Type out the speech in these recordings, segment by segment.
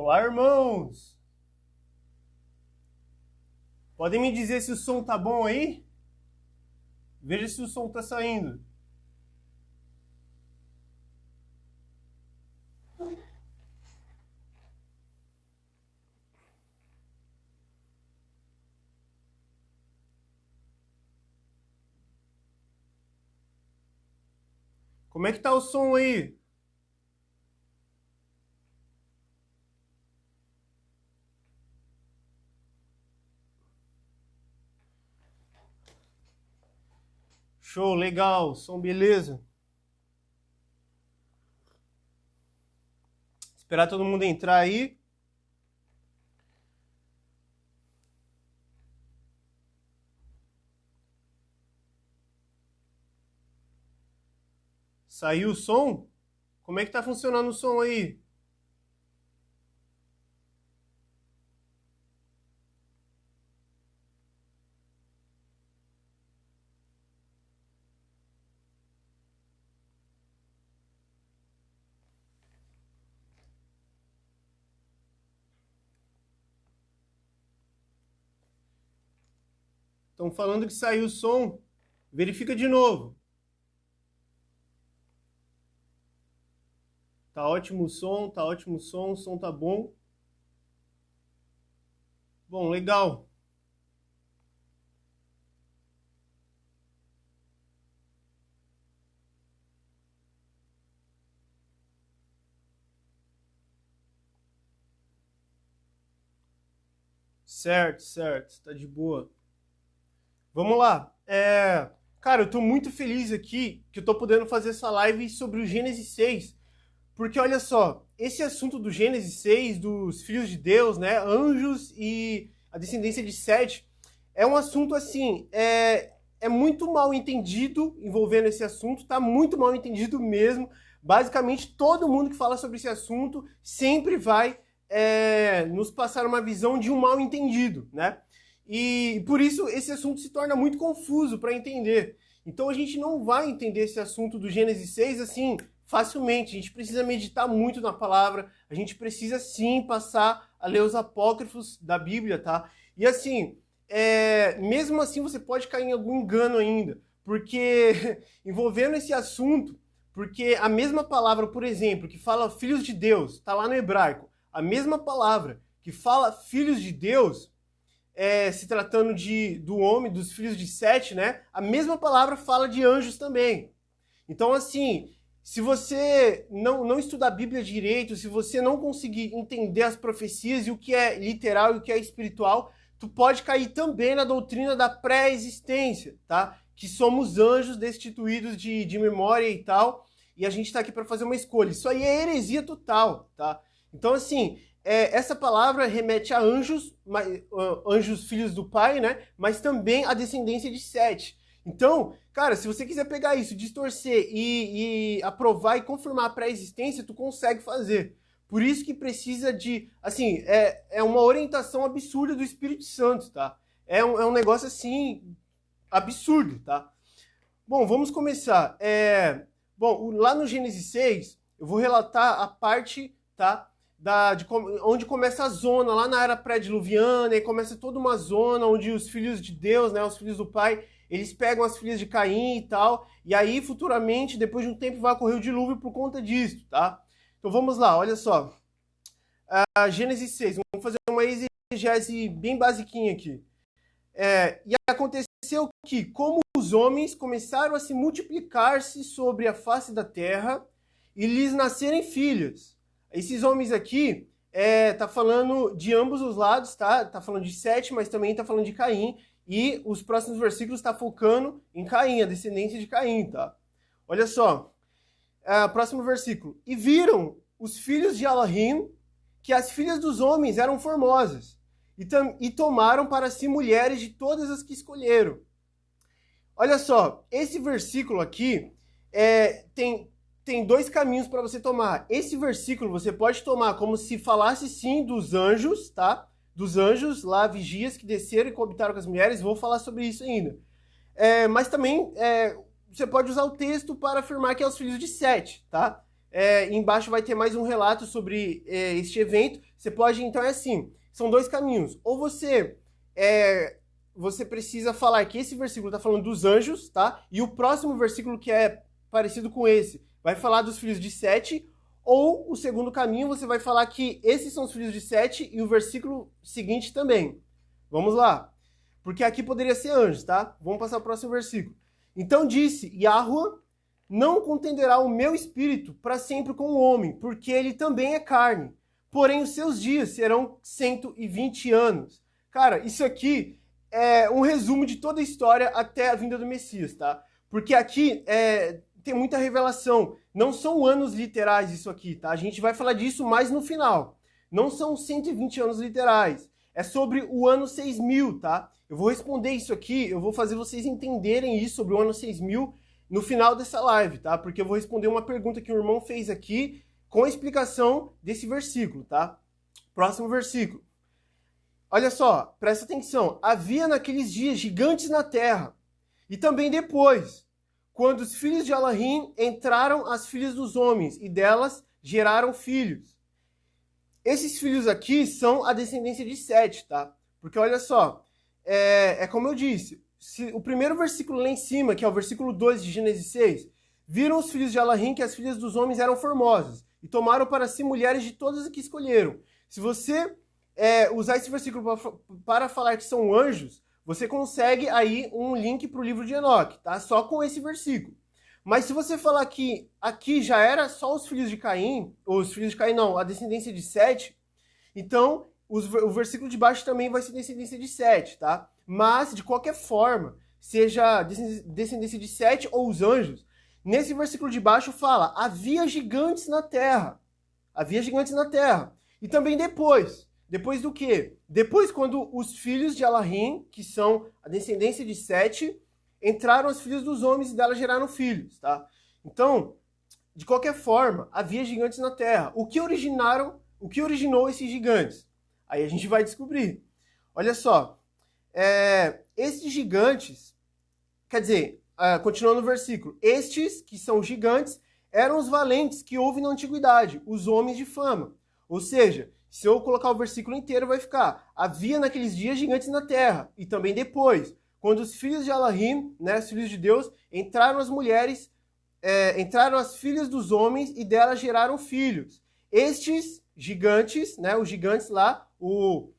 Olá, irmãos! Podem me dizer se o som tá bom aí? Veja se o som tá saindo. Como é que tá o som aí? Show, legal, som beleza. Esperar todo mundo entrar aí. Saiu o som? Como é que tá funcionando o som aí? Estão falando que saiu o som. Verifica de novo. Tá ótimo o som tá bom. Bom, legal. Certo, tá de boa. Vamos lá. Cara, eu tô muito feliz aqui que eu tô podendo fazer essa live sobre o Gênesis 6. Porque olha só, esse assunto do Gênesis 6, dos filhos de Deus, né, anjos e a descendência de Sete, é um assunto assim, é muito mal entendido envolvendo esse assunto, tá muito mal entendido mesmo. Basicamente, todo mundo que fala sobre esse assunto sempre vai nos passar uma visão de um mal entendido, né? E por isso esse assunto se torna muito confuso para entender. Então a gente não vai entender esse assunto do Gênesis 6 assim facilmente. A gente precisa meditar muito na palavra, a gente precisa sim passar a ler os apócrifos da Bíblia, tá? E assim, mesmo assim você pode cair em algum engano ainda, porque envolvendo esse assunto, porque a mesma palavra, por exemplo, que fala filhos de Deus, tá lá no hebraico, a mesma palavra que fala filhos de Deus, se tratando do homem, dos filhos de Sete, né? A mesma palavra fala de anjos também. Então, assim, se você não estudar a Bíblia direito, se você não conseguir entender as profecias e o que é literal e o que é espiritual, tu pode cair também na doutrina da pré-existência, tá? Que somos anjos destituídos de memória e tal, e a gente está aqui para fazer uma escolha. Isso aí é heresia total, tá? Então, assim, essa palavra remete a anjos, anjos filhos do Pai, né? Mas também a descendência de Sete. Então, cara, se você quiser pegar isso, distorcer e aprovar e confirmar a pré-existência, tu consegue fazer. Por isso que precisa de, assim, é uma orientação absurda do Espírito Santo, tá? É um negócio, assim, absurdo, tá? Bom, vamos começar. Bom, lá no Gênesis 6, eu vou relatar a parte, tá? Onde começa a zona, lá na era pré-diluviana, e começa toda uma zona onde os filhos de Deus, né, os filhos do Pai, eles pegam as filhas de Caim e tal, e aí futuramente, depois de um tempo, vai ocorrer o dilúvio por conta disso, tá? Então vamos lá, olha só. Gênesis 6, vamos fazer uma exegese bem basiquinha aqui. E aconteceu que, como os homens começaram a se multiplicar-se sobre a face da terra, e lhes nascerem filhas. Esses homens aqui, tá falando de ambos os lados, tá? Tá falando de Sete, mas também tá falando de Caim. E os próximos versículos tá focando em Caim, a descendência de Caim, tá? Olha só. Próximo versículo. E viram os filhos de Elohim que as filhas dos homens eram formosas. E tomaram para si mulheres de todas as que escolheram. Olha só. Esse versículo aqui tem dois caminhos para você tomar. Esse versículo você pode tomar como se falasse sim dos anjos, tá? Dos anjos lá, vigias que desceram e coabitaram com as mulheres. Vou falar sobre isso ainda. Mas também você pode usar o texto para afirmar que é os filhos de Sete, tá? Embaixo vai ter mais um relato sobre este evento. Você pode, então é assim, são dois caminhos. Ou você precisa falar que esse versículo está falando dos anjos, tá? E o próximo versículo, que é parecido com esse, vai falar dos filhos de Sete. Ou o segundo caminho, você vai falar que esses são os filhos de Sete e o versículo seguinte também. Vamos lá. Porque aqui poderia ser anjos, tá? Vamos passar ao próximo versículo. Então disse Yahuwah: não contenderá o meu espírito para sempre com o homem, porque ele também é carne. Porém, os seus dias serão 120 anos. Cara, isso aqui é um resumo de toda a história até a vinda do Messias, tá? Porque aqui tem muita revelação. Não são anos literais isso aqui, tá? A gente vai falar disso mais no final. Não são 120 anos literais. É sobre o ano 6000, tá? Eu vou responder isso aqui, eu vou fazer vocês entenderem isso sobre o ano 6000 no final dessa live, tá? Porque eu vou responder uma pergunta que o irmão fez aqui com a explicação desse versículo, tá? Próximo versículo. Olha só, presta atenção. Havia naqueles dias gigantes na terra, e também depois, quando os filhos de Elohim entraram as filhas dos homens, e delas geraram filhos. Esses filhos aqui são a descendência de Sete, tá? Porque olha só, como eu disse, o primeiro versículo lá em cima, que é o versículo 2 de Gênesis 6, viram os filhos de Elohim que as filhas dos homens eram formosas, e tomaram para si mulheres de todas as que escolheram. Se você usar esse versículo para falar que são anjos, você consegue aí um link para o livro de Enoque, tá? Só com esse versículo. Mas se você falar que aqui já era só os filhos de Caim, ou os filhos de Caim não, a descendência de Sete, então o versículo de baixo também vai ser descendência de Sete, tá? Mas, de qualquer forma, seja descendência de Sete ou os anjos, nesse versículo de baixo fala: havia gigantes na terra. Havia gigantes na terra. E também depois. Depois do quê? Depois, quando os filhos de Elohim, que são a descendência de Sete, entraram os filhos dos homens e delas geraram filhos, tá? Então, de qualquer forma, havia gigantes na terra. O que originou esses gigantes? Aí a gente vai descobrir. Olha só, esses gigantes, quer dizer, continuando no versículo, estes, que são gigantes, eram os valentes que houve na antiguidade, os homens de fama. Ou seja, se eu colocar o versículo inteiro, vai ficar: havia naqueles dias gigantes na terra, e também depois, quando os filhos de Elohim, né, os filhos de Deus, entraram as mulheres, entraram as filhas dos homens e delas geraram filhos. Estes gigantes, né, os gigantes lá, o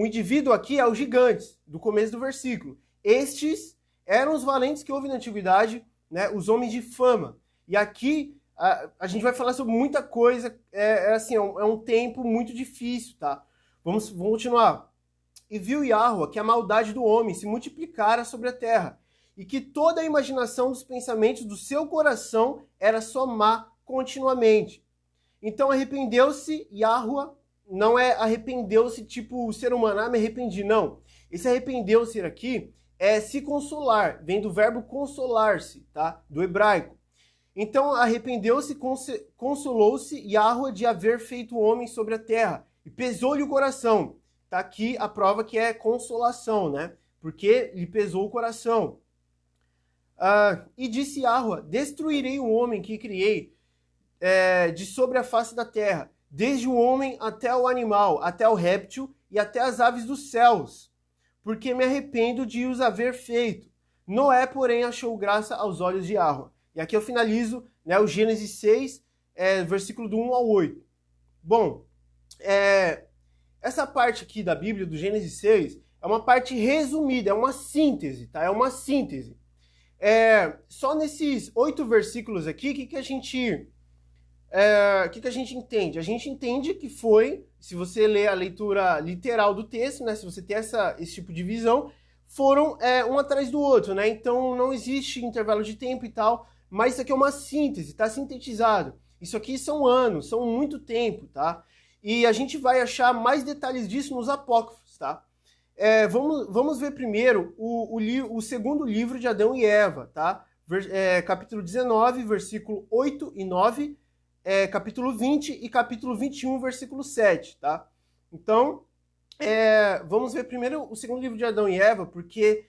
indivíduo aqui é os gigantes, do começo do versículo. Estes eram os valentes que houve na antiguidade, né, os homens de fama. E aqui a gente vai falar sobre muita coisa, assim, é um tempo muito difícil, tá? Vamos continuar. E viu Yahuwah que a maldade do homem se multiplicara sobre a terra, e que toda a imaginação dos pensamentos do seu coração era só má continuamente. Então arrependeu-se Yahuwah, não é arrependeu-se tipo o ser humano, me arrependi, não. Esse arrependeu-se aqui é se consolar, vem do verbo consolar-se, tá? Do hebraico. Então arrependeu-se, consolou-se Yahuwah de haver feito o homem sobre a terra, e pesou-lhe o coração. Tá aqui a prova que é consolação, né? Porque lhe pesou o coração. E disse Yahuwah: destruirei o homem que criei de sobre a face da terra, desde o homem até o animal, até o réptil e até as aves dos céus, porque me arrependo de os haver feito. Noé, porém, achou graça aos olhos de Yahuwah. E aqui eu finalizo, né, o Gênesis 6, versículo do 1 ao 8. Bom, essa parte aqui da Bíblia, do Gênesis 6, é uma parte resumida, é uma síntese, tá? É uma síntese. Só nesses 8 versículos aqui, o que a gente entende? A gente entende que foi, se você ler a leitura literal do texto, né, se você tem esse tipo de visão, foram um atrás do outro, né? Então não existe intervalo de tempo e tal, mas isso aqui é uma síntese, tá sintetizado. Isso aqui são anos, são muito tempo, tá? E a gente vai achar mais detalhes disso nos apócrifos, tá? Vamos ver primeiro o segundo livro de Adão e Eva, tá? Capítulo 19, versículo 8 e 9, capítulo 20 e capítulo 21, versículo 7, tá? Então, vamos ver primeiro o segundo livro de Adão e Eva, porque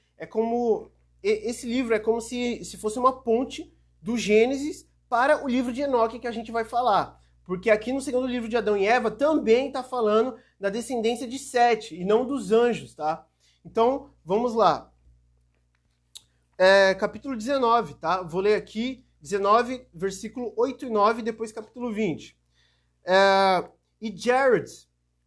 esse livro é como se fosse uma ponte do Gênesis para o livro de Enoque que a gente vai falar. Porque aqui no segundo livro de Adão e Eva também está falando da descendência de Sete e não dos anjos, tá? Então, vamos lá. Capítulo 19, tá? Vou ler aqui 19, versículo 8 e 9, depois capítulo 20. E Jared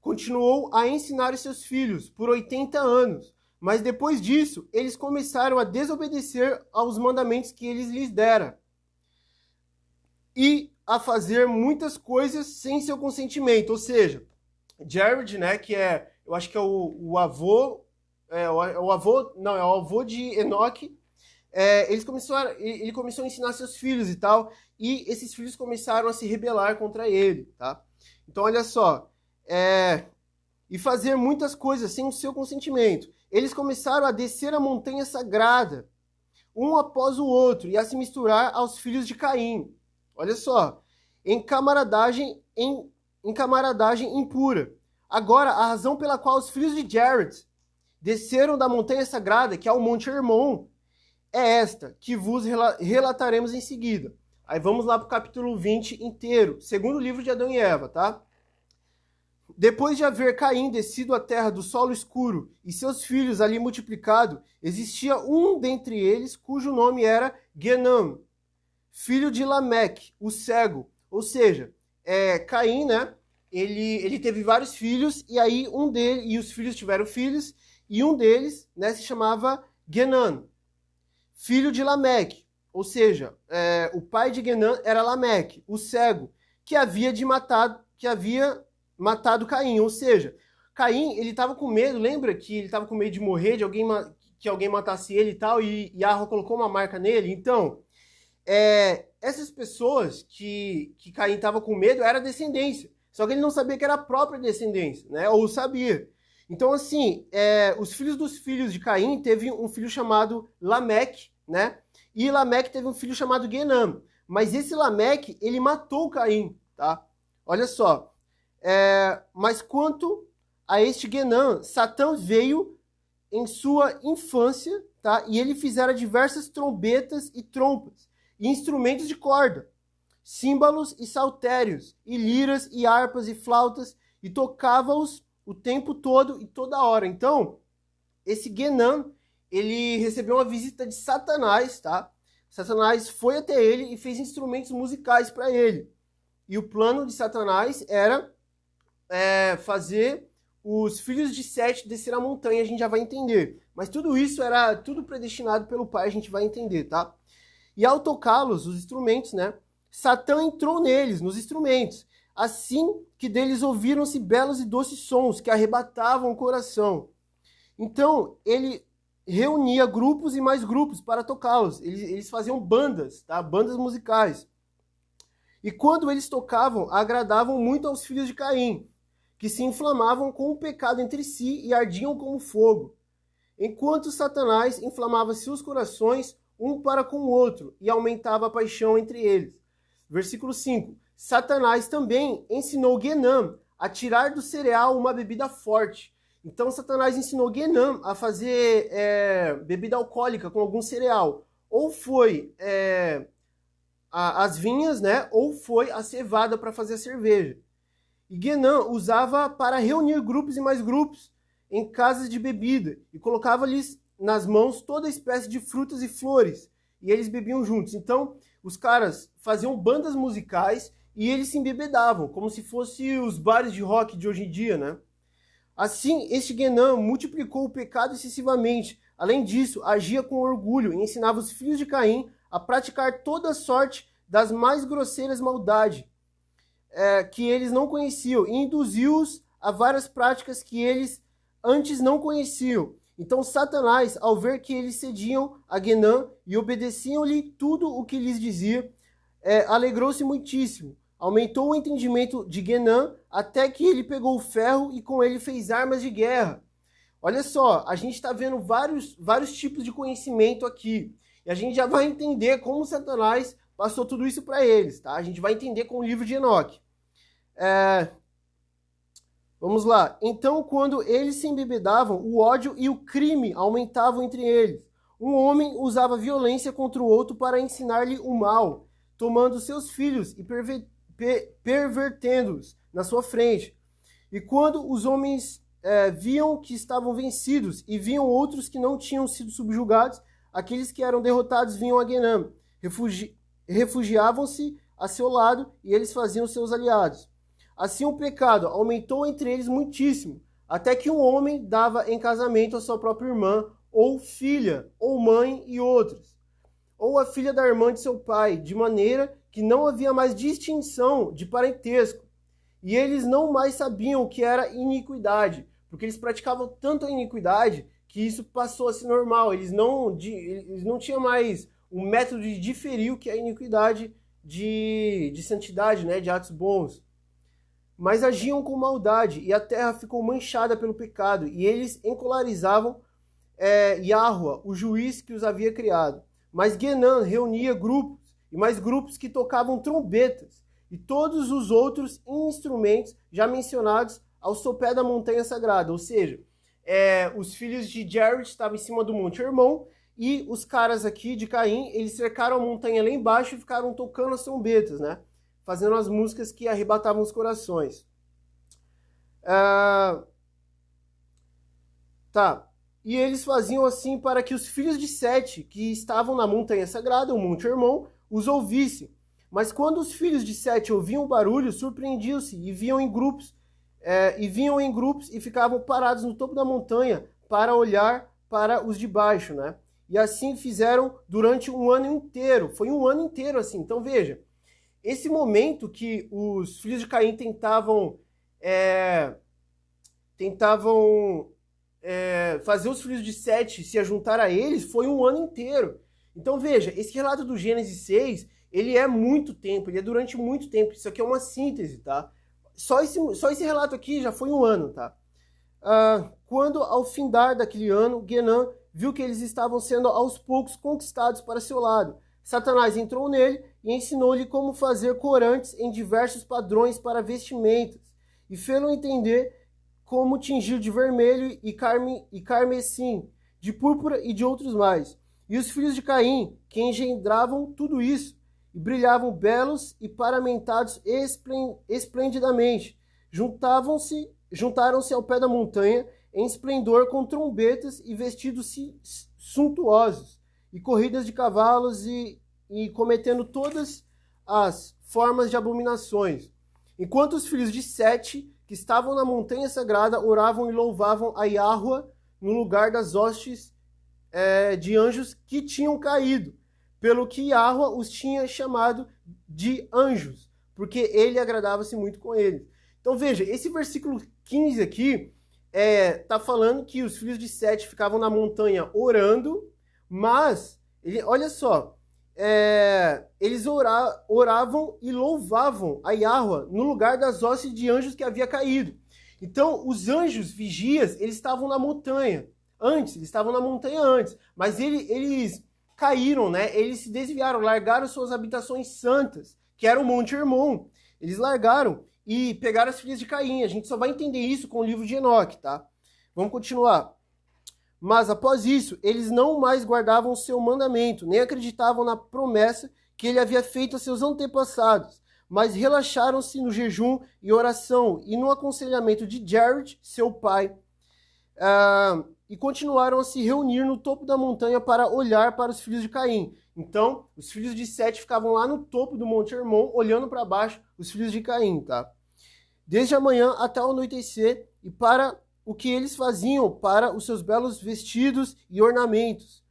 continuou a ensinar os seus filhos por 80 anos, mas depois disso, eles começaram a desobedecer aos mandamentos que eles lhes deram e a fazer muitas coisas sem seu consentimento. Ou seja, Jared, né, que eu acho que é o avô, é o avô de Enoque. Ele começou a ensinar seus filhos e tal, e esses filhos começaram a se rebelar contra ele, tá? Então, olha só, e fazer muitas coisas sem o seu consentimento. Eles começaram a descer a montanha sagrada, um após o outro, e a se misturar aos filhos de Caim. Olha só, em camaradagem impura. Agora, a razão pela qual os filhos de Jared desceram da montanha sagrada, que é o Monte Hermon, é esta, que vos relataremos em seguida. Aí vamos lá para o capítulo 20 inteiro, segundo livro de Adão e Eva, tá? Depois de haver Caim descido à terra do solo escuro e seus filhos ali multiplicado, existia um dentre eles cujo nome era Genam, filho de Lameque, o cego. Ou seja, Caim, né? Ele teve vários filhos e os filhos tiveram filhos e um deles, né, se chamava Genam, filho de Lameque. Ou seja, o pai de Genam era Lameque, o cego, que havia matado Caim. Ou seja, Caim, ele estava com medo, lembra que ele estava com medo de morrer, que alguém matasse ele e tal, e Yahweh colocou uma marca nele? Então, essas pessoas que Caim estava com medo era descendência, só que ele não sabia que era a própria descendência, né? Ou sabia. Então, assim, os filhos dos filhos de Caim teve um filho chamado Lameque, né? E Lameque teve um filho chamado Genam. Mas esse Lameque, ele matou Caim, tá? Olha só. Mas quanto a este Genam, Satã veio em sua infância, tá? E ele fizera diversas trombetas e trompas, e instrumentos de corda, símbolos e saltérios, e liras e harpas e flautas, e tocava-os o tempo todo e toda hora. Então, esse Genam, ele recebeu uma visita de Satanás, tá? Satanás foi até ele e fez instrumentos musicais para ele. E o plano de Satanás era fazer os filhos de Sete descer a montanha, a gente já vai entender. Mas tudo isso era tudo predestinado pelo Pai, a gente vai entender, tá? E ao tocá-los, os instrumentos, né? Satã entrou neles, nos instrumentos, assim que deles ouviram-se belos e doces sons que arrebatavam o coração. Então, ele reunia grupos e mais grupos para tocá-los. Eles faziam bandas, tá? Bandas musicais. E quando eles tocavam, agradavam muito aos filhos de Caim, que se inflamavam com o pecado entre si e ardiam como fogo. Enquanto Satanás inflamava seus corações um para com o outro e aumentava a paixão entre eles. Versículo 5. Satanás também ensinou Genam a tirar do cereal uma bebida forte. Então Satanás ensinou Genam a fazer bebida alcoólica com algum cereal. Ou foi as vinhas, né? Ou foi a cevada para fazer a cerveja. E Genam usava para reunir grupos e mais grupos em casas de bebida e colocava-lhes nas mãos toda espécie de frutas e flores, e eles bebiam juntos. Então, os caras faziam bandas musicais e eles se embebedavam, como se fossem os bares de rock de hoje em dia, né? Assim, este Genam multiplicou o pecado excessivamente. Além disso, agia com orgulho e ensinava os filhos de Caim a praticar toda sorte das mais grosseiras maldades que eles não conheciam, e induziu-os a várias práticas que eles antes não conheciam. Então Satanás, ao ver que eles cediam a Genam e obedeciam-lhe tudo o que lhes dizia, alegrou-se muitíssimo. Aumentou o entendimento de Genam até que ele pegou o ferro e com ele fez armas de guerra. Olha só, a gente está vendo vários tipos de conhecimento aqui. E a gente já vai entender como Satanás passou tudo isso para eles, tá? A gente vai entender com o livro de Enoque. Vamos lá. Então, quando eles se embebedavam, o ódio e o crime aumentavam entre eles. Um homem usava violência contra o outro para ensinar-lhe o mal. tomando seus filhos e pervertendo-os na sua frente. E quando os homens viam que estavam vencidos e viam outros que não tinham sido subjugados, aqueles que eram derrotados vinham a Guenã, refugiavam-se a seu lado e eles faziam seus aliados. Assim o pecado aumentou entre eles muitíssimo, até que um homem dava em casamento a sua própria irmã, ou filha, ou mãe e outros, ou a filha da irmã de seu pai, de maneira que não havia mais distinção de parentesco. E eles não mais sabiam o que era iniquidade, porque eles praticavam tanto a iniquidade que isso passou a ser normal. Eles não tinham mais um método de diferir o que é iniquidade de santidade, né, de atos bons. Mas agiam com maldade, e a terra ficou manchada pelo pecado, e eles encolarizavam Yahua, o juiz que os havia criado. Mas Guenã reunia grupos, e mais grupos que tocavam trombetas, e todos os outros instrumentos já mencionados ao sopé da montanha sagrada. Ou seja, os filhos de Jared estavam em cima do Monte Hermon, e os caras aqui de Caim, eles cercaram a montanha lá embaixo e ficaram tocando as trombetas, né? Fazendo as músicas que arrebatavam os corações. E eles faziam assim para que os filhos de Sete, que estavam na montanha sagrada, o Monte Hermon, os ouvissem. Mas quando os filhos de Sete ouviam o barulho, surpreendiam-se e vinham em grupos e ficavam parados no topo da montanha para olhar para os de baixo, né? E assim fizeram durante um ano inteiro. Foi um ano inteiro assim. Então veja, esse momento que os filhos de Caim tentavam fazer os filhos de Sete se ajuntar a eles, foi um ano inteiro. Então veja, esse relato do Gênesis 6, ele é muito tempo, ele é durante muito tempo. Isso aqui é uma síntese, tá? Só esse relato aqui já foi um ano, tá? Quando ao findar daquele ano, Guenã viu que eles estavam sendo aos poucos conquistados para seu lado. Satanás entrou nele e ensinou-lhe como fazer corantes em diversos padrões para vestimentas, e fê-lo entender como tingir de vermelho e carmesim, de púrpura e de outros mais. E os filhos de Caim, que engendravam tudo isso, e brilhavam belos e paramentados esplendidamente, juntaram-se ao pé da montanha em esplendor com trombetas e vestidos suntuosos, e corridas de cavalos e cometendo todas as formas de abominações. Enquanto os filhos de Sete, que estavam na montanha sagrada, oravam e louvavam a Yahua no lugar das hostes de anjos que tinham caído, pelo que Yahua os tinha chamado de anjos, porque ele agradava-se muito com eles. Então veja, esse versículo 15 aqui está falando que os filhos de Sete ficavam na montanha orando, mas, olha só, eles oravam e louvavam a Yahua no lugar das hostes de anjos que havia caído. Então, os anjos vigias, eles estavam na montanha antes, mas eles caíram, né? Eles se desviaram, largaram suas habitações santas, que era o Monte Hermon. Eles largaram e pegaram as filhas de Caim. A gente só vai entender isso com o livro de Enoque, tá? Vamos continuar. Mas após isso, eles não mais guardavam o seu mandamento, nem acreditavam na promessa que ele havia feito a seus antepassados, mas relaxaram-se no jejum e oração e no aconselhamento de Jared, seu pai, e continuaram a se reunir no topo da montanha para olhar para os filhos de Caim. Então, os filhos de Sete ficavam lá no topo do Monte Hermon, olhando para baixo os filhos de Caim, tá? Desde a manhã até o anoitecer, e para o que eles faziam para os seus belos vestidos e ornamentos.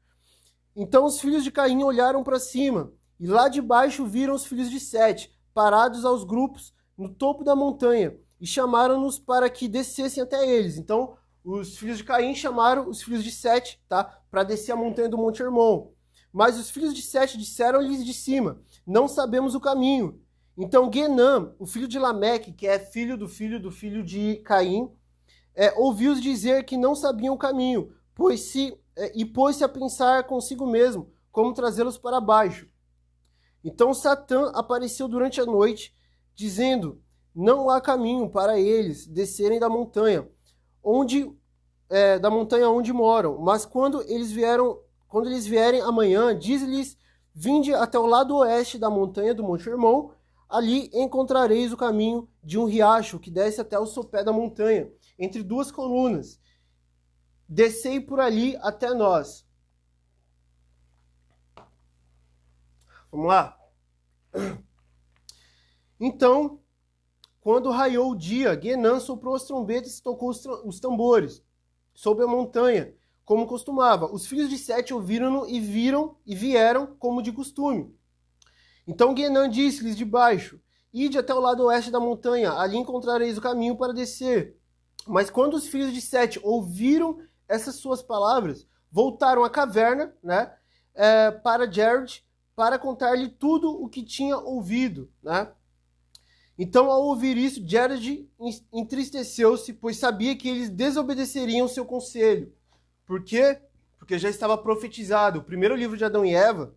Então os filhos de Caim olharam para cima, e lá de baixo viram os filhos de Sete, parados aos grupos no topo da montanha, e chamaram-nos para que descessem até eles. Então os filhos de Caim chamaram os filhos de Sete, tá, para descer a montanha do Monte Hermon. Mas os filhos de Sete disseram-lhes de cima: não sabemos o caminho. Então Guenã, o filho de Lameque, que é filho do filho de Caim, ouviu-os dizer que não sabiam o caminho, pôs-se a pensar consigo mesmo como trazê-los para baixo. Então Satã apareceu durante a noite, dizendo: não há caminho para eles descerem da montanha onde moram, mas quando eles vierem amanhã, diz-lhes: vinde até o lado oeste da montanha do Monte Hermon, ali encontrareis o caminho de um riacho que desce até o sopé da montanha, entre duas colunas. Descei por ali até nós. Vamos lá? Então, quando raiou o dia, Guenã soprou as trombetas e tocou os tambores sobre a montanha, como costumava. Os filhos de Sete ouviram-no e vieram como de costume. Então Guenã disse-lhes de baixo: ide até o lado oeste da montanha, ali encontrareis o caminho para descer. Mas quando os filhos de Sete ouviram essas suas palavras, voltaram à caverna, né, para Jared, para contar-lhe tudo o que tinha ouvido, né? Então, ao ouvir isso, Jared entristeceu-se, pois sabia que eles desobedeceriam seu conselho. Por quê? Porque já estava profetizado. O primeiro livro de Adão e Eva,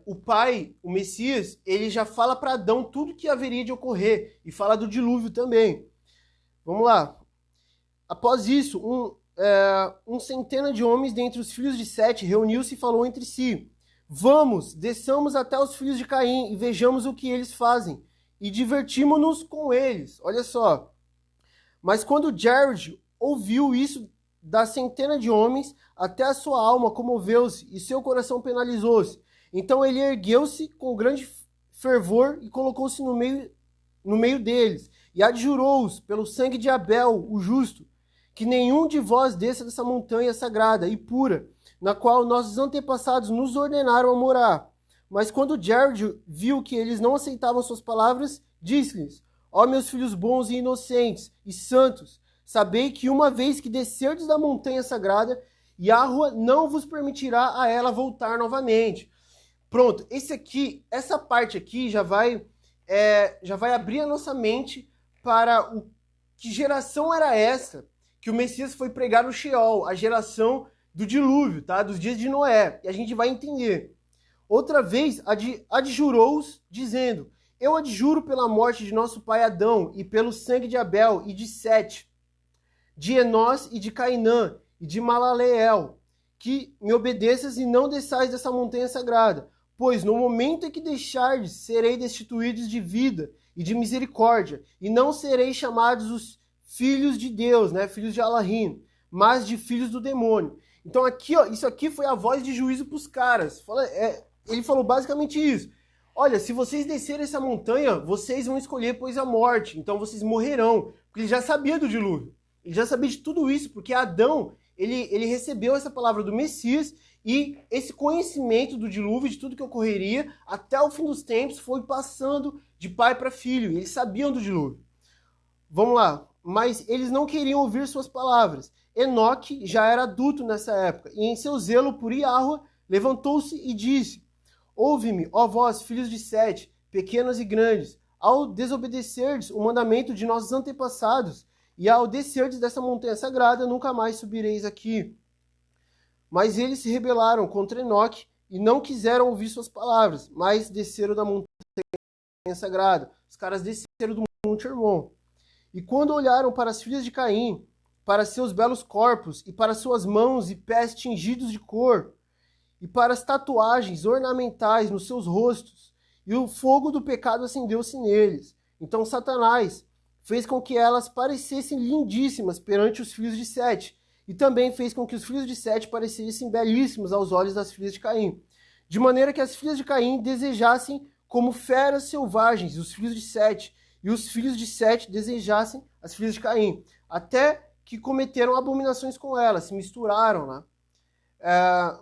o pai, o Messias, ele já fala para Adão tudo que haveria de ocorrer, e fala do dilúvio também. Vamos lá. Após isso, um centena de homens dentre os filhos de Sete reuniu-se e falou entre si: vamos, desçamos até os filhos de Caim e vejamos o que eles fazem, e divertimos-nos com eles. Olha só. Mas quando Jared ouviu isso da centena de homens, até a sua alma comoveu-se e seu coração penalizou-se. Então ele ergueu-se com grande fervor e colocou-se no meio deles, e adjurou-os pelo sangue de Abel, o justo, que nenhum de vós desça dessa montanha sagrada e pura, na qual nossos antepassados nos ordenaram a morar. Mas quando Jared viu que eles não aceitavam suas palavras, disse-lhes: ó meus filhos bons e inocentes e santos, sabei que uma vez que descerdes da montanha sagrada, Yahweh não vos permitirá a ela voltar novamente. Pronto, essa parte aqui já vai abrir a nossa mente para que geração era essa que o Messias foi pregar no Sheol, a geração do dilúvio, tá? Dos dias de Noé. E a gente vai entender. Outra vez, adjurou-os, dizendo: eu adjuro pela morte de nosso pai Adão, e pelo sangue de Abel e de Sete, de Enós e de Cainã, e de Malaleel, que me obedeças e não desçais dessa montanha sagrada. Pois no momento em que deixardes, serei destituídos de vida e de misericórdia, e não sereis chamados os filhos de Deus, né, filhos de Elohim, mas de filhos do demônio. Então aqui, ó, isso aqui foi a voz de juízo para os caras. Ele falou basicamente isso. Olha, se vocês descerem essa montanha, vocês vão escolher, pois, a morte. Então vocês morrerão. Porque ele já sabia do dilúvio. Ele já sabia de tudo isso, porque Adão, ele recebeu essa palavra do Messias, e esse conhecimento do dilúvio, de tudo que ocorreria, até o fim dos tempos, foi passando de pai para filho. Eles sabiam do dilúvio. Vamos lá. Mas eles não queriam ouvir suas palavras. Enoque já era adulto nessa época, e em seu zelo por Yahweh, levantou-se e disse: ouve-me, ó vós, filhos de Sete, pequenos e grandes, ao desobedecerdes o mandamento de nossos antepassados, e ao descerdes dessa montanha sagrada, nunca mais subireis aqui. Mas eles se rebelaram contra Enoque, e não quiseram ouvir suas palavras, mas desceram da montanha sagrada. Os caras desceram do Monte Hermon. E quando olharam para as filhas de Caim, para seus belos corpos, e para suas mãos e pés tingidos de cor, e para as tatuagens ornamentais nos seus rostos, e o fogo do pecado acendeu-se neles. Então Satanás fez com que elas parecessem lindíssimas perante os filhos de Sete, e também fez com que os filhos de Sete parecessem belíssimos aos olhos das filhas de Caim, de maneira que as filhas de Caim desejassem como feras selvagens os filhos de Sete, e os filhos de Sete desejassem as filhas de Caim, até que cometeram abominações com elas, se misturaram, né?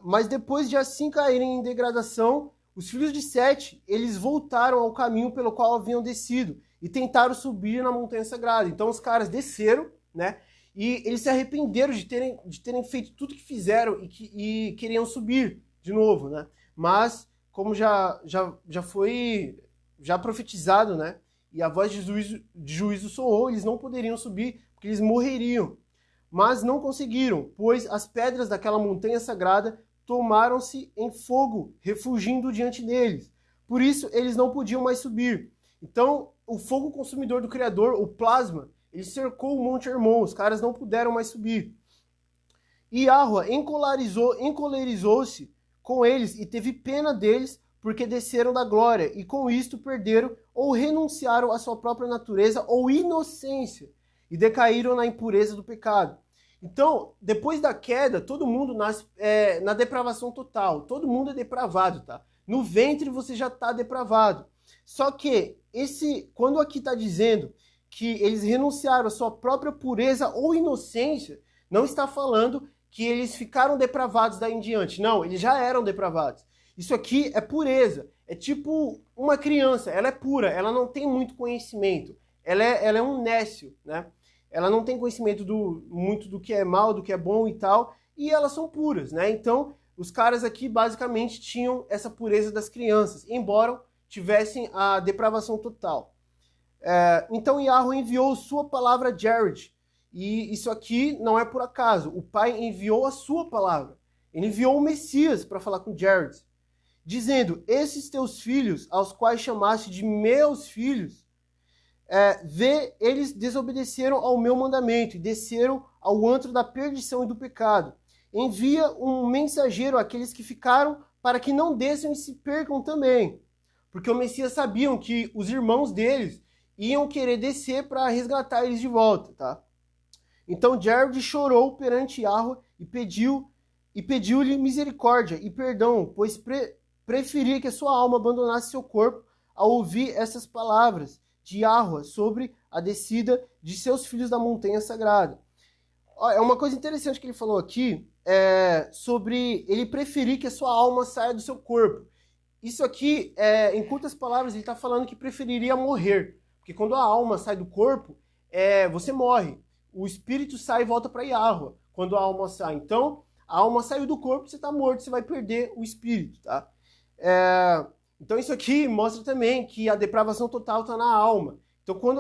Mas depois de assim caírem em degradação, os filhos de Sete, eles voltaram ao caminho pelo qual haviam descido e tentaram subir na montanha sagrada. Então os caras desceram, né? E eles se arrependeram de terem feito tudo que fizeram e queriam subir de novo, né? Mas como já foi profetizado, né? E a voz de juízo soou, eles não poderiam subir porque eles morreriam. Mas não conseguiram, pois as pedras daquela montanha sagrada tomaram-se em fogo, refugindo diante deles. Por isso, eles não podiam mais subir. Então, o fogo consumidor do Criador, o plasma, ele cercou o Monte Hermon, os caras não puderam mais subir. E Yahweh encolerizou-se com eles e teve pena deles, porque desceram da glória, e com isto perderam ou renunciaram à sua própria natureza ou inocência, e decaíram na impureza do pecado. Então, depois da queda, todo mundo nasce na depravação total. Todo mundo é depravado, tá? No ventre você já está depravado. Só que, quando aqui está dizendo que eles renunciaram à sua própria pureza ou inocência, não está falando que eles ficaram depravados daí em diante. Não, eles já eram depravados. Isso aqui é pureza. É tipo uma criança, ela é pura, ela não tem muito conhecimento. Ela é um nécio, né? Ela não tem conhecimento muito do que é mal, do que é bom e tal, e elas são puras, né? Então, os caras aqui basicamente tinham essa pureza das crianças, embora tivessem a depravação total. Então, Yahweh enviou sua palavra a Jared, e isso aqui não é por acaso. O Pai enviou a sua palavra. Ele enviou o Messias para falar com Jared, dizendo: esses teus filhos, aos quais chamaste de meus filhos, eles desobedeceram ao meu mandamento e desceram ao antro da perdição e do pecado. Envia um mensageiro àqueles que ficaram, para que não desçam e se percam também. Porque o Messias sabiam que os irmãos deles iam querer descer para resgatar eles de volta, tá? Então Jared chorou perante Yahweh e pediu-lhe misericórdia e perdão, pois preferia que a sua alma abandonasse seu corpo ao ouvir essas palavras de Yahweh sobre a descida de seus filhos da montanha sagrada. É uma coisa interessante que ele falou aqui, sobre ele preferir que a sua alma saia do seu corpo. Isso aqui, em curtas palavras, ele está falando que preferiria morrer. Porque quando a alma sai do corpo, você morre. O espírito sai e volta para Yahweh quando a alma sai. Então, a alma saiu do corpo, você está morto, você vai perder o espírito, tá? Então isso aqui mostra também que a depravação total está na alma. Então quando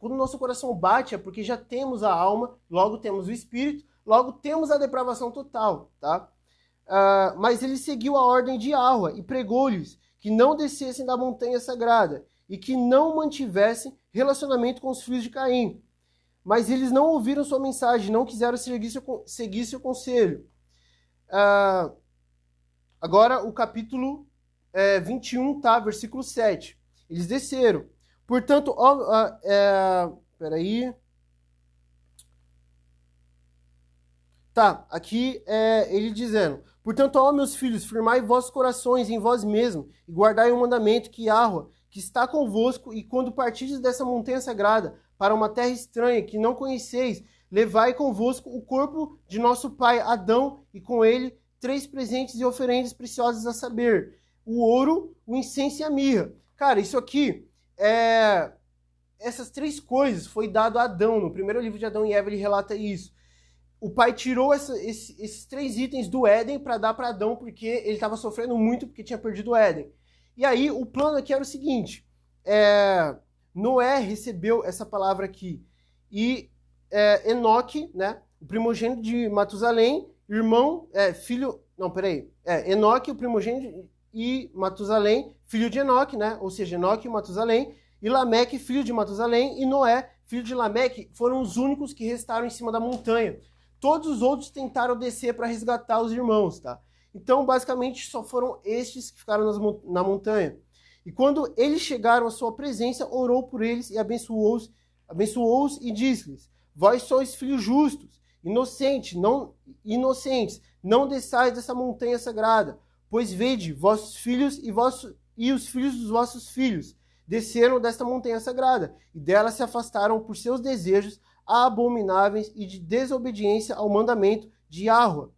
o nosso coração bate é porque já temos a alma, logo temos o espírito, logo temos a depravação total, tá? Mas ele seguiu a ordem de Yahweh e pregou-lhes que não descessem da montanha sagrada e que não mantivessem relacionamento com os filhos de Caim. Mas eles não ouviram sua mensagem, não quiseram seguir seu conselho. Agora o capítulo 21, tá? Versículo 7. Eles desceram. Portanto, peraí. Tá, aqui ele dizendo: portanto, ó meus filhos, firmai vossos corações em vós mesmos e guardai o mandamento que Yahweh, que está convosco, e quando partirdes dessa montanha sagrada para uma terra estranha que não conheceis, levai convosco o corpo de nosso pai Adão e com ele 3 presentes e oferendas preciosas, a saber, o ouro, o incenso e a mirra. Cara, isso aqui, essas 3 coisas foi dado a Adão. No primeiro livro de Adão e Eva ele relata isso. O pai tirou esses 3 itens do Éden para dar para Adão, porque ele estava sofrendo muito porque tinha perdido o Éden. E aí o plano aqui era o seguinte, Noé recebeu essa palavra aqui, e Enoque, né, o primogênito de Matusalém, Enoque, o primogênito, e Matusalém, filho de Enoque, né? Ou seja, Enoque e Matusalém, e Lameque, filho de Matusalém, e Noé, filho de Lameque, foram os únicos que restaram em cima da montanha. Todos os outros tentaram descer para resgatar os irmãos, tá? Então, basicamente, só foram estes que ficaram na montanha. E quando eles chegaram à sua presença, orou por eles e abençoou-os e disse-lhes: vós sois filhos justos, inocentes, não desçais dessa montanha sagrada, pois vede, vossos filhos e os filhos dos vossos filhos desceram desta montanha sagrada, e dela se afastaram por seus desejos abomináveis e de desobediência ao mandamento de Yahweh.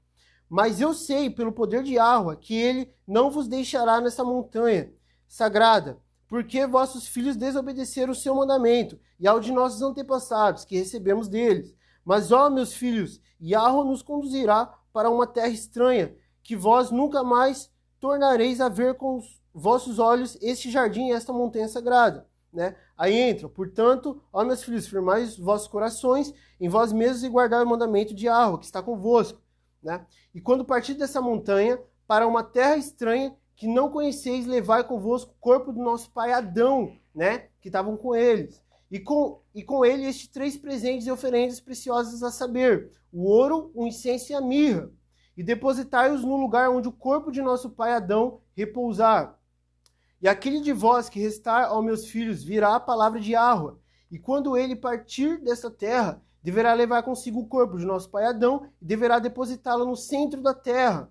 Mas eu sei, pelo poder de Yahweh, que ele não vos deixará nessa montanha sagrada, porque vossos filhos desobedeceram o seu mandamento, e ao de nossos antepassados, que recebemos deles. Mas, ó meus filhos, Yahweh nos conduzirá para uma terra estranha, que vós nunca mais tornareis a ver com os vossos olhos este jardim e esta montanha sagrada. Né? Aí entra: portanto, ó meus filhos, firmai os vossos corações em vós mesmos e guardai o mandamento de Yahweh, que está convosco. Né? E quando partir dessa montanha para uma terra estranha que não conheceis, levai convosco o corpo do nosso pai Adão, né? Que estavam com eles. E com ele estes 3 presentes e oferendas preciosas, a saber, o ouro, o incenso e a mirra. e depositai-os no lugar onde o corpo de nosso pai Adão repousar. E aquele de vós que restar aos meus filhos virá a palavra de Yahweh, e quando ele partir desta terra, deverá levar consigo o corpo de nosso pai Adão e deverá depositá-lo no centro da terra,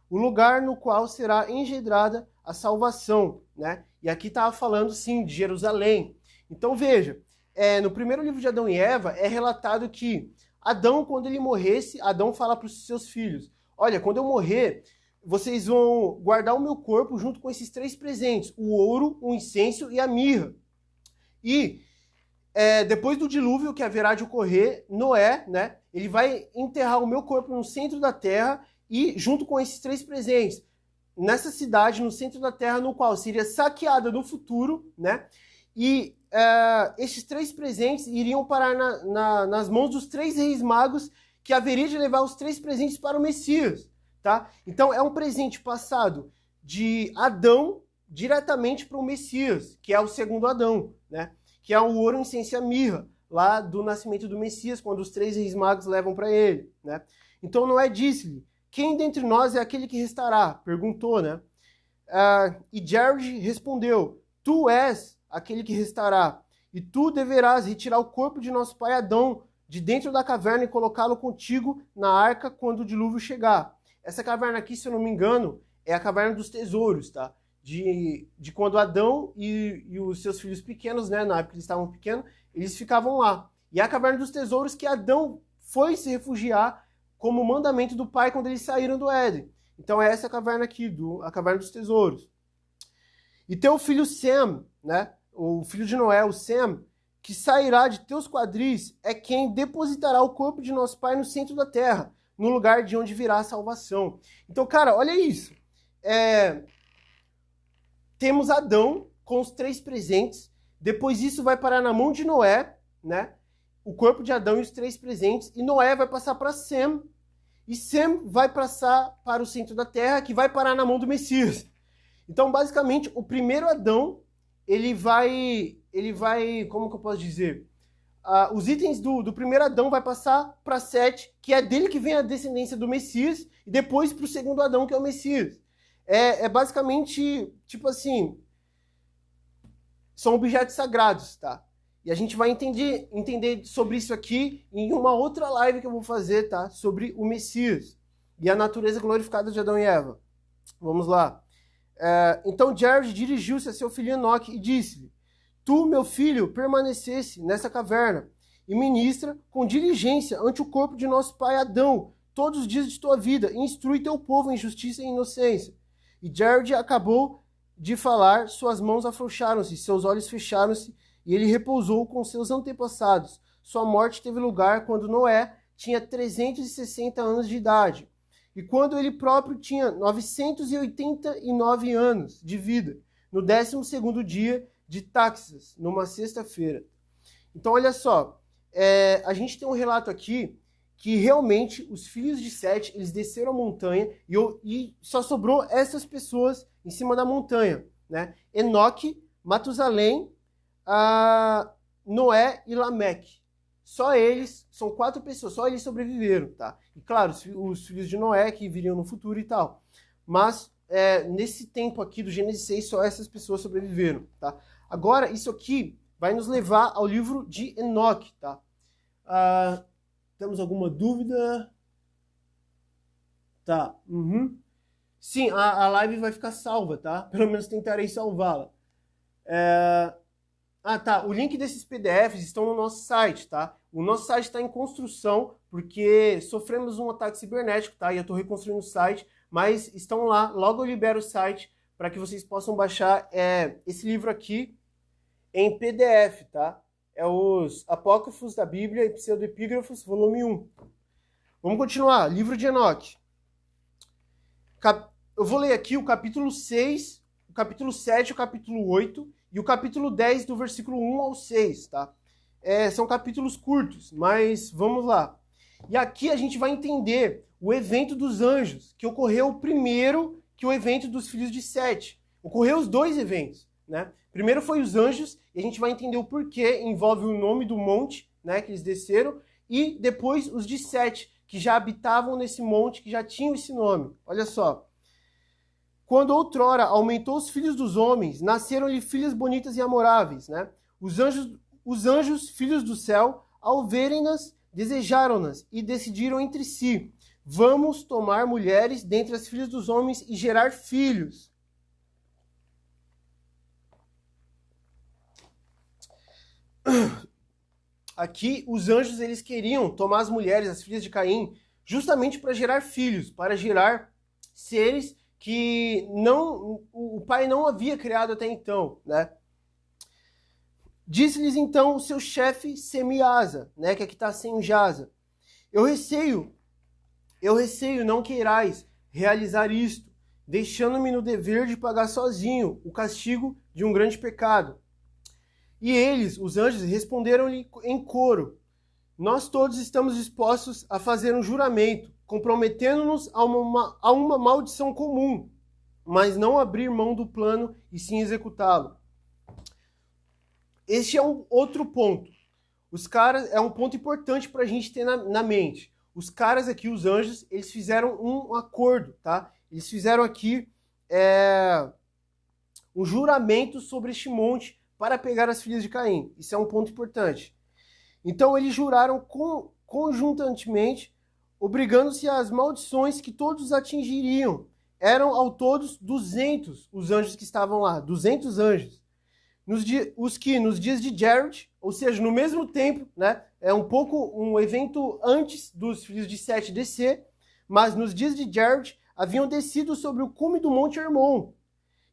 o lugar no qual será engendrada a salvação, né? E aqui estava falando, sim, de Jerusalém. Então, veja, no primeiro livro de Adão e Eva, é relatado que Adão, quando ele morresse, Adão fala para os seus filhos, olha, quando eu morrer, vocês vão guardar o meu corpo junto com esses 3 presentes, o ouro, o incenso e a mirra. E depois do dilúvio que haverá de ocorrer, Noé, né, ele vai enterrar o meu corpo no centro da terra e junto com esses 3 presentes, nessa cidade, no centro da terra, no qual seria saqueada no futuro, né, e esses 3 presentes iriam parar nas mãos dos 3 reis magos que haveria de levar os 3 presentes para o Messias, tá? Então é um presente passado de Adão diretamente para o Messias, que é o segundo Adão, né? Que é o ouro, incenso e a mirra, lá do nascimento do Messias, quando os 3 reis magos levam para ele, né? Então Noé disse-lhe, quem dentre nós é aquele que restará? Perguntou, né? E Jared respondeu, tu és aquele que restará, e tu deverás retirar o corpo de nosso pai Adão de dentro da caverna e colocá-lo contigo na arca quando o dilúvio chegar. Essa caverna aqui, se eu não me engano, é a caverna dos tesouros, tá? De quando Adão e os seus filhos pequenos, né, na época que eles estavam pequenos, eles ficavam lá. E é a caverna dos tesouros que Adão foi se refugiar como mandamento do pai quando eles saíram do Éden. Então é essa caverna aqui, a caverna dos tesouros. E teu filho Sem, né, o filho de Noé, o Sem, que sairá de teus quadris, é quem depositará o corpo de nosso pai no centro da terra, no lugar de onde virá a salvação. Então, cara, olha isso. Temos Adão com os 3 presentes, depois isso vai parar na mão de Noé, né? O corpo de Adão e os 3 presentes, e Noé vai passar para Sem, e Sem vai passar para o centro da terra, que vai parar na mão do Messias. Então, basicamente, o primeiro Adão, ele vai, como que eu posso dizer? Os itens do primeiro Adão vai passar para Sete, que é dele que vem a descendência do Messias, e depois para o segundo Adão, que é o Messias. É basicamente, tipo assim, são objetos sagrados, tá? E a gente vai entender sobre isso aqui em uma outra live que eu vou fazer, tá? Sobre o Messias e a natureza glorificada de Adão e Eva. Vamos lá. Então Jared dirigiu-se a seu filho Enoque e disse-lhe, tu, meu filho, permanecesse nessa caverna e ministra com diligência ante o corpo de nosso pai Adão todos os dias de tua vida e instrui teu povo em justiça e inocência. E Jared acabou de falar, suas mãos afrouxaram-se, seus olhos fecharam-se e ele repousou com seus antepassados. Sua morte teve lugar quando Noé tinha 360 anos de idade e quando ele próprio tinha 989 anos de vida, no 12º dia de Táxis, numa sexta-feira. Então, olha só, a gente tem um relato aqui que realmente os filhos de Sete, eles desceram a montanha e só sobrou essas pessoas em cima da montanha, né? Enoque, Matusalém, Noé e Lameque. Só eles, são 4 pessoas, só eles sobreviveram, tá? E claro, os filhos de Noé que viriam no futuro e tal. Mas nesse tempo aqui do Gênesis 6, só essas pessoas sobreviveram, tá? Agora, isso aqui vai nos levar ao livro de Enoque, tá? Temos alguma dúvida? Tá. Uhum. Sim, a live vai ficar salva, tá? Pelo menos tentarei salvá-la. Tá. O link desses PDFs estão no nosso site, tá? O nosso site está em construção, porque sofremos um ataque cibernético, tá? E eu estou reconstruindo o site, mas estão lá. Logo eu libero o site para que vocês possam baixar esse livro aqui em PDF, tá? É os Apócrifos da Bíblia e Pseudoepígrafos, volume 1. Vamos continuar. Livro de Enoque. Eu vou ler aqui o capítulo 6, o capítulo 7, o capítulo 8 e o capítulo 10, do versículo 1 ao 6, tá? São capítulos curtos, mas vamos lá. E aqui a gente vai entender o evento dos anjos, que ocorreu primeiro que o evento dos filhos de Sete. Ocorreu os 2 eventos, né? Primeiro foi os anjos, e a gente vai entender o porquê, envolve o nome do monte, né, que eles desceram, e depois os de Sete, que já habitavam nesse monte, que já tinham esse nome. Olha só. Quando outrora aumentou os filhos dos homens, nasceram-lhe filhas bonitas e amoráveis, né? Os anjos, filhos do céu, ao verem-nas, desejaram-nas e decidiram entre si: vamos tomar mulheres dentre as filhas dos homens e gerar filhos. Aqui, os anjos, eles queriam tomar as mulheres, as filhas de Caim, justamente para gerar filhos, para gerar seres que o pai não havia criado até então, né? Disse-lhes então o seu chefe Semiasa, né, que aqui está sem Jasa: eu receio não queirais realizar isto, deixando-me no dever de pagar sozinho o castigo de um grande pecado. E eles, os anjos, responderam-lhe em coro: nós todos estamos dispostos a fazer um juramento, comprometendo-nos a uma maldição comum, mas não abrir mão do plano e sim executá-lo. Este é um outro ponto. Os caras, é um ponto importante para a gente ter na mente. Os caras aqui, os anjos, eles fizeram um acordo, tá? Eles fizeram aqui um juramento sobre este monte para pegar as filhas de Caim. Isso é um ponto importante. Então eles juraram conjuntamente, obrigando-se às maldições que todos atingiriam. Eram ao todos 200 os anjos que estavam lá, 200 anjos. Os que nos dias de Jared, ou seja, no mesmo tempo, né, é um evento antes dos filhos de Sete descer, mas nos dias de Jared haviam descido sobre o cume do Monte Hermon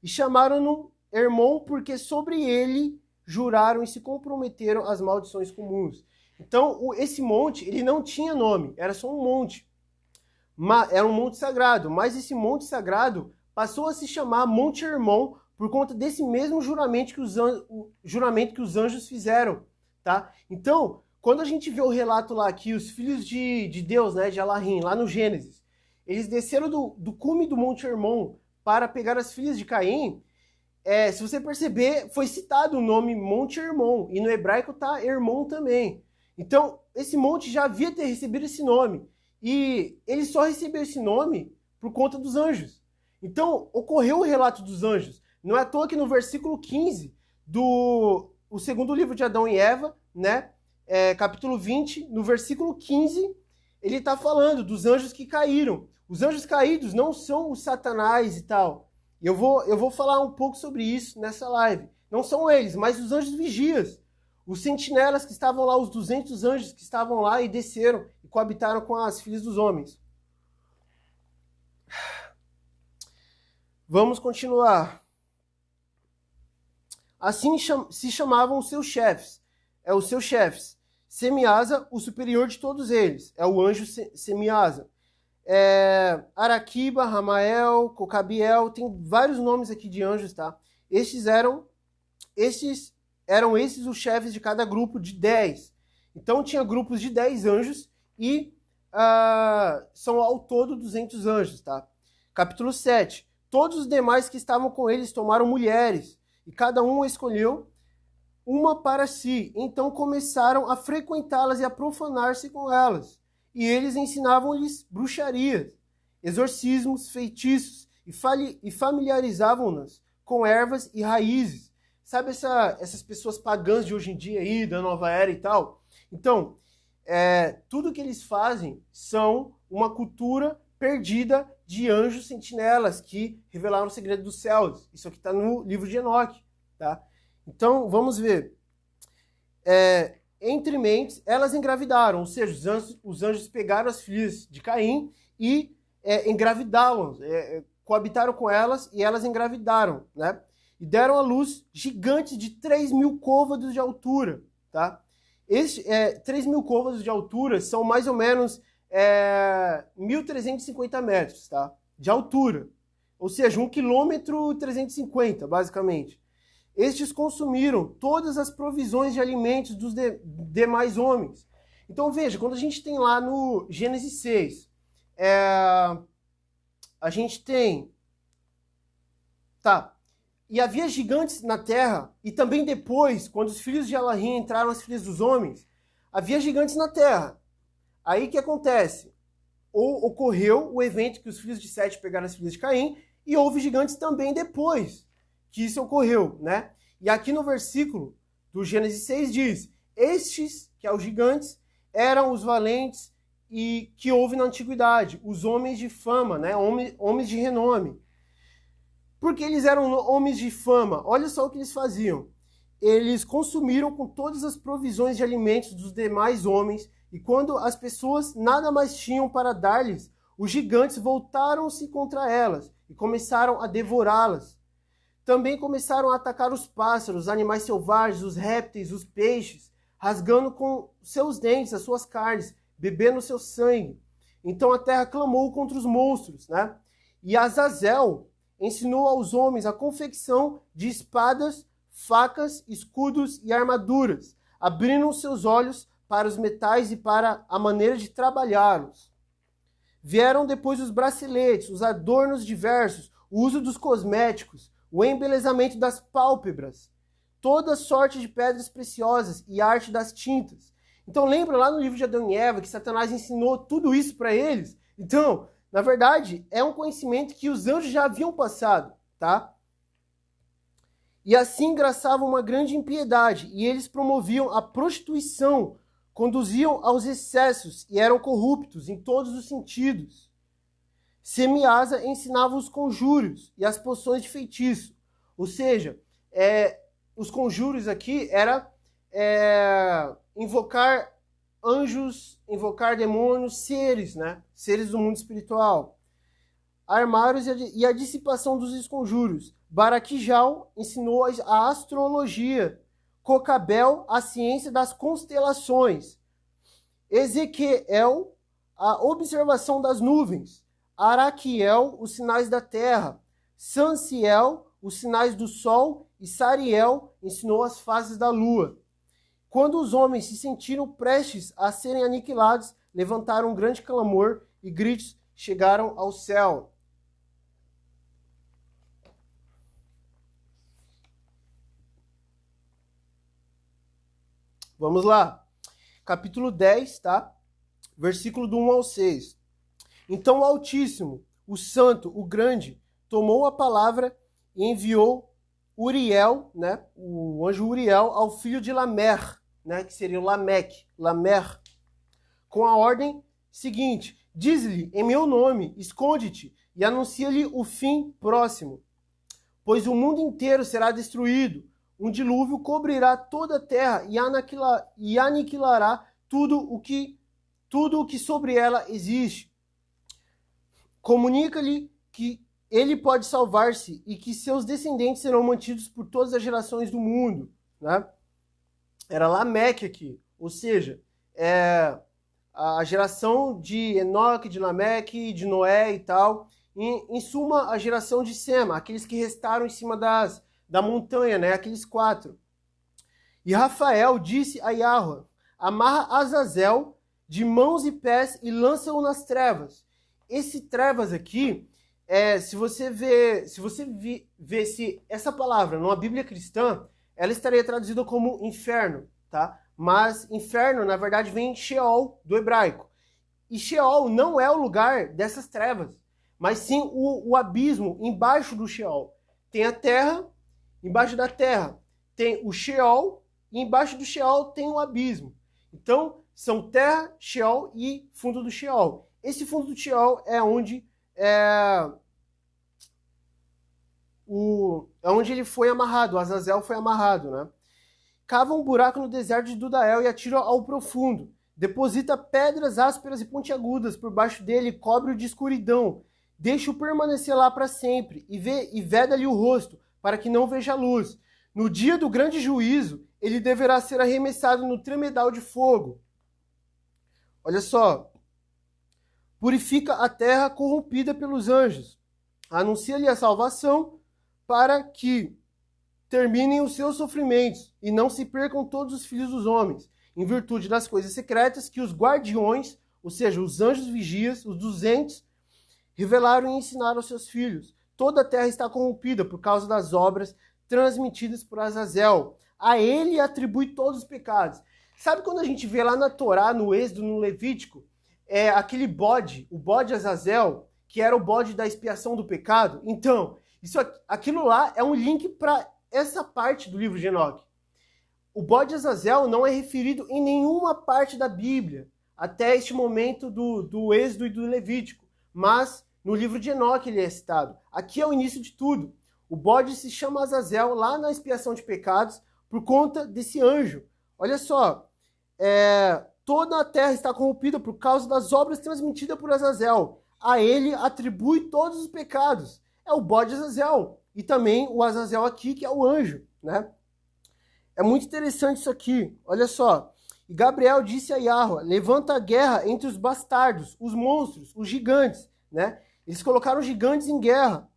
e chamaram-no Hermon porque sobre ele juraram e se comprometeram às maldições comuns. Então, esse monte, ele não tinha nome, era só um monte. Era um monte sagrado, mas esse monte sagrado passou a se chamar Monte Hermon por conta desse mesmo juramento que os anjos fizeram, tá? Então, quando a gente vê o relato lá que os filhos de Deus, né, de Elohim, lá no Gênesis, eles desceram do cume do Monte Hermon para pegar as filhas de Caim, se você perceber, foi citado o nome Monte Hermon, e no hebraico tá Hermon também. Então, esse monte já havia ter recebido esse nome, e ele só recebeu esse nome por conta dos anjos. Então, ocorreu o relato dos anjos. Não é à toa que no versículo 15 o segundo livro de Adão e Eva, né, capítulo 20, no versículo 15, ele está falando dos anjos que caíram. Os anjos caídos não são os Satanás e tal. Eu vou falar um pouco sobre isso nessa live. Não são eles, mas os anjos vigias. Os sentinelas que estavam lá, os 200 anjos que estavam lá e desceram e coabitaram com as filhas dos homens. Vamos continuar. Assim se chamavam os seus chefes. Os seus chefes. Semiasa, o superior de todos eles. É o anjo Semiasa. Araquiba, Ramael, Cocabiel, tem vários nomes aqui de anjos, tá? Esses eram os chefes de cada grupo de 10. Então tinha grupos de 10 anjos e são ao todo 200 anjos, tá? Capítulo 7. Todos os demais que estavam com eles tomaram mulheres e cada um escolheu uma para si. Então começaram a frequentá-las e a profanar-se com elas. E eles ensinavam-lhes bruxarias, exorcismos, feitiços e familiarizavam-nas com ervas e raízes. Sabe essas pessoas pagãs de hoje em dia aí, da nova era e tal? Então, tudo que eles fazem são uma cultura perdida de anjos sentinelas que revelaram o segredo dos céus. Isso aqui está no livro de Enoque, tá? Então, vamos ver. Entre mentes, elas engravidaram, ou seja, os anjos pegaram as filhas de Caim e engravidaram, coabitaram com elas e elas engravidaram, né? E deram à luz gigantes de 3.000 côvados de altura, tá? 3.000 côvados de altura são mais ou menos 1.350 metros, tá? De altura. Ou seja, 1,350 km, basicamente. Estes consumiram todas as provisões de alimentos dos demais homens. Então veja, quando a gente tem lá no Gênesis 6, a gente tem... Tá. E havia gigantes na terra, e também depois, quando os filhos de Elohim entraram as filhas dos homens, havia gigantes na terra. Aí o que acontece? ocorreu o evento que os filhos de Sete pegaram as filhas de Caim, e houve gigantes também depois que isso ocorreu, né? E aqui no versículo do Gênesis 6 diz: estes, que é os gigantes, eram os valentes e que houve na antiguidade, os homens de fama, né? Homens de renome. Porque eles eram homens de fama, olha só o que eles faziam. Eles consumiram com todas as provisões de alimentos dos demais homens, e quando as pessoas nada mais tinham para dar-lhes, os gigantes voltaram-se contra elas e começaram a devorá-las. Também começaram a atacar os pássaros, os animais selvagens, os répteis, os peixes, rasgando com seus dentes as suas carnes, bebendo seu sangue. Então a terra clamou contra os monstros, né? E Azazel ensinou aos homens a confecção de espadas, facas, escudos e armaduras, abrindo seus olhos para os metais e para a maneira de trabalhá-los. Vieram depois os braceletes, os adornos diversos, o uso dos cosméticos, o embelezamento das pálpebras, toda sorte de pedras preciosas e arte das tintas. Então lembra lá no livro de Adão e Eva que Satanás ensinou tudo isso para eles? Então, na verdade, é um conhecimento que os anjos já haviam passado, tá? E assim graçavam uma grande impiedade, e eles promoviam a prostituição, conduziam aos excessos e eram corruptos em todos os sentidos. Semiasa ensinava os conjuros e as poções de feitiço. Ou seja, os conjuros aqui era invocar anjos, invocar demônios, seres, né? Seres do mundo espiritual. Armários e a dissipação dos esconjuros. Baraquijal ensinou a astrologia. Cocabel, a ciência das constelações. Ezequiel, a observação das nuvens. Araquiel, os sinais da terra. Sanciel, os sinais do sol. E Sariel ensinou as fases da lua. Quando os homens se sentiram prestes a serem aniquilados, levantaram um grande clamor e gritos chegaram ao céu. Vamos lá. Capítulo 10, tá? Versículo do 1 ao 6. Então o Altíssimo, o Santo, o Grande, tomou a palavra e enviou Uriel, né? O anjo Uriel, ao filho de Lamer, né? Que seria o Lamer, com a ordem seguinte: diz-lhe em meu nome, esconde-te e anuncia-lhe o fim próximo, pois o mundo inteiro será destruído. Um dilúvio cobrirá toda a terra e aniquilará tudo o que sobre ela existe. Comunica-lhe que ele pode salvar-se e que seus descendentes serão mantidos por todas as gerações do mundo, né? Era Lameque aqui, ou seja, a geração de Enoque, de Lameque, de Noé e tal. Em suma, a geração de Sema, aqueles que restaram em cima da montanha, né? Aqueles 4. E Rafael disse a Yahweh: amarra Azazel de mãos e pés e lança-o nas trevas. Esse trevas aqui, se você vê se essa palavra numa Bíblia cristã, ela estaria traduzida como inferno, tá? Mas inferno, na verdade, vem Sheol, do hebraico. E Sheol não é o lugar dessas trevas, mas sim o abismo embaixo do Sheol. Tem a terra. Embaixo da terra tem o Sheol e embaixo do Sheol tem o abismo. Então, são terra, Sheol e fundo do Sheol. Esse fundo do Sheol é onde onde ele foi amarrado, o Azazel foi amarrado, né? Cava um buraco no deserto de Dudael e atira ao profundo. Deposita pedras ásperas e pontiagudas por baixo dele e cobre-o de escuridão. Deixa-o permanecer lá para sempre e veda-lhe o rosto, para que não veja a luz. No dia do grande juízo, ele deverá ser arremessado no tremedal de fogo. Olha só. Purifica a terra corrompida pelos anjos. Anuncia-lhe a salvação para que terminem os seus sofrimentos e não se percam todos os filhos dos homens, em virtude das coisas secretas que os guardiões, ou seja, os anjos vigias, os 200, revelaram e ensinaram aos seus filhos. Toda a terra está corrompida por causa das obras transmitidas por Azazel. A ele atribui todos os pecados. Sabe quando a gente vê lá na Torá, no Êxodo, no Levítico, é aquele bode, o bode Azazel, que era o bode da expiação do pecado. Então, aquilo lá é um link para essa parte do livro de Enoque. O bode Azazel não é referido em nenhuma parte da Bíblia, até este momento do Êxodo e do Levítico, mas no livro de Enoque ele é citado. Aqui é o início de tudo. O bode se chama Azazel lá na expiação de pecados por conta desse anjo. Olha só, toda a terra está corrompida por causa das obras transmitidas por Azazel. A ele atribui todos os pecados. É o bode Azazel. E também o Azazel aqui, que é o anjo, né? É muito interessante isso aqui. Olha só. E Gabriel disse a Yahweh, levanta a guerra entre os bastardos, os monstros, os gigantes, né? Eles colocaram gigantes em guerra.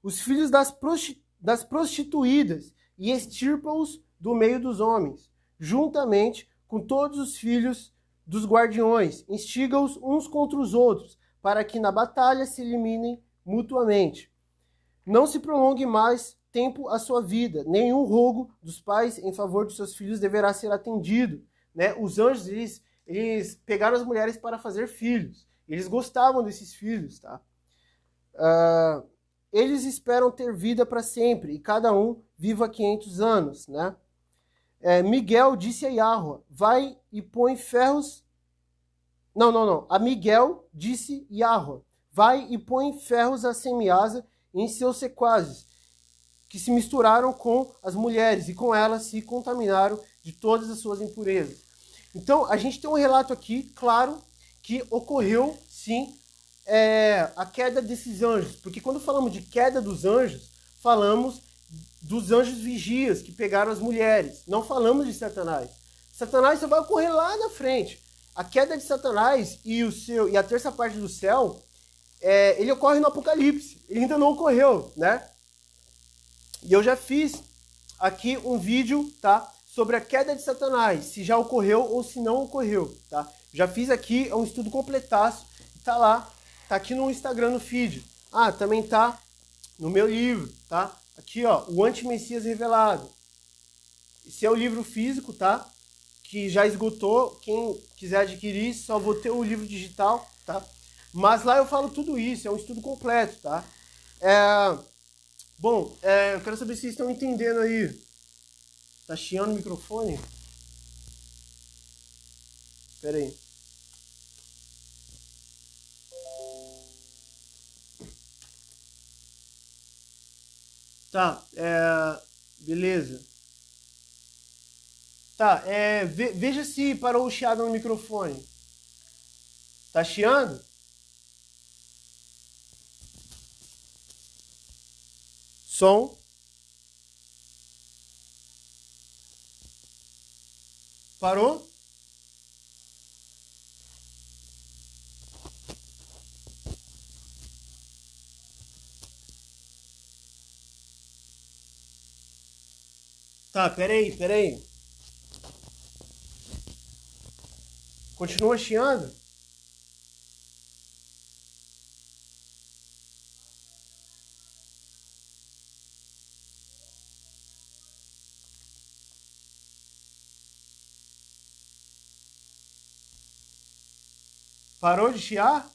Os filhos das prostituídas e extirpa-os do meio dos homens, juntamente com todos os filhos dos guardiões. Instiga-os uns contra os outros, para que na batalha se eliminem mutuamente. Não se prolongue mais tempo a sua vida. Nenhum rogo dos pais em favor dos seus filhos deverá ser atendido. Né? Os anjos, eles pegaram as mulheres para fazer filhos. Eles gostavam desses filhos. Tá? Eles esperam ter vida para sempre, e cada um viva 500 anos. Né? Miguel disse a Yahweh, vai e põe ferros... Não. A Miguel disse Yahweh, vai e põe ferros a Semiasa em seus sequazes, que se misturaram com as mulheres e com elas se contaminaram de todas as suas impurezas. Então, a gente tem um relato aqui, claro, que ocorreu, sim, a queda desses anjos. Porque quando falamos de queda dos anjos, falamos dos anjos vigias que pegaram as mulheres. Não falamos de Satanás. Satanás só vai ocorrer lá na frente. A queda de Satanás e a terça parte do céu, ele ocorre no Apocalipse. Ele ainda não ocorreu, né? E eu já fiz aqui um vídeo, tá? Sobre a queda de Satanás, se já ocorreu ou se não ocorreu, tá? Já fiz aqui um estudo completaço, tá lá, tá aqui no Instagram, no feed. Também tá no meu livro, tá? Aqui, ó, o Anti-Messias Revelado. Esse é o livro físico, tá? Que já esgotou, quem quiser adquirir, só vou ter o livro digital, tá? Mas lá eu falo tudo isso, é um estudo completo, tá? Bom, eu quero saber se vocês estão entendendo aí. Tá chiando o microfone? Pera aí. Tá, beleza. Tá, veja se parou o chiado no microfone. Tá chiando? Som. Parou? Tá, peraí. Continua chiando? Parou de chiar?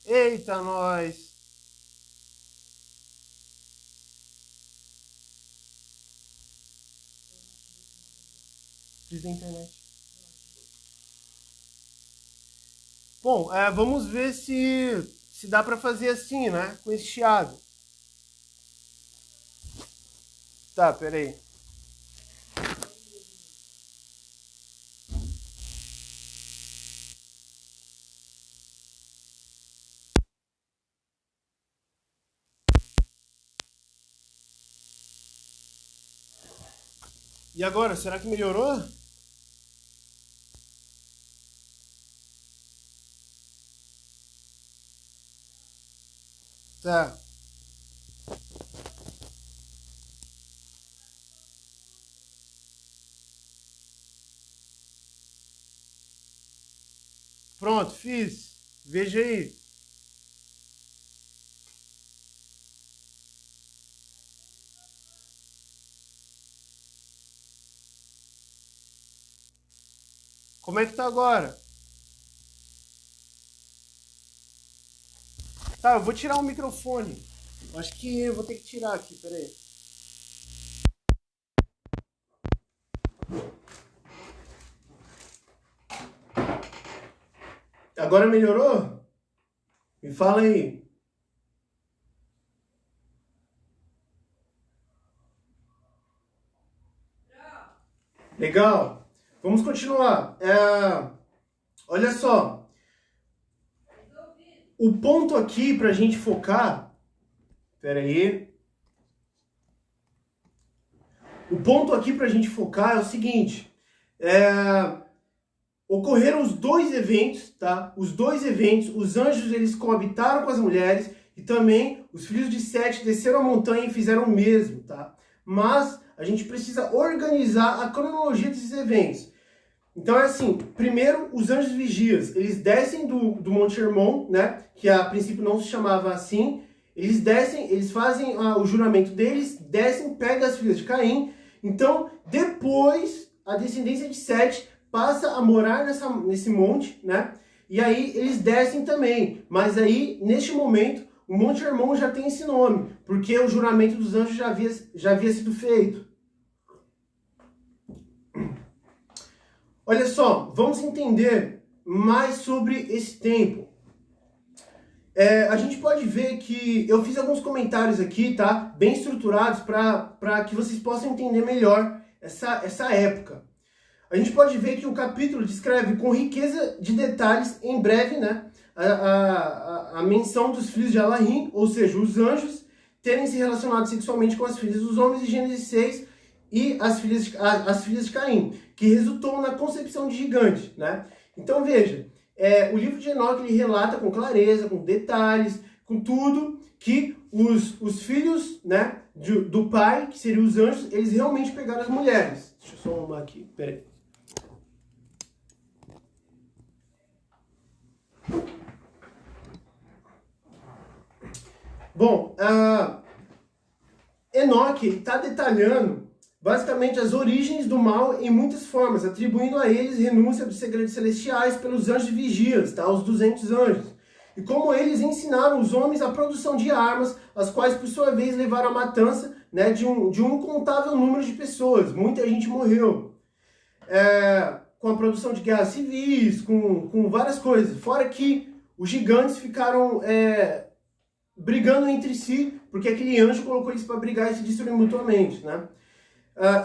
Eita, nós! Fiz da internet. Bom, vamos ver se dá pra fazer assim, né? Com esse chiado. Tá, peraí. E agora, será que melhorou? Tá. Pronto, fiz. Veja aí. Como é que tá agora? Tá, eu vou tirar o microfone. Acho que eu vou ter que tirar aqui, peraí. Agora melhorou? Me fala aí. Legal. Vamos continuar. Olha só. O ponto aqui pra gente focar... Pera aí. O ponto aqui pra gente focar é o seguinte. Ocorreram os dois eventos, tá? Os dois eventos. Os anjos, eles coabitaram com as mulheres. E também os filhos de Sete desceram a montanha e fizeram o mesmo, tá? Mas a gente precisa organizar a cronologia desses eventos. Então é assim, primeiro os anjos vigias, eles descem do Monte Hermon, né, que a princípio não se chamava assim, eles descem, eles fazem o juramento deles, descem, pegam as filhas de Caim, então depois a descendência de Sete passa a morar nesse monte, né, e aí eles descem também, mas aí neste momento o Monte Hermon já tem esse nome, porque o juramento dos anjos já havia sido feito. Olha só, vamos entender mais sobre esse tempo. A gente pode ver que eu fiz alguns comentários aqui, tá? Bem estruturados para que vocês possam entender melhor essa época. A gente pode ver que o capítulo descreve com riqueza de detalhes, em breve, né, a menção dos filhos de Elohim, ou seja, os anjos, terem se relacionado sexualmente com as filhas dos homens, em Gênesis 6, e as filhas de Caim, que resultou na concepção de gigante, né? Então veja, o livro de Enoque ele relata com clareza, com detalhes, com tudo, que os filhos, né, do pai, que seriam os anjos, eles realmente pegaram as mulheres. Deixa eu só arrumar aqui, peraí. Bom, Enoque está detalhando basicamente as origens do mal em muitas formas, atribuindo a eles renúncia dos segredos celestiais pelos anjos vigias, tá? Os 200 anjos. E como eles ensinaram os homens a produção de armas, as quais por sua vez levaram à matança, né, de um incontável número de pessoas. Muita gente morreu. Com a produção de guerras civis, com várias coisas. Fora que os gigantes ficaram brigando entre si, porque aquele anjo colocou eles para brigar e se destruir mutuamente, né?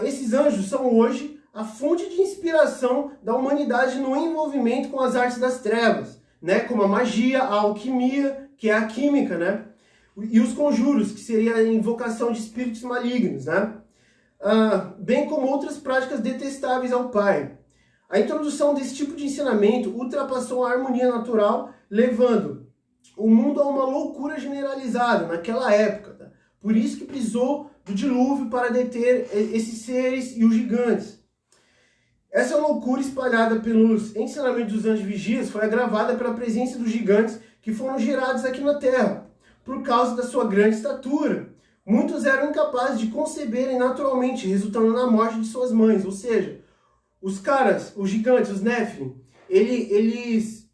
Esses anjos são hoje a fonte de inspiração da humanidade no envolvimento com as artes das trevas, né? Como a magia, a alquimia, que é a química, né? E os conjuros, que seria a invocação de espíritos malignos, né? Bem como outras práticas detestáveis ao Pai. A introdução desse tipo de ensinamento ultrapassou a harmonia natural, levando o mundo a uma loucura generalizada naquela época. Tá? Por isso que precisou do dilúvio para deter esses seres e os gigantes. Essa loucura espalhada pelos ensinamentos dos anjos vigias foi agravada pela presença dos gigantes que foram gerados aqui na Terra, por causa da sua grande estatura. Muitos eram incapazes de conceberem naturalmente, resultando na morte de suas mães. Ou seja, os caras, os gigantes, os Nephilim, eles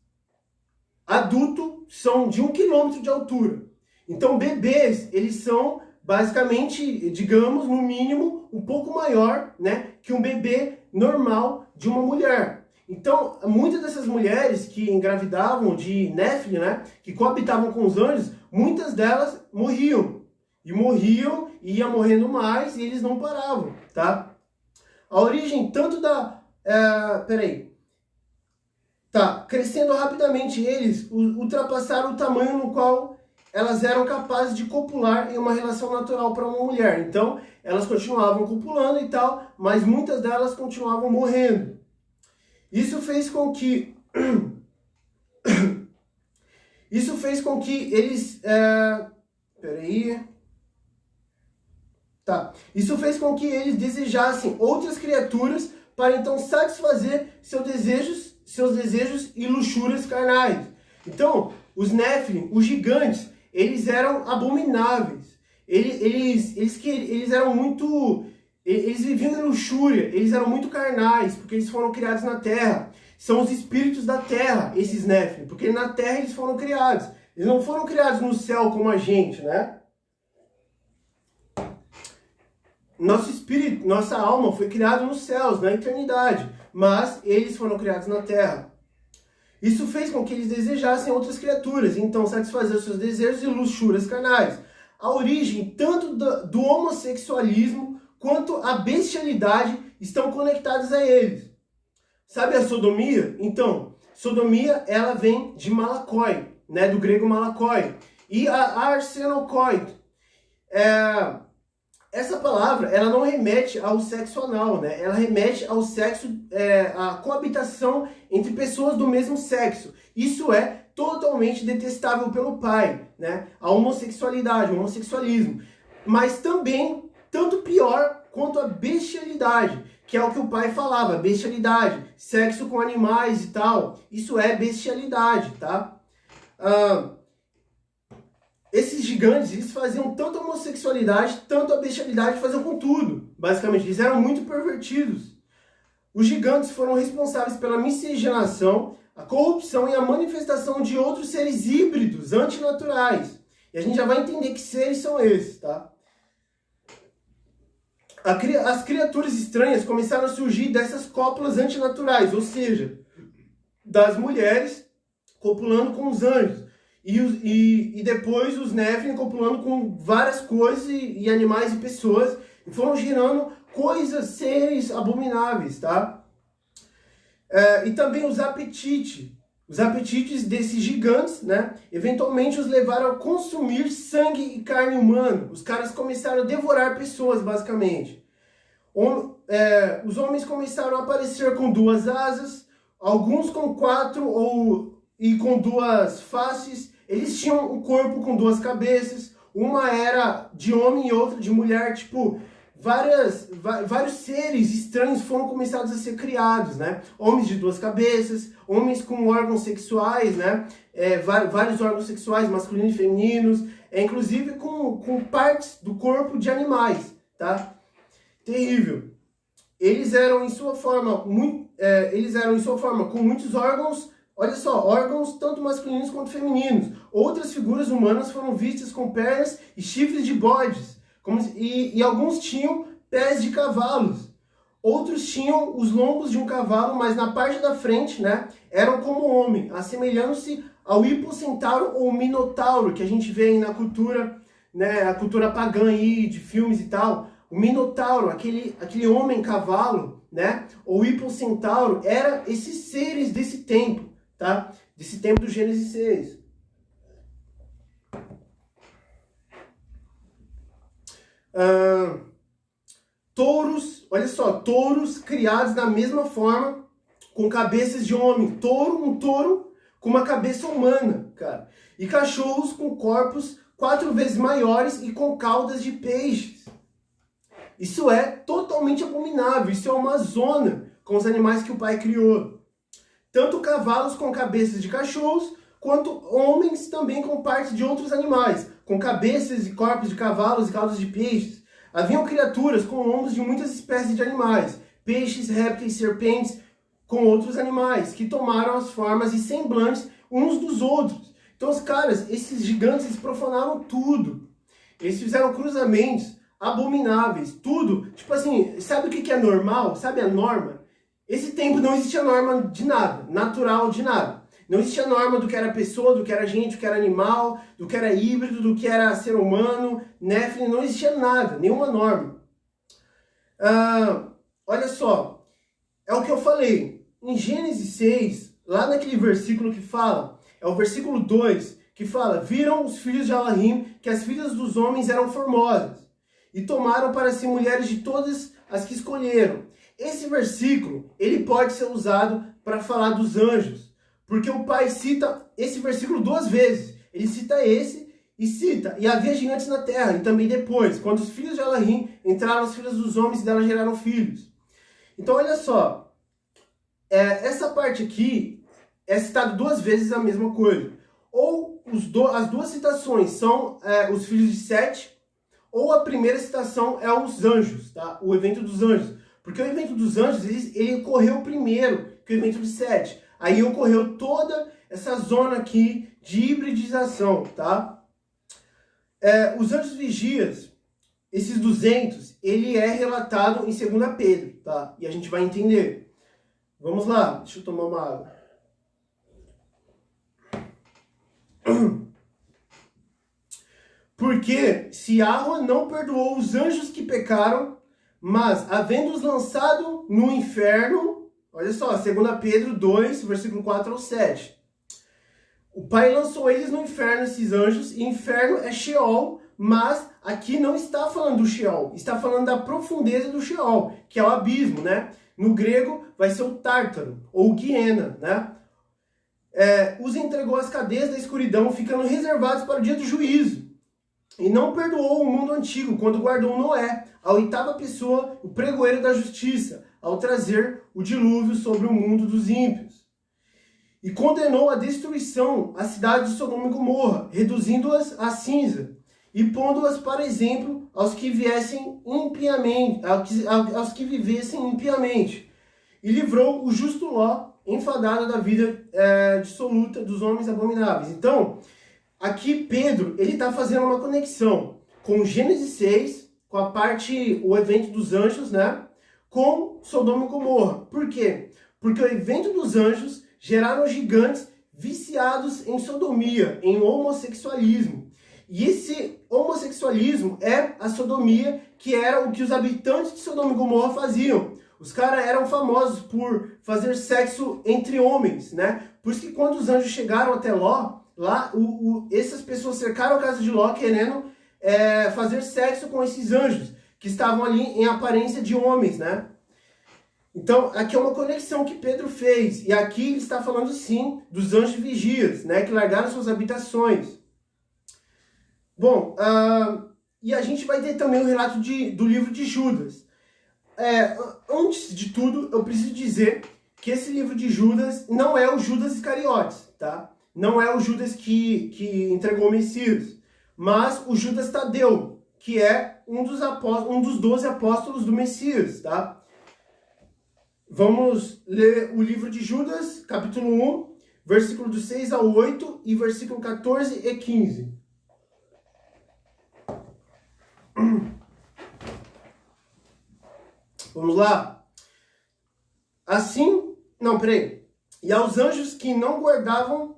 adultos são de 1 quilômetro de altura. Então bebês, eles são basicamente, digamos, no mínimo, um pouco maior, né, que um bebê normal de uma mulher. Então, muitas dessas mulheres que engravidavam de Nephilim, né, que coabitavam com os anjos, muitas delas morriam. E morriam, e ia morrendo mais, e eles não paravam, tá? A origem tanto da... crescendo rapidamente, eles ultrapassaram o tamanho no qual elas eram capazes de copular em uma relação natural para uma mulher. Então, elas continuavam copulando e tal, mas muitas delas continuavam morrendo. Isso fez com que... Isso fez com que eles... Isso fez com que eles desejassem outras criaturas para então satisfazer seus desejos e luxúrias carnais. Então, os Nephilim, os gigantes, eles eram abomináveis. Eles eram muito... Eles viviam em luxúria, eles eram muito carnais, porque eles foram criados na terra. são os espíritos da terra, esses Néfilim, porque na terra eles foram criados. Eles não foram criados no céu como a gente, né? Nosso espírito, nossa alma foi criada nos céus, na eternidade, mas eles foram criados na terra. Isso fez com que eles desejassem outras criaturas, então satisfazer os seus desejos e luxúrias carnais. A origem tanto do homossexualismo quanto a bestialidade estão conectadas a eles. Sabe a sodomia? Então, sodomia ela vem de malakoi, né, do grego malakoi, e a arsenokoito. Essa palavra, ela não remete ao sexo anal, né? Ela remete ao sexo, à coabitação entre pessoas do mesmo sexo. Isso é totalmente detestável pelo pai, né? A homossexualidade, o homossexualismo. Mas também, tanto pior quanto a bestialidade, que é o que o pai falava, bestialidade, sexo com animais e tal. Isso é bestialidade, tá? Esses gigantes, eles faziam tanto a homossexualidade, tanto a bestialidade, faziam com tudo. Basicamente, eles eram muito pervertidos. Os gigantes foram responsáveis pela miscigenação, a corrupção e a manifestação de outros seres híbridos, antinaturais. E a gente já vai entender que seres são esses, tá? As criaturas estranhas começaram a surgir dessas cópulas antinaturais, ou seja, das mulheres copulando com os anjos. E depois os Néfilim copulando com várias coisas e animais e pessoas. E foram gerando coisas, seres abomináveis, tá? E também os apetites. Os apetites desses gigantes, né? Eventualmente os levaram a consumir sangue e carne humana. Os caras começaram a devorar pessoas, basicamente. Os homens começaram a aparecer com 2 asas, alguns com 4 e com 2 faces. Eles tinham um corpo com 2 cabeças, uma era de homem e outra de mulher, tipo, vários seres estranhos foram começados a ser criados, né? Homens de 2 cabeças, homens com órgãos sexuais, né? Vários órgãos sexuais, masculinos e femininos, inclusive com partes do corpo de animais, tá? Terrível. Eles eram em sua forma com muitos órgãos. Olha só, órgãos tanto masculinos quanto femininos. Outras figuras humanas foram vistas com pernas e chifres de bodes. E alguns tinham pés de cavalos. Outros tinham os lombos de um cavalo, mas na parte da frente, né, eram como homem, assemelhando-se ao hipocentauro ou minotauro, que a gente vê aí na cultura, né, a cultura pagã aí, de filmes e tal. O minotauro, aquele homem cavalo, né, ou hipocentauro, era esses seres desse tempo. Tá? Desse tempo do Gênesis 6. Touros, olha só, touros criados da mesma forma, com cabeças de homem. Um touro com uma cabeça humana, cara. E cachorros com corpos 4 vezes maiores e com caudas de peixes. Isso é totalmente abominável, isso é uma zona com os animais que o pai criou. Tanto cavalos com cabeças de cachorros, quanto homens também com partes de outros animais, com cabeças e corpos de cavalos e caudas de peixes. Haviam criaturas com lombos de muitas espécies de animais, peixes, répteis, serpentes, com outros animais, que tomaram as formas e semblantes uns dos outros. Então os caras, esses gigantes, eles profanaram tudo. Eles fizeram cruzamentos abomináveis, tudo. Tipo assim, sabe o que é normal? Sabe a norma? Esse tempo não existia norma de nada, natural de nada. Não existia norma do que era pessoa, do que era gente, do que era animal, do que era híbrido, do que era ser humano, Néfilim, não existia nada, nenhuma norma. Olha só, é o que eu falei. Em Gênesis 6, lá naquele versículo que fala, é o versículo 2, que fala: viram os filhos de Elohim que as filhas dos homens eram formosas, e tomaram para si mulheres de todas as que escolheram. Esse versículo, ele pode ser usado para falar dos anjos, porque o pai cita esse versículo 2 vezes. Ele cita esse e cita: e havia gigantes na terra, e também depois, quando os filhos de Elohim entraram as filhas dos homens e dela geraram filhos. Então olha só, essa parte aqui é citado 2 vezes a mesma coisa. Ou as 2 citações são os filhos de Sete, ou a primeira citação é os anjos, tá? O evento dos anjos. Porque o evento dos anjos, ele ocorreu primeiro que o evento do 7. Aí ocorreu toda essa zona aqui de hibridização, tá? Os anjos vigias, esses 200, ele é relatado em 2 Pedro, tá? E a gente vai entender. Vamos lá, deixa eu tomar uma água. Porque se Yahweh não perdoou os anjos que pecaram, mas havendo-os lançado no inferno, olha só, 2 Pedro 2, versículo 4 ao 7. O Pai lançou eles no inferno, esses anjos, e inferno é Sheol, mas aqui não está falando do Sheol, está falando da profundeza do Sheol, que é o abismo, né? No grego vai ser o Tártaro, ou Guiena, né? Os entregou às cadeias da escuridão, ficando reservados para o dia do juízo. E não perdoou o mundo antigo, quando guardou Noé, a 8ª pessoa, o pregoeiro da justiça, ao trazer o dilúvio sobre o mundo dos ímpios. E condenou à destruição a cidade de Sodoma e Gomorra, reduzindo-as a cinza, e pondo-as para exemplo aos que vivessem impiamente, e livrou o justo Ló, enfadado da vida dissoluta dos homens abomináveis. Então, aqui Pedro, ele está fazendo uma conexão com Gênesis 6, com a parte, o evento dos anjos, né? Com Sodoma e Gomorra. Por quê? Porque o evento dos anjos geraram gigantes viciados em sodomia, em homossexualismo. E esse homossexualismo é a sodomia, que era o que os habitantes de Sodoma e Gomorra faziam. Os caras eram famosos por fazer sexo entre homens, né? Por isso que quando os anjos chegaram até Ló, lá essas pessoas cercaram a casa de Ló querendo fazer sexo com esses anjos, que estavam ali em aparência de homens, né? Então, aqui é uma conexão que Pedro fez. E aqui ele está falando, sim, dos anjos vigias, né? Que largaram suas habitações. Bom, e a gente vai ter também o relato do livro de Judas. Antes de tudo, eu preciso dizer que esse livro de Judas não é o Judas Iscariotes, tá? Não é o Judas que entregou o Messias, mas o Judas Tadeu, que é um dos 12 apóstolos do Messias, tá? Vamos ler o livro de Judas, capítulo 1, versículo do 6 ao 8 e versículo 14 e 15. Vamos lá? E aos anjos que não guardaram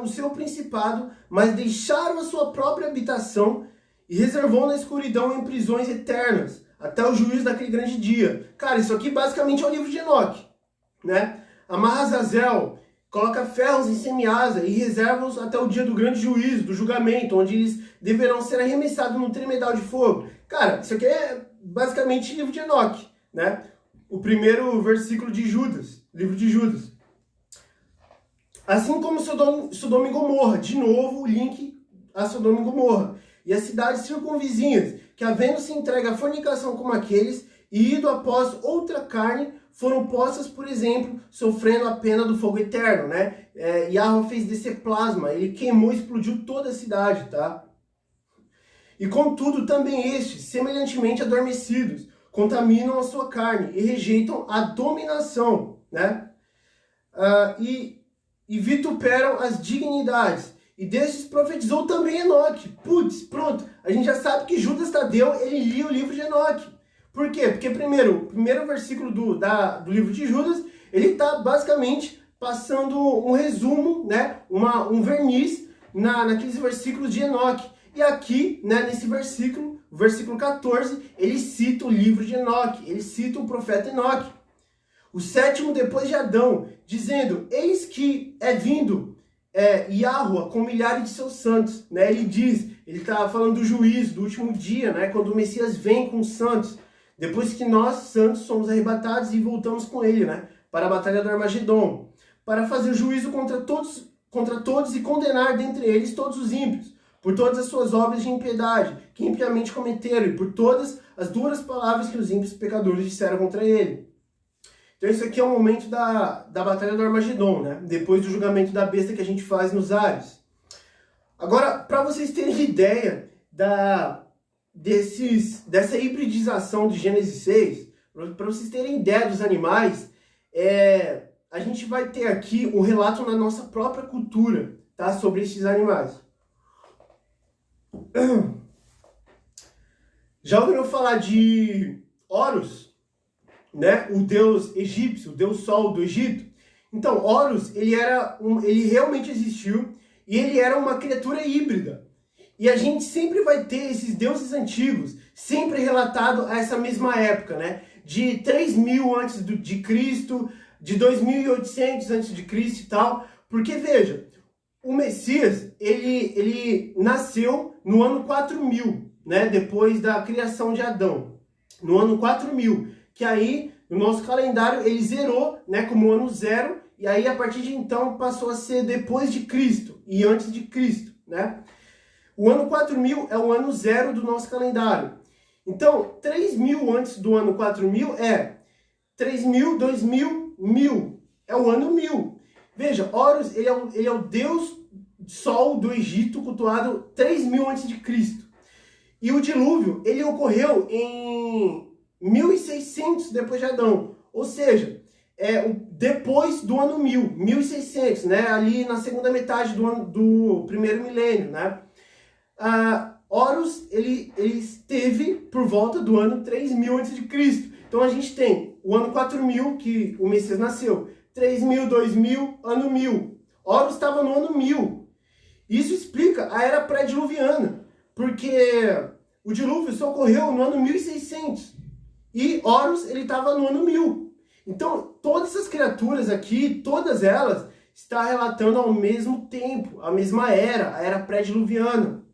o seu principado, mas deixaram a sua própria habitação e reservou na escuridão em prisões eternas, até o juízo daquele grande dia. Cara, isso aqui basicamente é o livro de Enoque, né? Amarra Azazel, coloca ferros em semiasa e reserva-os até o dia do grande juízo, do julgamento, onde eles deverão ser arremessados no tremedal de fogo. Cara, isso aqui é basicamente o livro de Enoque, né? O primeiro versículo de Judas, livro de Judas. Assim como Sodoma e Gomorra, de novo o link a Sodoma e Gomorra, e as cidades circunvizinhas, que havendo se entregue à fornicação como aqueles, e ido após outra carne, foram postas, por exemplo, sofrendo a pena do fogo eterno, né? Yahweh fez descer plasma, ele queimou e explodiu toda a cidade, tá? E contudo, também estes, semelhantemente adormecidos, contaminam a sua carne e rejeitam a dominação, né? E vituperam as dignidades. E destes profetizou também Enoque. Putz, pronto. A gente já sabe que Judas Tadeu, ele lia o livro de Enoque. Por quê? Porque o primeiro versículo do livro de Judas, ele está basicamente passando um resumo, né? Um verniz naqueles versículos de Enoque. E aqui, né, nesse versículo, o versículo 14, ele cita o livro de Enoque. Ele cita o profeta Enoque. O 7º depois de Adão, dizendo, eis que é vindo Yahweh com milhares de seus santos, né? Ele está falando do juízo, do último dia, né? Quando o Messias vem com os santos, depois que nós, santos, somos arrebatados e voltamos com ele, né? Para a batalha do Armagedon, para fazer juízo contra todos e condenar dentre eles todos os ímpios, por todas as suas obras de impiedade, que impiamente cometeram, e por todas as duras palavras que os ímpios pecadores disseram contra ele. Então isso aqui é o momento da batalha do Armagedon, né? Depois do julgamento da besta que a gente faz nos ares. Agora, para vocês terem ideia dessa hibridização de Gênesis 6, para vocês terem ideia dos animais, a gente vai ter aqui um relato na nossa própria cultura, tá? Sobre esses animais. Já ouviram falar de Horus, né? O deus egípcio, o deus Sol do Egito? Então, Horus, ele realmente existiu e ele era uma criatura híbrida. E a gente sempre vai ter esses deuses antigos, sempre relatado a essa mesma época, né? De 3000 antes de Cristo, de 2800 antes de Cristo e tal. Porque, veja, o Messias, ele nasceu no ano 4000, né? Depois da criação de Adão. No ano 4000, que aí, no nosso calendário, ele zerou, né? Como ano zero. E aí, a partir de então, passou a ser depois de Cristo e antes de Cristo, né? O ano 4000 é o ano zero do nosso calendário. Então, 3000 antes do ano 4000 é 3000, 2000, 1000. É o ano 1000. Veja, Horus, ele é o deus Sol do Egito, cultuado 3000 antes de Cristo. E o dilúvio, ele ocorreu em 1600 depois de Adão. Ou seja, depois do ano 1000, 1600, né? Ali na segunda metade do primeiro milênio, né? Horus, ele esteve por volta do ano 3000 a.C. Então a gente tem o ano 4000, que o Messias nasceu, 3000, 2000, ano 1000. Horus estava no ano 1000. Isso explica a era pré-diluviana, porque o dilúvio só ocorreu no ano 1600 e Horus ele estava no ano 1000. Então todas essas criaturas aqui, todas elas, estão relatando ao mesmo tempo, a mesma era, a era pré-diluviana.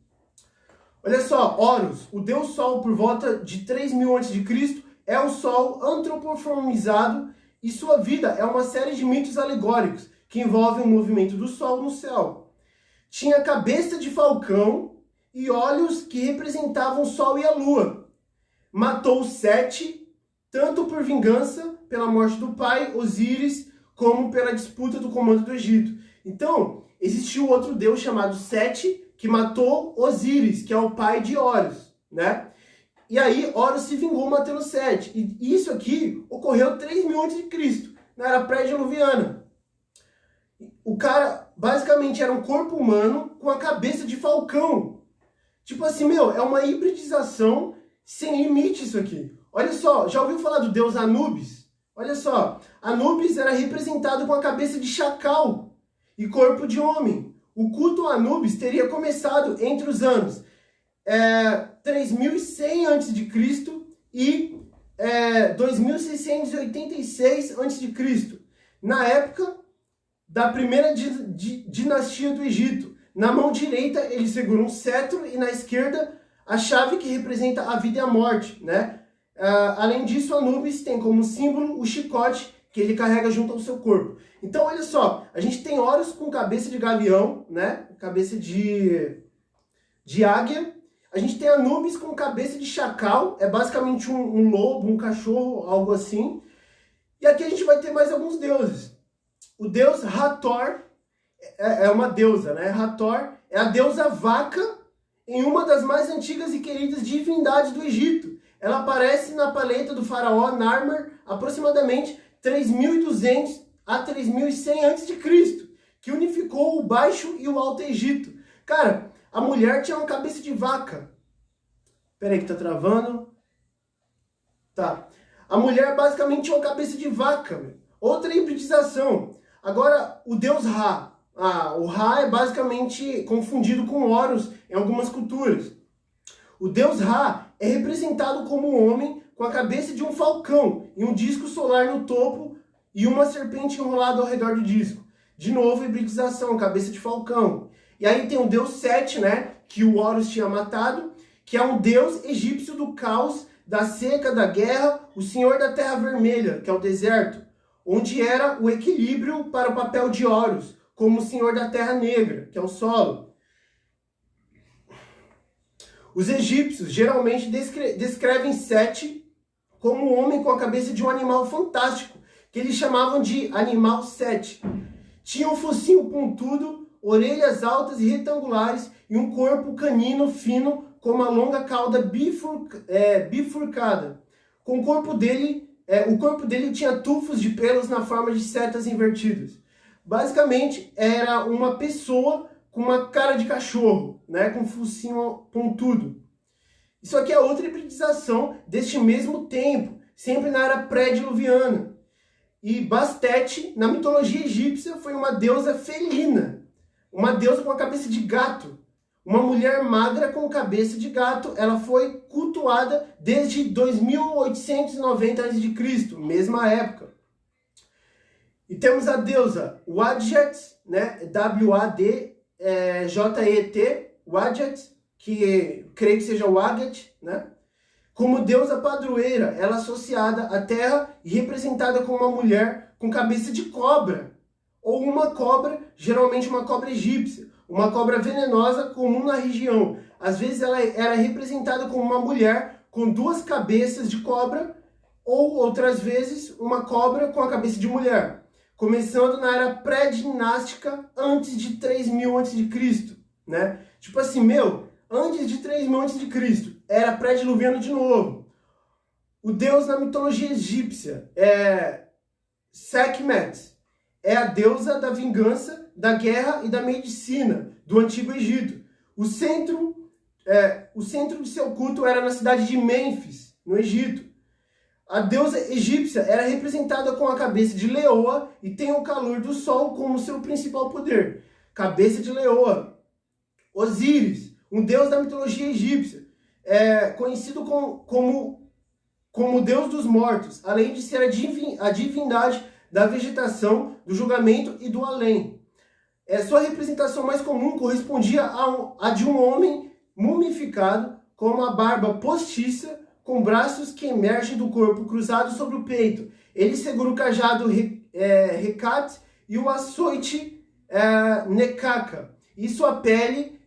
Olha só, Horus, o deus Sol por volta de 3000 a.C., é o Sol antropomorfizado e sua vida é uma série de mitos alegóricos que envolvem o movimento do Sol no céu. Tinha cabeça de falcão e olhos que representavam o Sol e a Lua. Matou Sete, tanto por vingança pela morte do pai, Osíris, como pela disputa do comando do Egito. Então, existiu outro deus chamado Sete, que matou Osíris, que é o pai de Horus, né? E aí Horus se vingou matando Sete. E isso aqui ocorreu 3000 a.C., na era pré-diluviana. O cara, basicamente, era um corpo humano com a cabeça de falcão. Tipo assim, é uma hibridização sem limite isso aqui. Olha só, já ouviu falar do deus Anubis? Olha só, Anubis era representado com a cabeça de chacal e corpo de homem. O culto a Anubis teria começado entre os anos 3100 a.C. e 2686 a.C., na época da primeira dinastia do Egito. Na mão direita ele segura um cetro e na esquerda a chave que representa a vida e a morte, né? Além disso, Anubis tem como símbolo o chicote que ele carrega junto ao seu corpo. Então, olha só, a gente tem Horus com cabeça de gavião, né? Cabeça de águia. A gente tem Anubis com cabeça de chacal, é basicamente um lobo, um cachorro, algo assim. E aqui a gente vai ter mais alguns deuses. O deus Hathor é uma deusa, né? Hathor é a deusa vaca em uma das mais antigas e queridas divindades do Egito. Ela aparece na paleta do faraó Narmer aproximadamente 3200 a 3100 a.C., que unificou o Baixo e o Alto Egito. Cara, a mulher tinha uma cabeça de vaca. Peraí que tá travando. Tá. A mulher basicamente tinha uma cabeça de vaca. Outra hibridização. Agora, o deus Ra. O Ra é basicamente confundido com Horus em algumas culturas. O deus Ra é representado como um homem com a cabeça de um falcão e um disco solar no topo e uma serpente enrolada ao redor do disco. De novo, hibridização, cabeça de falcão. E aí tem o deus Sete, né, que o Horus tinha matado, que é um deus egípcio do caos, da seca, da guerra, o senhor da terra vermelha, que é o deserto, onde era o equilíbrio para o papel de Horus, como o senhor da terra negra, que é o solo. Os egípcios geralmente descrevem Sete como um homem com a cabeça de um animal fantástico, que eles chamavam de animal Sete. Tinha um focinho pontudo, orelhas altas e retangulares e um corpo canino fino com uma longa cauda bifurcada. Com o corpo dele o corpo dele tinha tufos de pelos na forma de setas invertidas. Basicamente, era uma pessoa com uma cara de cachorro, né, com focinho pontudo. Isso aqui é outra hibridização deste mesmo tempo, sempre na era pré-diluviana. E Bastet, na mitologia egípcia, foi uma deusa felina, uma deusa com a cabeça de gato. Uma mulher magra com cabeça de gato, ela foi cultuada desde 2890 a.C., mesma época. E temos a deusa Wadjet, né? W-A-D-J-E-T, Wadjet, que creio que seja Waget, né? Como deusa padroeira, ela é associada à terra e representada como uma mulher com cabeça de cobra, ou uma cobra, geralmente uma cobra egípcia, uma cobra venenosa comum na região. Às vezes ela era representada como uma mulher com duas cabeças de cobra, ou outras vezes uma cobra com a cabeça de mulher. Começando na era pré-dinástica, antes de 3000 a.C., né? Tipo assim, antes de 3000 a.C., era pré-diluviano de novo. O deus na mitologia egípcia é Sekhmet, é a deusa da vingança, da guerra e da medicina do Antigo Egito. O centro de seu culto era na cidade de Mênfis, no Egito. A deusa egípcia era representada com a cabeça de leoa e tem o calor do sol como seu principal poder. Cabeça de leoa. Osíris, um deus da mitologia egípcia, conhecido como deus dos mortos, além de ser a divindade da vegetação, do julgamento e do além. Sua representação mais comum correspondia a de um homem mumificado, com uma barba postiça, com braços que emergem do corpo cruzados sobre o peito. Ele segura o cajado Hecat e o açoite Nekaka. E sua pele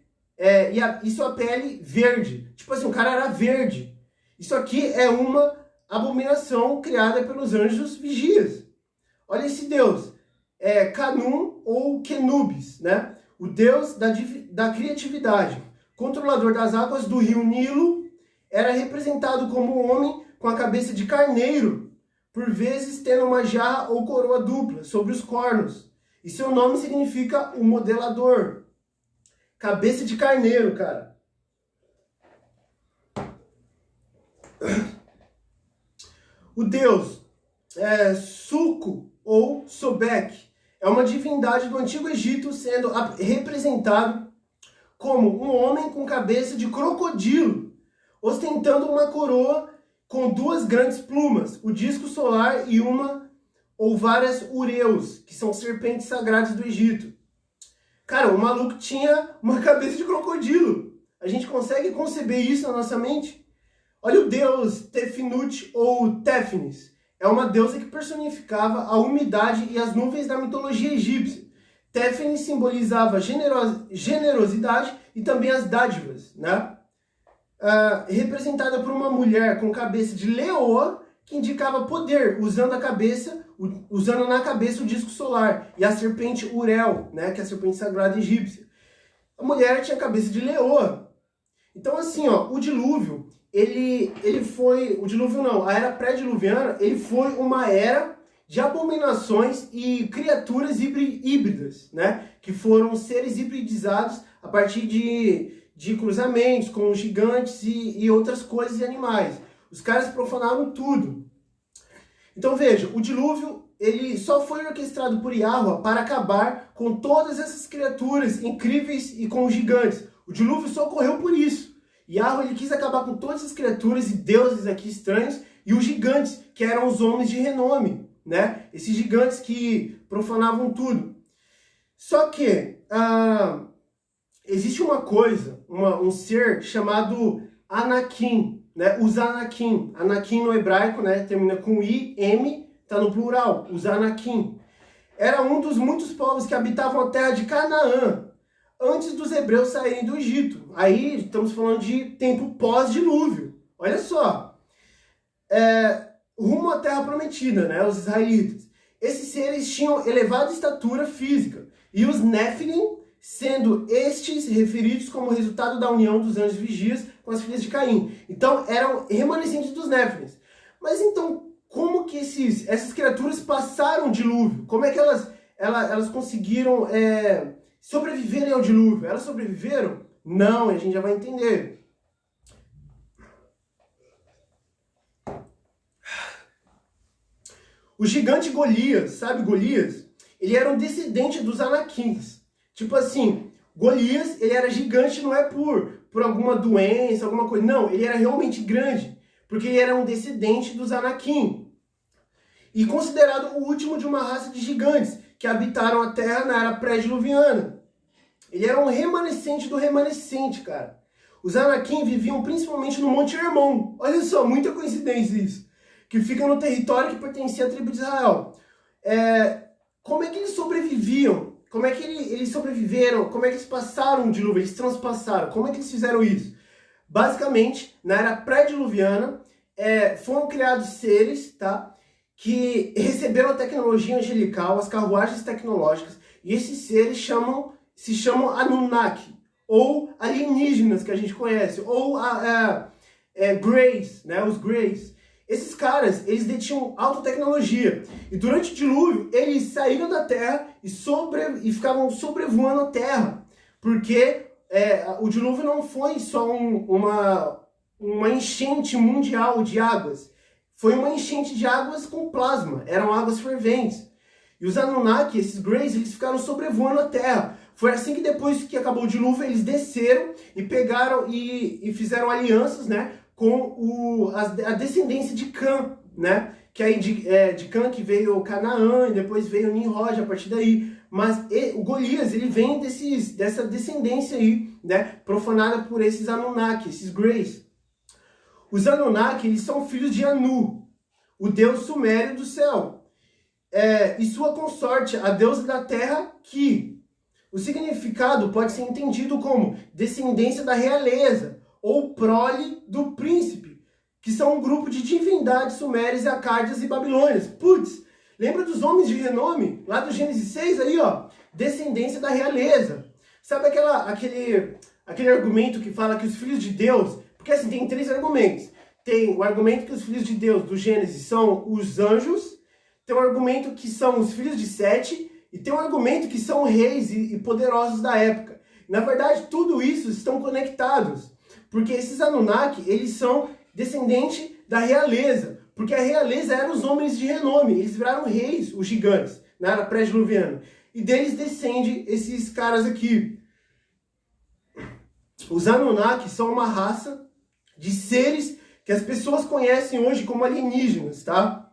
verde. Tipo assim, o cara era verde. Isso aqui é uma abominação criada pelos anjos vigias. Olha esse deus. Canum ou Kenubis, né? O deus da criatividade. Controlador das águas do rio Nilo, era representado como um homem com a cabeça de carneiro, por vezes tendo uma jarra ou coroa dupla sobre os cornos. E seu nome significa o modelador. Cabeça de carneiro, cara. O deus Suco ou Sobek é uma divindade do Antigo Egito, sendo representado como um homem com cabeça de crocodilo, ostentando uma coroa com duas grandes plumas, o disco solar e uma ou várias ureus, que são serpentes sagradas do Egito. Cara, o maluco tinha uma cabeça de crocodilo. A gente consegue conceber isso na nossa mente? Olha o deus Tefnut ou Tefnis. É uma deusa que personificava a umidade e as nuvens da mitologia egípcia. Tefnis simbolizava generosidade e também as dádivas, né? Representada por uma mulher com cabeça de leoa, que indicava poder, usando na cabeça o disco solar, e a serpente Urel, né, que é a serpente sagrada egípcia. A mulher tinha cabeça de leoa. Então assim, ó, o dilúvio, a era pré-diluviana, ele foi uma era de abominações e criaturas híbridas, né, que foram seres hibridizados a partir de cruzamentos com gigantes e outras coisas e animais. Os caras profanaram tudo. Então veja, o dilúvio ele só foi orquestrado por Yahweh para acabar com todas essas criaturas incríveis e com os gigantes. O dilúvio só ocorreu por isso. Yahweh ele quis acabar com todas essas criaturas e deuses aqui estranhos e os gigantes, que eram os homens de renome, né? Esses gigantes que profanavam tudo. Só que existe uma coisa, um ser chamado Anakim, né? Os Anakim. Anakim no hebraico, né? Termina com I, M, tá no plural. Os Anakim. Era um dos muitos povos que habitavam a terra de Canaã, antes dos hebreus saírem do Egito. Aí estamos falando de tempo pós-dilúvio. Olha só. Rumo à terra prometida, né? Os israelitas. Esses seres tinham elevada estatura física. E os Néfilim, sendo estes referidos como resultado da união dos anjos vigias com as filhas de Caim. Então, eram remanescentes dos Néfilins. Mas então, como que essas criaturas passaram o dilúvio? Como é que elas conseguiram sobreviverem ao dilúvio? Elas sobreviveram? Não, a gente já vai entender. O gigante Golias, sabe Golias? Ele era um descendente dos Anaquins. Tipo assim, Golias, ele era gigante não é por alguma doença, alguma coisa. Não, ele era realmente grande, porque ele era um descendente dos Anaquim. E considerado o último de uma raça de gigantes que habitaram a Terra na era pré-diluviana. Ele era um remanescente do remanescente, cara. Os Anaquim viviam principalmente no Monte Hermon. Olha só, muita coincidência isso. Que fica no território que pertencia à tribo de Israel. Como é que eles sobreviviam? Como é que eles sobreviveram? Como é que eles passaram o dilúvio? Eles transpassaram. Como é que eles fizeram isso? Basicamente, na era pré-diluviana, foram criados seres, tá? Que receberam a tecnologia angelical, as carruagens tecnológicas, e esses seres se chamam Anunnaki, ou alienígenas que a gente conhece, ou Greys, né? Os Greys. Esses caras, eles detinham alta tecnologia. E durante o dilúvio, eles saíram da Terra e ficavam sobrevoando a Terra. Porque o dilúvio não foi só uma enchente mundial de águas. Foi uma enchente de águas com plasma. Eram águas ferventes. E os Anunnaki, esses Greys, eles ficaram sobrevoando a Terra. Foi assim que depois que acabou o dilúvio, eles desceram e pegaram e fizeram alianças, né? Com a descendência de Cã, né? Que aí de Cã que veio Canaã e depois veio Nimrod a partir daí. Mas o Golias, ele vem dessa descendência aí, né? Profanada por esses Anunnaki, esses Greys. Os Anunnaki, eles são filhos de Anu, o deus sumério do céu. E sua consorte, a deusa da terra, Ki. O significado pode ser entendido como descendência da realeza, ou prole do príncipe, que são um grupo de divindades sumérias, acádias e babilônias. Putz, lembra dos homens de renome? Lá do Gênesis 6 aí, ó, descendência da realeza. Sabe aquele argumento que fala que os filhos de Deus, porque assim, tem três argumentos. Tem o argumento que os filhos de Deus do Gênesis são os anjos, tem o argumento que são os filhos de Sete, e tem um argumento que são reis e poderosos da época. Na verdade, tudo isso estão conectados. Porque esses Anunnaki, eles são descendentes da realeza. Porque a realeza eram os homens de renome. Eles viraram reis, os gigantes, na era pré-diluviana. E deles descende esses caras aqui. Os Anunnaki são uma raça de seres que as pessoas conhecem hoje como alienígenas, tá?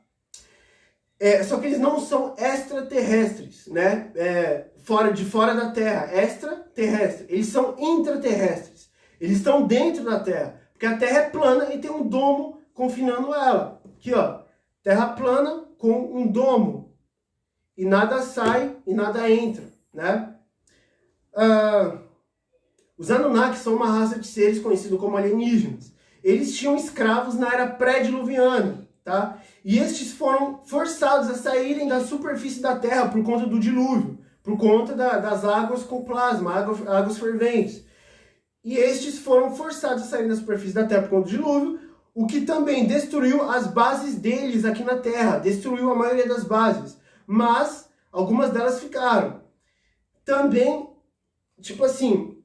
Só que eles não são extraterrestres, né? De fora da Terra. Extraterrestres. Eles são intraterrestres. Eles estão dentro da Terra, porque a Terra é plana e tem um domo confinando ela. Aqui, ó, Terra plana com um domo. E nada sai e nada entra, né? Os Anunnaki são uma raça de seres conhecidos como alienígenas. Eles tinham escravos na era pré-diluviana, tá? E estes foram forçados a saírem da superfície da Terra por conta do dilúvio, por conta das águas com plasma, águas ferventes. E estes foram forçados a sair da superfície da Terra por conta do dilúvio, o que também destruiu as bases deles aqui na Terra, destruiu a maioria das bases, mas algumas delas ficaram. Também, tipo assim,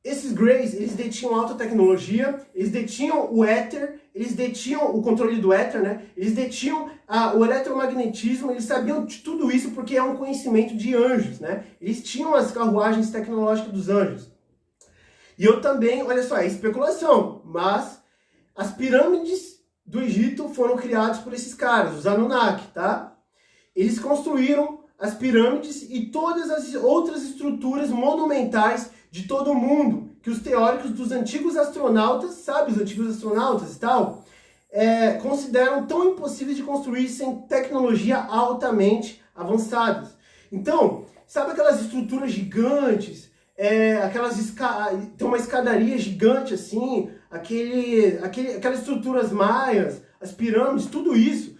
esses Greys, eles detinham alta tecnologia, eles detinham o éter, eles detinham o controle do éter, né? Eles detinham o eletromagnetismo, eles sabiam de tudo isso porque é um conhecimento de anjos, né? Eles tinham as carruagens tecnológicas dos anjos. E eu também, olha só, é especulação, mas as pirâmides do Egito foram criadas por esses caras, os Anunnaki, tá? Eles construíram as pirâmides e todas as outras estruturas monumentais de todo o mundo, que os teóricos dos antigos astronautas, sabe, os antigos astronautas e tal, consideram tão impossíveis de construir sem tecnologia altamente avançadas. Então, sabe aquelas estruturas gigantes, tem uma escadaria gigante assim, aquelas estruturas maias, as pirâmides, tudo isso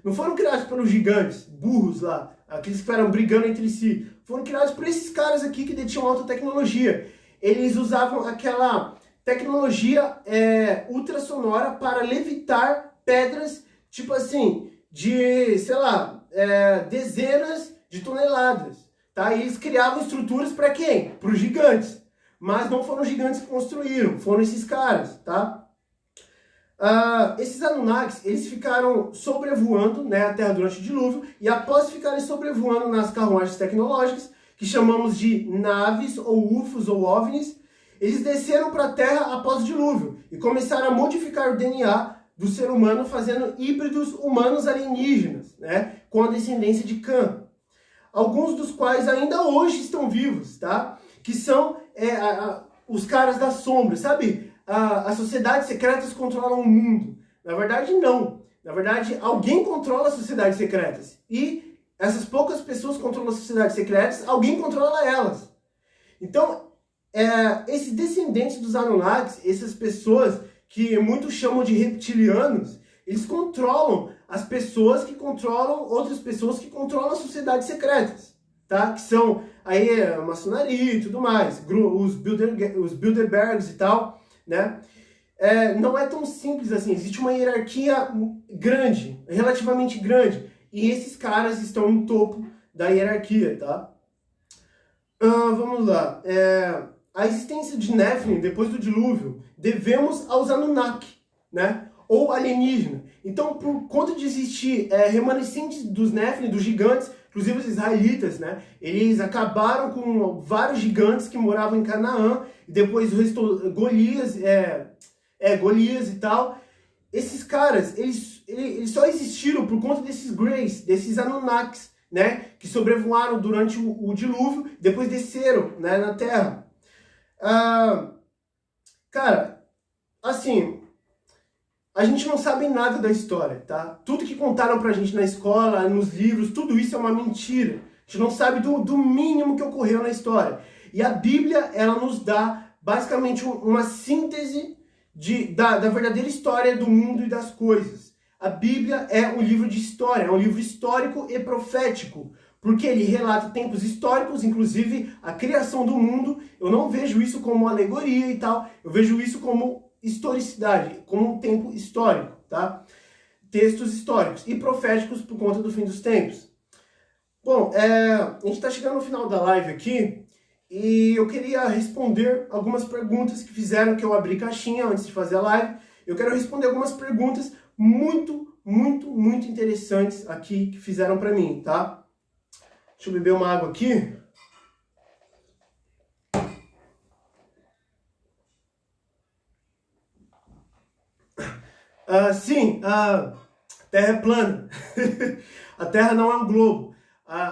não foram criados pelos gigantes, burros lá, aqueles que ficaram brigando entre si, foram criados por esses caras aqui que detinham alta tecnologia. Eles usavam aquela tecnologia ultrassonora para levitar pedras tipo assim, de, sei lá, dezenas de toneladas, tá? E eles criavam estruturas para quem? Para os gigantes. Mas não foram os gigantes que construíram, foram esses caras, tá? Esses Anunnakis, eles ficaram sobrevoando, né, a Terra durante o dilúvio, e após ficarem sobrevoando nas carruagens tecnológicas, que chamamos de naves, ou UFOs, ou OVNIs, eles desceram para a Terra após o dilúvio, e começaram a modificar o DNA do ser humano, fazendo híbridos humanos alienígenas, né, com a descendência de Cã. Alguns dos quais ainda hoje estão vivos, tá? Que são os caras da sombra, sabe? As sociedades secretas controlam o mundo. Na verdade, não. Na verdade, alguém controla as sociedades secretas. E essas poucas pessoas controlam as sociedades secretas, alguém controla elas. Então, esses descendentes dos Anunnakis, essas pessoas que muitos chamam de reptilianos, eles controlam as pessoas que controlam outras pessoas que controlam as sociedades secretas, tá? Que são aí a maçonaria e tudo mais, os Bilderbergs e tal, né? Não é tão simples assim, existe uma hierarquia grande, relativamente grande, e esses caras estão no topo da hierarquia, tá? Vamos lá. A existência de Nephilim depois do dilúvio devemos aos Anunnaki, né? Ou alienígena. Então, por conta de existir remanescentes dos Nephilim, dos gigantes, inclusive os israelitas, né? Eles acabaram com vários gigantes que moravam em Canaã, e depois restou Golias, Golias e tal. Esses caras, eles só existiram por conta desses Greys, desses Anunnakis, né? Que sobrevoaram durante o dilúvio, depois desceram, né, na Terra. Cara, assim, a gente não sabe nada da história, tá? Tudo que contaram pra gente na escola, nos livros, tudo isso é uma mentira. A gente não sabe do mínimo que ocorreu na história. E a Bíblia, ela nos dá basicamente uma síntese da verdadeira história do mundo e das coisas. A Bíblia é um livro de história, é um livro histórico e profético, porque ele relata tempos históricos, inclusive a criação do mundo. Eu não vejo isso como alegoria e tal, eu vejo isso como historicidade, como um tempo histórico, tá? Textos históricos e proféticos por conta do fim dos tempos. Bom, a gente está chegando no final da live aqui, e eu queria responder algumas perguntas que fizeram, que eu abri caixinha antes de fazer a live. Eu quero responder algumas perguntas muito, muito, muito interessantes aqui que fizeram para mim, tá? Deixa eu beber uma água aqui. Sim, a Terra é plana. A Terra não é um globo.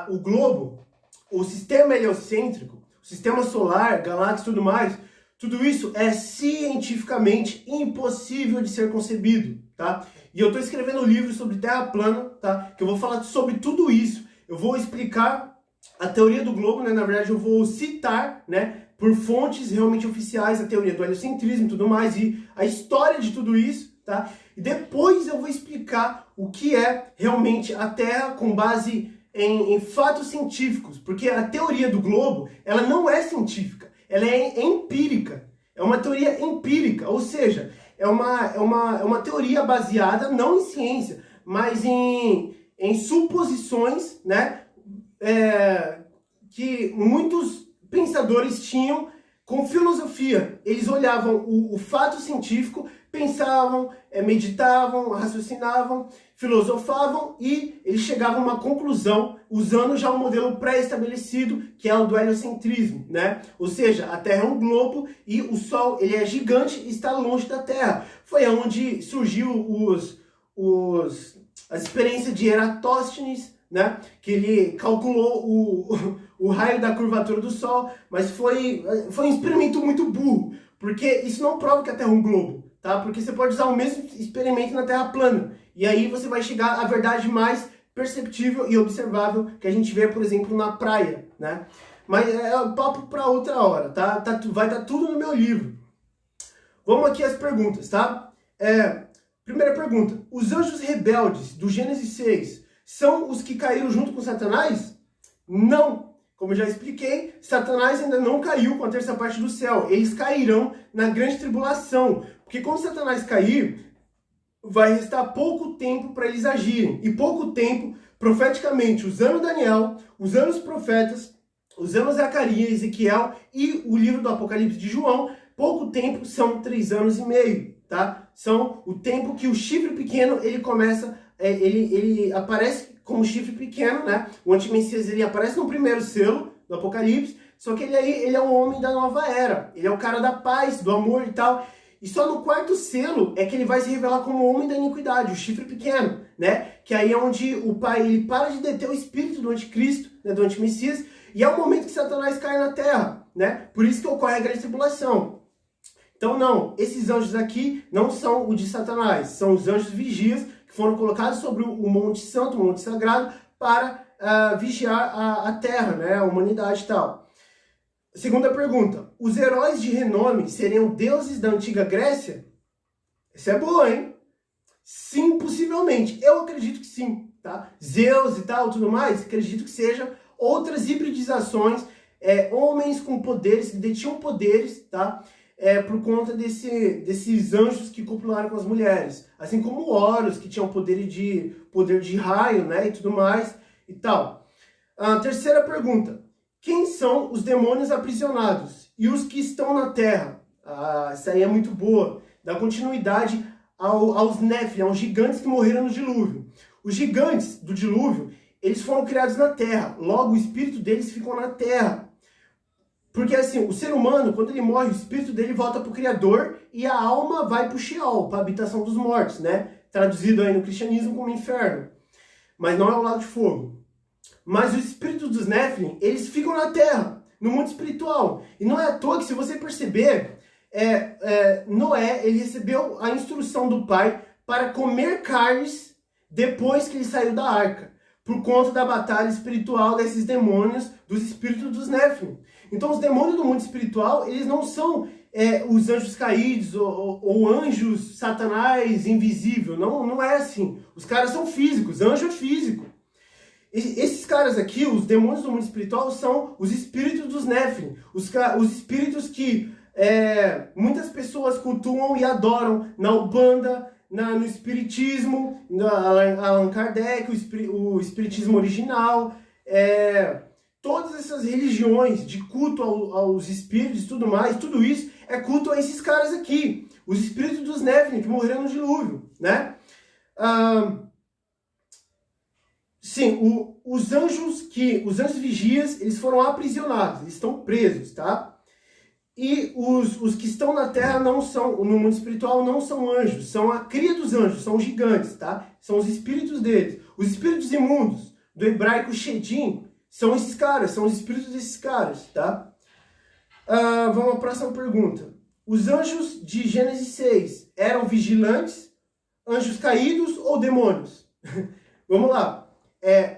O globo, o sistema heliocêntrico, o sistema solar, galáxias e tudo mais, tudo isso é cientificamente impossível de ser concebido, tá? E eu estou escrevendo um livro sobre Terra plana, tá? Que eu vou falar sobre tudo isso. Eu vou explicar a teoria do globo, né? Na verdade, eu vou citar, né, por fontes realmente oficiais, a teoria do heliocentrismo e tudo mais, e a história de tudo isso, tá? E depois eu vou explicar o que é realmente a Terra com base em fatos científicos, porque a teoria do globo, ela não é científica, ela é empírica, é uma teoria empírica, ou seja, é uma teoria baseada não em ciência, mas em suposições, né, que muitos pensadores tinham com filosofia. Eles olhavam o fato científico, pensavam, meditavam, raciocinavam, filosofavam e eles chegavam a uma conclusão usando já um modelo pré-estabelecido, que é o do heliocentrismo, né? Ou seja, a Terra é um globo e o Sol, ele é gigante e está longe da Terra. Foi onde surgiu as experiências de Eratóstenes, né? Que ele calculou o raio da curvatura do Sol, mas foi um experimento muito burro, porque isso não prova que a Terra é um globo, tá? Porque você pode usar o mesmo experimento na Terra plana, e aí você vai chegar à verdade mais perceptível e observável que a gente vê, por exemplo, na praia, né? Mas é um papo para outra hora, tá? Vai estar tudo no meu livro. Vamos aqui às perguntas, tá? Primeira pergunta: os anjos rebeldes do Gênesis 6 são os que caíram junto com Satanás? Não! Como eu já expliquei, Satanás ainda não caiu com a terça parte do céu. Eles cairão na grande tribulação. Porque quando Satanás cair, vai restar pouco tempo para eles agirem. E pouco tempo, profeticamente, usando Daniel, usando os profetas, usando Zacarias, Ezequiel e o livro do Apocalipse de João, pouco tempo são 3 anos e meio, tá? São o tempo que o chifre pequeno, ele começa, ele aparece como chifre pequeno, né? O antimessias, ele aparece no primeiro selo do Apocalipse, só que ele é um homem da nova era, ele é o cara da paz, do amor e tal. E só no quarto selo é que ele vai se revelar como homem da iniquidade, o chifre pequeno, né? Que aí é onde o pai ele para de deter o espírito do anticristo, né, do antimessias, e é o momento que Satanás cai na terra, né? Por isso que ocorre a grande tribulação. Então não, esses anjos aqui não são o de Satanás, são os anjos vigias que foram colocados sobre o Monte Santo, o Monte Sagrado, para vigiar a terra, né? A humanidade e tal. Segunda pergunta, os heróis de renome seriam deuses da antiga Grécia? Essa é boa, hein? Sim, possivelmente. Eu acredito que sim, tá? Zeus e tal, tudo mais, acredito que sejam outras hibridizações, homens com poderes, que detinham poderes, tá? Por conta desses anjos que copularam com as mulheres. Assim como Horus, que tinha o poder de raio, né? E tudo mais e tal. Terceira pergunta. Quem são os demônios aprisionados e os que estão na terra? Essa aí é muito boa. Dá continuidade aos Néfilim, aos gigantes que morreram no dilúvio. Os gigantes do dilúvio, eles foram criados na terra. Logo, o espírito deles ficou na terra. Porque assim, o ser humano, quando ele morre, o espírito dele volta para o Criador e a alma vai para o Sheol, para a habitação dos mortos, né? Traduzido aí no cristianismo como inferno. Mas não é o lago de fogo. Mas os espíritos dos Néfilim, eles ficam na terra, no mundo espiritual. E não é à toa que, se você perceber, Noé, ele recebeu a instrução do pai para comer carnes depois que ele saiu da arca, por conta da batalha espiritual desses demônios, dos espíritos dos Néfilim. Então os demônios do mundo espiritual, eles não são os anjos caídos ou anjos satanás invisível. Não é assim. Os caras são físicos, anjo é físico. Esses caras aqui, os demônios do mundo espiritual, são os espíritos dos Néfilim, os espíritos que muitas pessoas cultuam e adoram na Umbanda, no espiritismo, Allan Kardec, o espiritismo original, todas essas religiões de culto aos espíritos e tudo mais, tudo isso é culto a esses caras aqui, os espíritos dos Néfilim que morreram no dilúvio, né? Sim, os anjos vigias, eles foram aprisionados, eles estão presos, tá? E os que estão na terra não são, no mundo espiritual, não são anjos, são a cria dos anjos, são gigantes, tá? São os espíritos deles. Os espíritos imundos, do hebraico Shedim, são esses caras, são os espíritos desses caras, tá? Vamos à próxima pergunta. Os anjos de Gênesis 6 eram vigilantes, anjos caídos ou demônios? Vamos lá.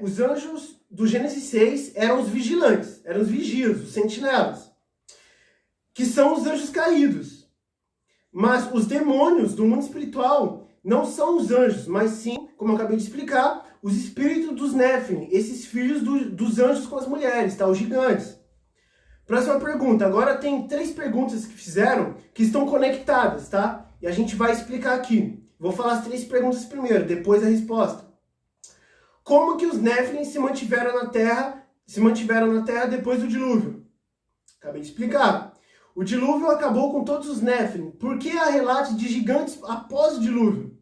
Os anjos do Gênesis 6 eram os vigilantes, eram os vigias, os sentinelas, que são os anjos caídos. Mas os demônios do mundo espiritual não são os anjos, mas sim, como eu acabei de explicar, os espíritos dos Néfilim, esses filhos dos anjos com as mulheres, tá? Os gigantes. Próxima pergunta. Agora tem 3 perguntas que fizeram que estão conectadas, tá? E a gente vai explicar aqui. Vou falar as 3 perguntas primeiro, depois a resposta. Como que os Néfilim se mantiveram na terra depois do dilúvio? Acabei de explicar. O dilúvio acabou com todos os Néfilim. Por que há relatos de gigantes após o dilúvio?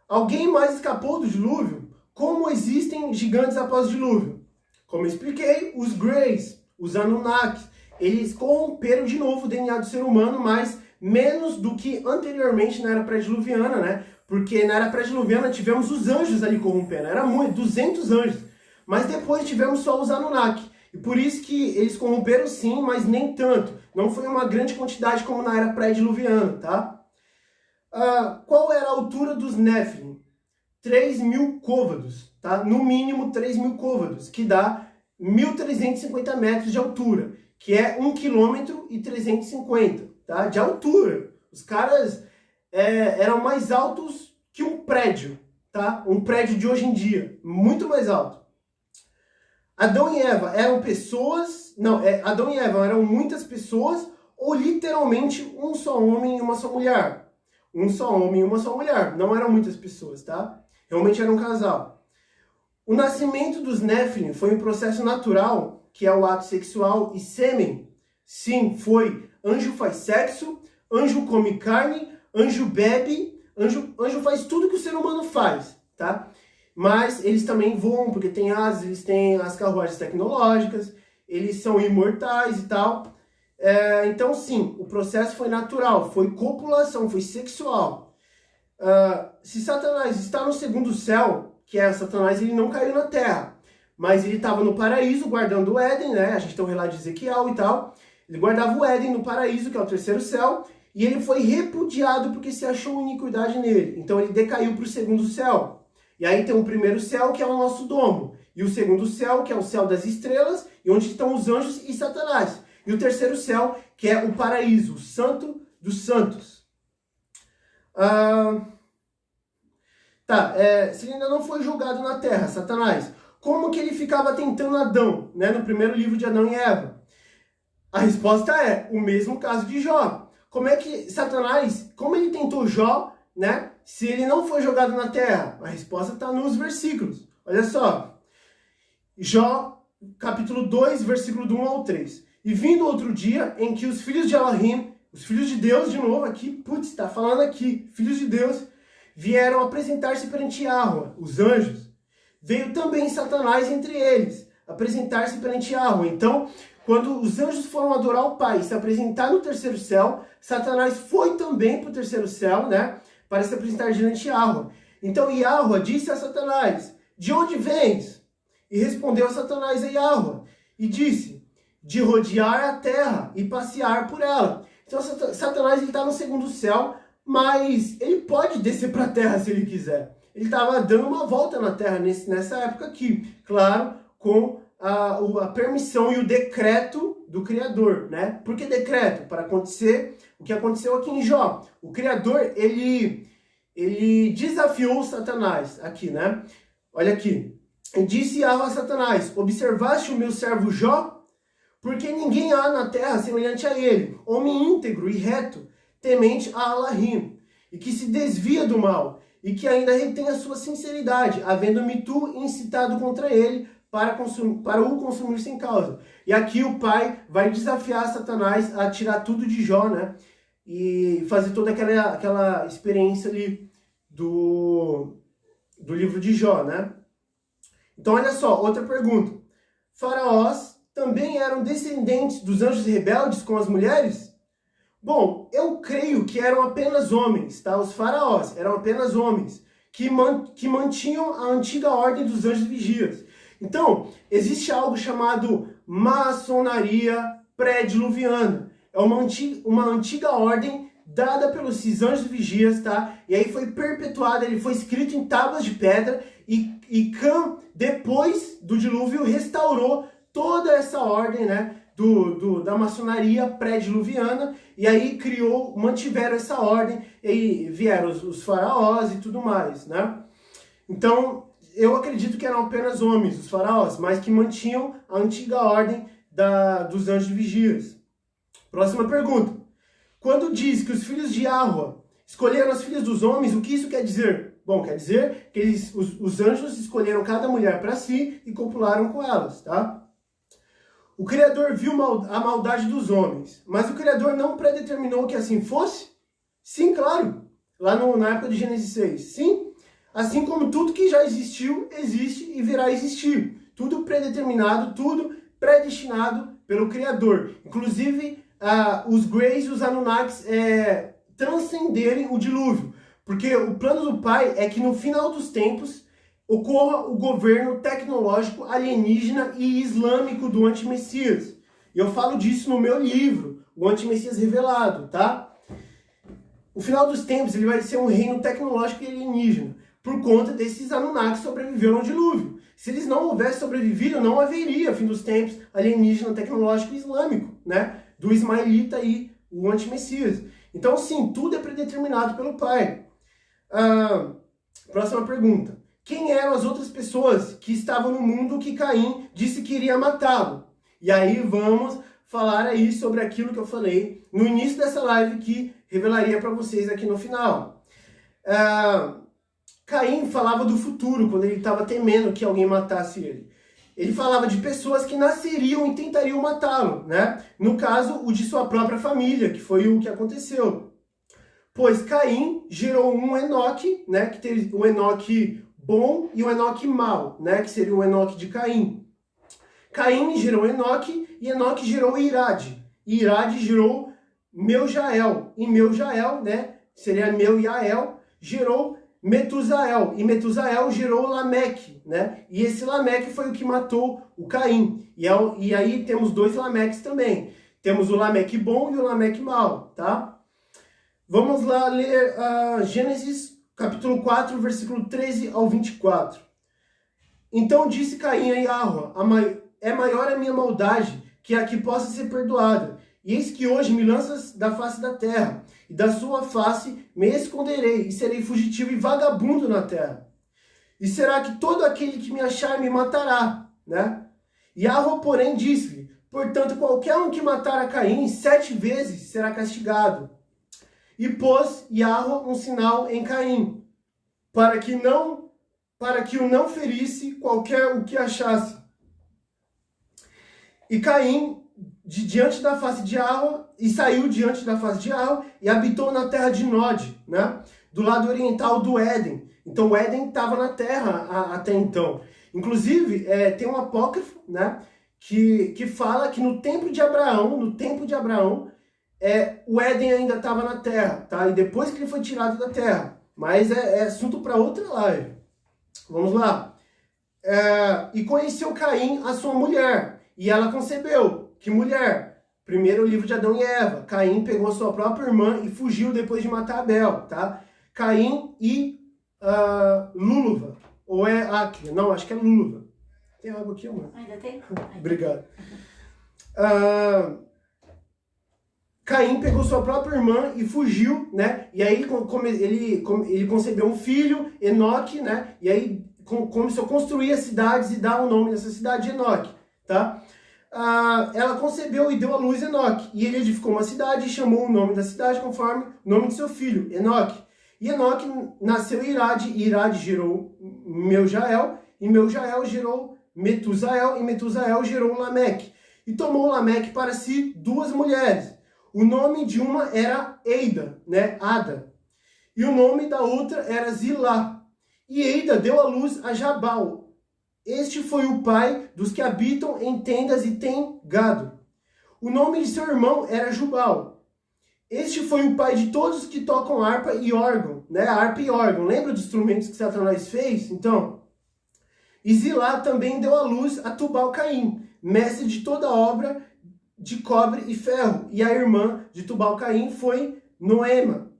Alguém mais escapou do dilúvio? Como existem gigantes após o dilúvio? Como eu expliquei, os Greys, os Anunnakis, eles corromperam de novo o DNA do ser humano, mas menos do que anteriormente na era pré-diluviana, né? Porque na era pré-diluviana tivemos os anjos ali corrompendo, era muito, 200 anjos. Mas depois tivemos só os Anunnaki. E por isso que eles corromperam sim, mas nem tanto. Não foi uma grande quantidade como na era pré-diluviana, tá? Qual era a altura dos Néfilim? 3.000 côvados, tá? No mínimo 3.000 côvados, que dá 1.350 metros de altura, que é 1,350 km, tá? De altura. Os caras eram mais altos que um prédio, tá? Um prédio de hoje em dia, muito mais alto. Adão e Eva eram pessoas... Não, Adão e Eva eram muitas pessoas ou literalmente um só homem e uma só mulher? um só homem e uma só mulher. Não eram muitas pessoas, tá? Realmente era um casal. O nascimento dos Nephilim foi um processo natural, que é o ato sexual e sêmen. Sim, foi. Anjo faz sexo, anjo come carne, anjo bebe, anjo faz tudo que o ser humano faz, tá? Mas eles também voam, porque tem asas, eles têm as carruagens tecnológicas, eles são imortais e tal. Então, sim, o processo foi natural, foi copulação, foi sexual. Se Satanás está no segundo céu, que é Satanás, ele não caiu na terra, mas ele estava no paraíso guardando o Éden, né? A gente tem um relato de Ezequiel e tal. Ele guardava o Éden no paraíso, que é o terceiro céu, e ele foi repudiado porque se achou iniquidade nele. Então ele decaiu para o segundo céu. E aí tem o primeiro céu, que é o nosso domo, e o segundo céu, que é o céu das estrelas, e onde estão os anjos e Satanás. E o terceiro céu, que é o paraíso, o santo dos santos. Se ele ainda não foi julgado na terra, Satanás, como que ele ficava tentando Adão, né, no primeiro livro de Adão e Eva? A resposta é o mesmo caso de Jó. Como é que Satanás, como ele tentou Jó, né, se ele não foi jogado na terra? A resposta está nos versículos. Olha só. Jó, capítulo 2, versículo do 1 ao 3. E vindo outro dia em que os filhos de Elohim, os filhos de Deus de novo aqui, está falando aqui, filhos de Deus, vieram apresentar-se perante Yahweh, os anjos. Veio também Satanás entre eles, apresentar-se perante Yahweh. Então, quando os anjos foram adorar o Pai e se apresentar no terceiro céu, Satanás foi também para o terceiro céu, né, para se apresentar diante de Yahweh. Então Yahweh disse a Satanás, de onde vens? E respondeu a Satanás a Yahweh, e disse, de rodear a terra e passear por ela. Então Satanás está no segundo céu, mas ele pode descer para a terra se ele quiser. Ele estava dando uma volta na terra nessa época aqui, claro, com a permissão e o decreto do Criador, né? Por que decreto? Para acontecer o que aconteceu aqui em Jó. O Criador, ele desafiou Satanás aqui, né? Olha aqui. Disse a Satanás, observaste o meu servo Jó? Porque ninguém há na terra semelhante a ele, homem íntegro e reto, temente a Elohim, e que se desvia do mal, e que ainda retém a sua sinceridade, havendo-me tu incitado contra ele, para o consumir sem causa. E aqui o pai vai desafiar Satanás a tirar tudo de Jó, né? E fazer toda aquela experiência ali do livro de Jó, né? Então olha só, outra pergunta. Faraós também eram descendentes dos anjos rebeldes com as mulheres? Bom, eu creio que eram apenas homens, tá? Os faraós eram apenas homens que mantinham a antiga ordem dos anjos vigias. Então, existe algo chamado maçonaria pré-diluviana. É uma antiga ordem dada pelos anjos vigias, tá? E aí foi perpetuada, ele foi escrito em tábuas de pedra e Cã, depois do dilúvio, restaurou toda essa ordem, né? Da maçonaria pré-diluviana, e aí mantiveram essa ordem, e vieram os faraós e tudo mais, né? Então, eu acredito que eram apenas homens, os faraós, mas que mantinham a antiga ordem dos anjos vigias. Próxima pergunta. Quando diz que os filhos de Yahweh escolheram as filhas dos homens, o que isso quer dizer? Bom, quer dizer que os anjos escolheram cada mulher para si e copularam com elas, tá? O Criador viu a maldade dos homens, mas o Criador não predeterminou que assim fosse? Sim, claro. Lá na época de Gênesis 6. Sim. Assim como tudo que já existiu, existe e virá a existir. Tudo predeterminado, tudo predestinado pelo Criador. Inclusive, os Greys e os Anunnakis transcenderem o dilúvio. Porque o plano do Pai é que no final dos tempos ocorra o governo tecnológico alienígena e islâmico do Antimessias. E eu falo disso no meu livro, O Antimessias Revelado, tá? O final dos tempos ele vai ser um reino tecnológico e alienígena, por conta desses Anunnakis que sobreviveram ao dilúvio. Se eles não houvessem sobrevivido, não haveria, fim dos tempos, alienígena tecnológico e islâmico, né? Do Ismaelita e o Antimessias. Então, sim, tudo é predeterminado pelo Pai. Próxima pergunta. Quem eram as outras pessoas que estavam no mundo que Caim disse que iria matá-lo? E aí vamos falar aí sobre aquilo que eu falei no início dessa live, que revelaria para vocês aqui no final. Caim falava do futuro, quando ele estava temendo que alguém matasse ele. Ele falava de pessoas que nasceriam e tentariam matá-lo, né? No caso, o de sua própria família, que foi o que aconteceu. Pois Caim gerou um Enoque, né? Que teve o Enoque bom e o Enoque mau, né? Que seria o Enoque de Caim. Caim gerou Enoque e Enoque gerou Irade. E Irade gerou Meujael. E Meujael, né? Seria Meujael, gerou Metusael, e Metusael gerou Lameque, né? E esse Lameque foi o que matou o Caim. E aí temos dois Lameques também. Temos o Lameque bom e o Lameque mau, tá? Vamos lá ler Gênesis capítulo 4, versículo 13 ao 24. Então disse Caim a Yahweh, é maior a minha maldade que a que possa ser perdoada. E eis que hoje me lanças da face da terra, e da sua face me esconderei, e serei fugitivo e vagabundo na terra. E será que todo aquele que me achar me matará, né? Yahweh, porém, disse-lhe, portanto, qualquer um que matar a Caim 7 vezes será castigado. E pôs Yahweh um sinal em Caim, para que o não ferisse qualquer o que achasse. E Caim diante da face de Yahweh, e saiu diante da face de Yahweh, e habitou na terra de Nod, né? Do lado oriental do Éden. Então o Éden estava na terra até então. Inclusive, tem um apócrifo, né? Que fala que no tempo de Abraão, o Éden ainda estava na terra, tá? E depois que ele foi tirado da terra. Mas é assunto para outra live. Vamos lá. E conheceu Caim, a sua mulher, e ela concebeu. Que mulher? Primeiro o livro de Adão e Eva. Caim pegou sua própria irmã e fugiu depois de matar Abel, tá? Caim e Lúluva. Ou é Acre? Não, acho que é Lúluva. Tem água aqui, amor? Ainda tem? Obrigado. Caim pegou sua própria irmã e fugiu, né? E aí ele concebeu um filho, Enoque, né? E aí começou a construir as cidades e dar o nome dessa cidade de Enoque, tá? Ela concebeu e deu à luz Enoque. E ele edificou uma cidade e chamou o nome da cidade conforme o nome de seu filho, Enoque. E Enoque nasceu Irade, e Irade gerou Meujael, e Meujael gerou Metusael, e Metusael gerou Lameque. E tomou Lameque para si 2 mulheres. O nome de uma era Eida, né? Ada. E o nome da outra era Zilá. E Eida deu à luz a Jabal. Este foi o pai dos que habitam em tendas e têm gado. O nome de seu irmão era Jubal. Este foi o pai de todos que tocam harpa e órgão, né? Harpa e órgão. Lembra dos instrumentos que Satanás fez? Então, e Zilá também deu à luz a Tubal-Caim, mestre de toda obra de cobre e ferro. E a irmã de Tubal-Caim foi Noema.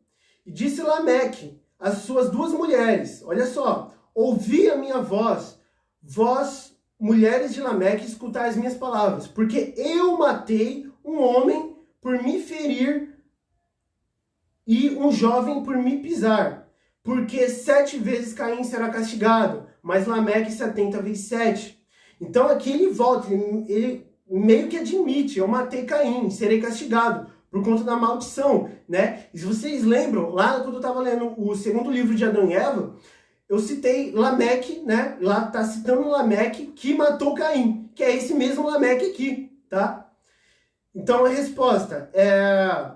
E disse Lameque às suas 2 mulheres, olha só, ouvi a minha voz, vós, mulheres de Lameque, escutai as minhas palavras, porque eu matei um homem por me ferir e um jovem por me pisar. Porque 7 vezes Caim será castigado, mas Lameque 70 vezes 7. Então aqui ele volta, ele meio que admite, eu matei Caim, serei castigado por conta da maldição, né? E se vocês lembram, lá quando eu estava lendo o 2º livro de Adão e Eva, eu citei Lameque, né? Lá tá citando Lameque que matou Caim, que é esse mesmo Lameque aqui, tá? Então a resposta é...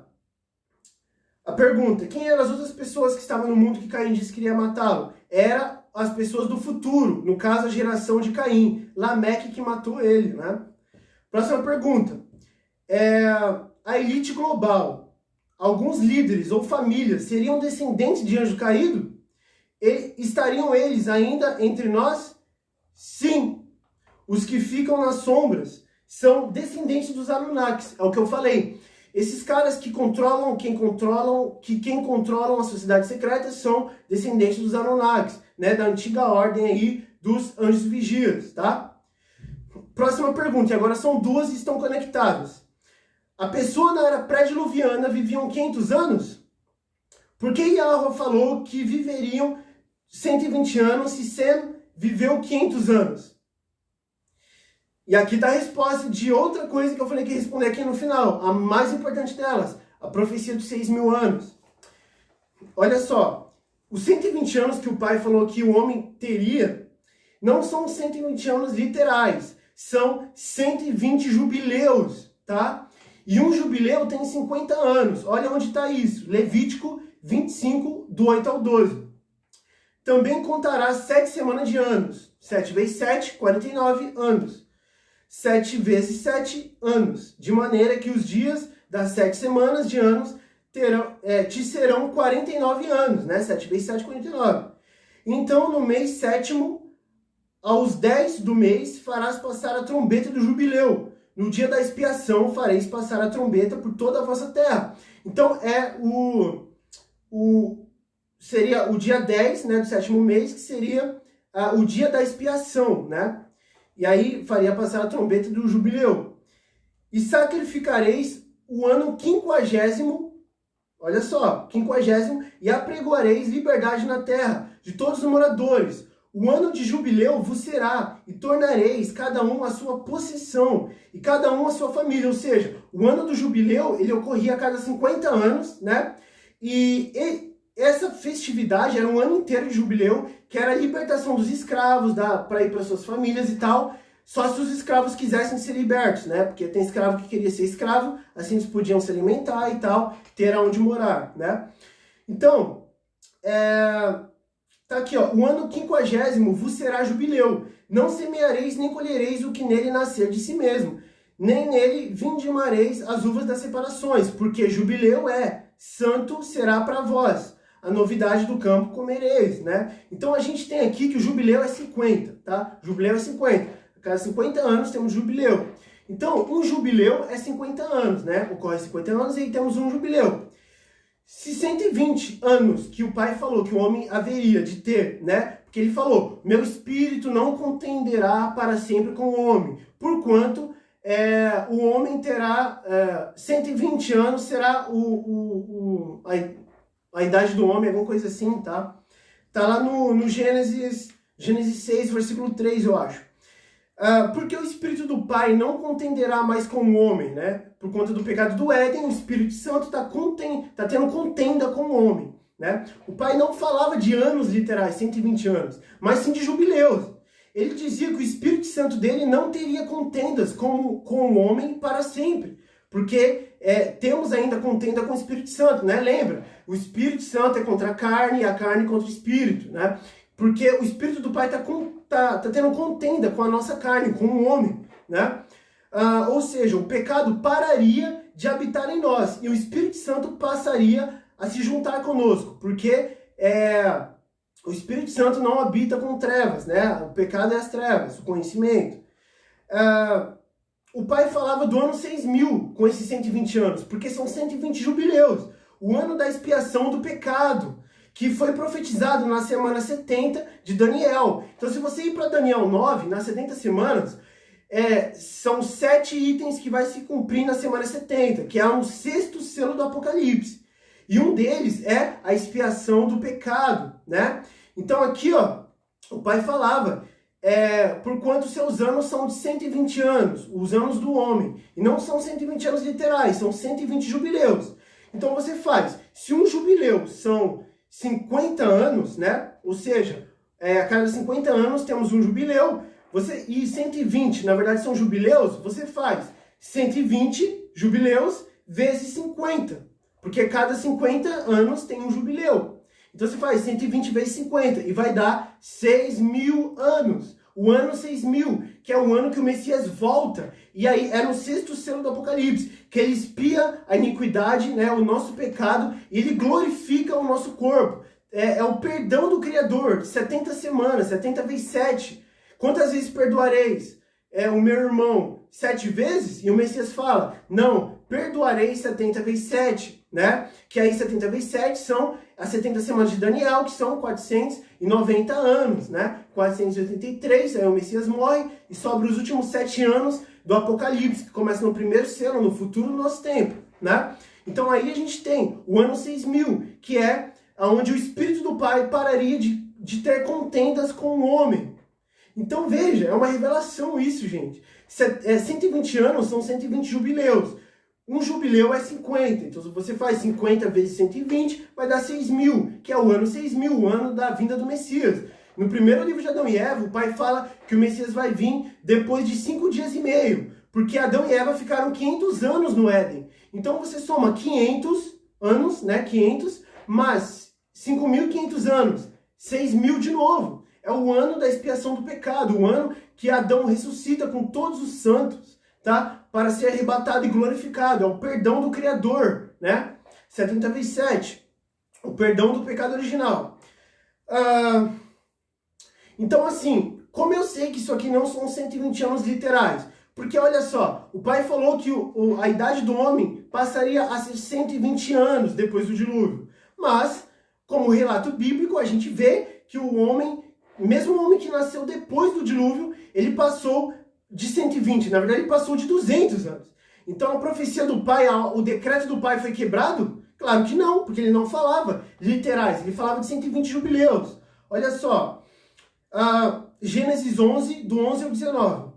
A pergunta, quem eram as outras pessoas que estavam no mundo que Caim disse que iria matá-lo? Era as pessoas do futuro, no caso a geração de Caim, Lameque que matou ele, né? Próxima pergunta, a elite global, alguns líderes ou famílias seriam descendentes de anjo caído? Estariam eles ainda entre nós? Sim. Os que ficam nas sombras são descendentes dos Anunnakis. É o que eu falei. Esses caras que controlam quem controlam as sociedades secretas são descendentes dos Anunnakis, né? Da antiga ordem aí dos anjos vigias, tá? Próxima pergunta. E agora são 2 e estão conectadas. A pessoa na era pré-diluviana viviam 500 anos? Por que Yahweh falou que viveriam 120 anos se Sem viveu 500 anos? E aqui está a resposta de outra coisa que eu falei que ia responder aqui no final, a mais importante delas. a profecia dos 6.000 anos. Olha só, os 120 anos que o pai falou que o homem teria, não são 120 anos literais, são 120 jubileus, tá? E um jubileu tem 50 anos. Olha onde está isso. Levítico 25, do 8 ao 12. Também contará 7 semanas de anos. 7 vezes 7, 49 anos. 7 vezes 7 anos. De maneira que os dias das 7 semanas de anos te serão 49 anos, né? 7 vezes 7, 49. Então, no mês 7º, aos 10 do mês, farás passar a trombeta do jubileu. No dia da expiação fareis passar a trombeta por toda a vossa terra. Então seria o dia 10, né, do 7º mês, que seria o dia da expiação, né? E aí faria passar a trombeta do jubileu. E sacrificareis o ano 50º, olha só, 50º, e apregoareis liberdade na terra de todos os moradores. O ano de jubileu vos será, e tornareis cada um a sua possessão, e cada um a sua família. Ou seja, o ano do jubileu, ele ocorria a cada 50 anos, né? E essa festividade era um ano inteiro de jubileu, que era a libertação dos escravos, para ir para suas famílias e tal, só se os escravos quisessem ser libertos, né? Porque tem escravo que queria ser escravo, assim eles podiam se alimentar e tal, ter aonde morar, né? Então, tá aqui, ó, o ano 50º vos será jubileu. Não semeareis nem colhereis o que nele nascer de si mesmo, nem nele vindimareis as uvas das separações, porque jubileu santo será para vós. A novidade do campo comereis, né? Então a gente tem aqui que o jubileu é 50, tá? Jubileu é 50. A cada 50 anos temos jubileu. Então, um jubileu é 50 anos, né? Ocorre 50 anos e aí temos um jubileu. Se 120 anos que o pai falou que o homem haveria de ter, né? Porque ele falou, meu espírito não contenderá para sempre com o homem, porquanto o homem terá 120 anos, será a idade do homem, alguma coisa assim, tá? Tá lá no Gênesis 6, versículo 3, eu acho. Porque o Espírito do Pai não contenderá mais com o homem, né? Por conta do pecado do Éden, o Espírito Santo tá tendo contenda com o homem, né? O Pai não falava de anos literais, 120 anos, mas sim de jubileus. Ele dizia que o Espírito Santo dele não teria contendas com o homem para sempre, porque temos ainda contenda com o Espírito Santo, né? Lembra? O Espírito Santo é contra a carne e a carne contra o Espírito, né? Porque o Espírito do Pai tá tendo contenda com a nossa carne, com o homem, né? Ou seja, o pecado pararia de habitar em nós e o Espírito Santo passaria a se juntar conosco, porque o Espírito Santo não habita com trevas, né? O pecado é as trevas, o conhecimento. O pai falava do ano 6.000 com esses 120 anos, porque são 120 jubileus, o ano da expiação do pecado, que foi profetizado na semana 70 de Daniel. Então, se você ir para Daniel 9, nas 70 semanas, são 7 itens que vai se cumprir na semana 70, que é o 6º selo do Apocalipse. E um deles é a expiação do pecado, né? Então, aqui, ó, o pai falava, porquanto seus anos são de 120 anos, os anos do homem. E não são 120 anos literais, são 120 jubileus. Então, você faz, se um jubileu são 50 anos, né? Ou seja, a cada 50 anos temos um jubileu, e 120, na verdade, são jubileus, você faz 120 jubileus vezes 50, porque cada 50 anos tem um jubileu. Então você faz 120 vezes 50 e vai dar 6.000 anos. O ano 6.000, que é o ano que o Messias volta. E aí é no 6º selo do Apocalipse, que ele expia a iniquidade, né, o nosso pecado, e ele glorifica o nosso corpo. É o perdão do Criador, de 70 semanas, 70 vezes 7. Quantas vezes perdoareis o meu irmão? 7 vezes? E o Messias fala, não, perdoarei 70 vezes 7, né? Que aí 70 vezes 7 são as 70 semanas de Daniel, que são 490 anos, né? 483, aí o Messias morre e sobra os últimos 7 anos do Apocalipse, que começa no primeiro selo, no futuro do nosso tempo, né? Então aí a gente tem o ano 6.000, que é onde o Espírito do Pai pararia de ter contendas com o homem. Então veja, é uma revelação isso, gente. 120 anos são 120 jubileus. um jubileu é 50. Então, se você faz 50 vezes 120, vai dar 6.000, que é o ano 6.000, o ano da vinda do Messias. No primeiro livro de Adão e Eva, o pai fala que o Messias vai vir depois de 5 dias e meio, porque Adão e Eva ficaram 500 anos no Éden. Então, você soma 500 anos, né, 500, mais 5.500 anos, 6.000 de novo. É o ano da expiação do pecado, o ano que Adão ressuscita com todos os santos, tá? Para ser arrebatado e glorificado. É o perdão do Criador, né? 70 vezes 7. O perdão do pecado original. Então, assim, como eu sei que isso aqui não são 120 anos literais? Porque, olha só, o pai falou que a idade do homem passaria a ser 120 anos depois do dilúvio. Mas, como relato bíblico, a gente vê que o homem, mesmo o homem que nasceu depois do dilúvio, ele passou de 120, na verdade ele passou de 200 anos. Então a profecia do pai, o decreto do pai foi quebrado? Claro que não, porque ele não falava literais, ele falava de 120 jubileus. Olha só, Gênesis 11, do 11 ao 19.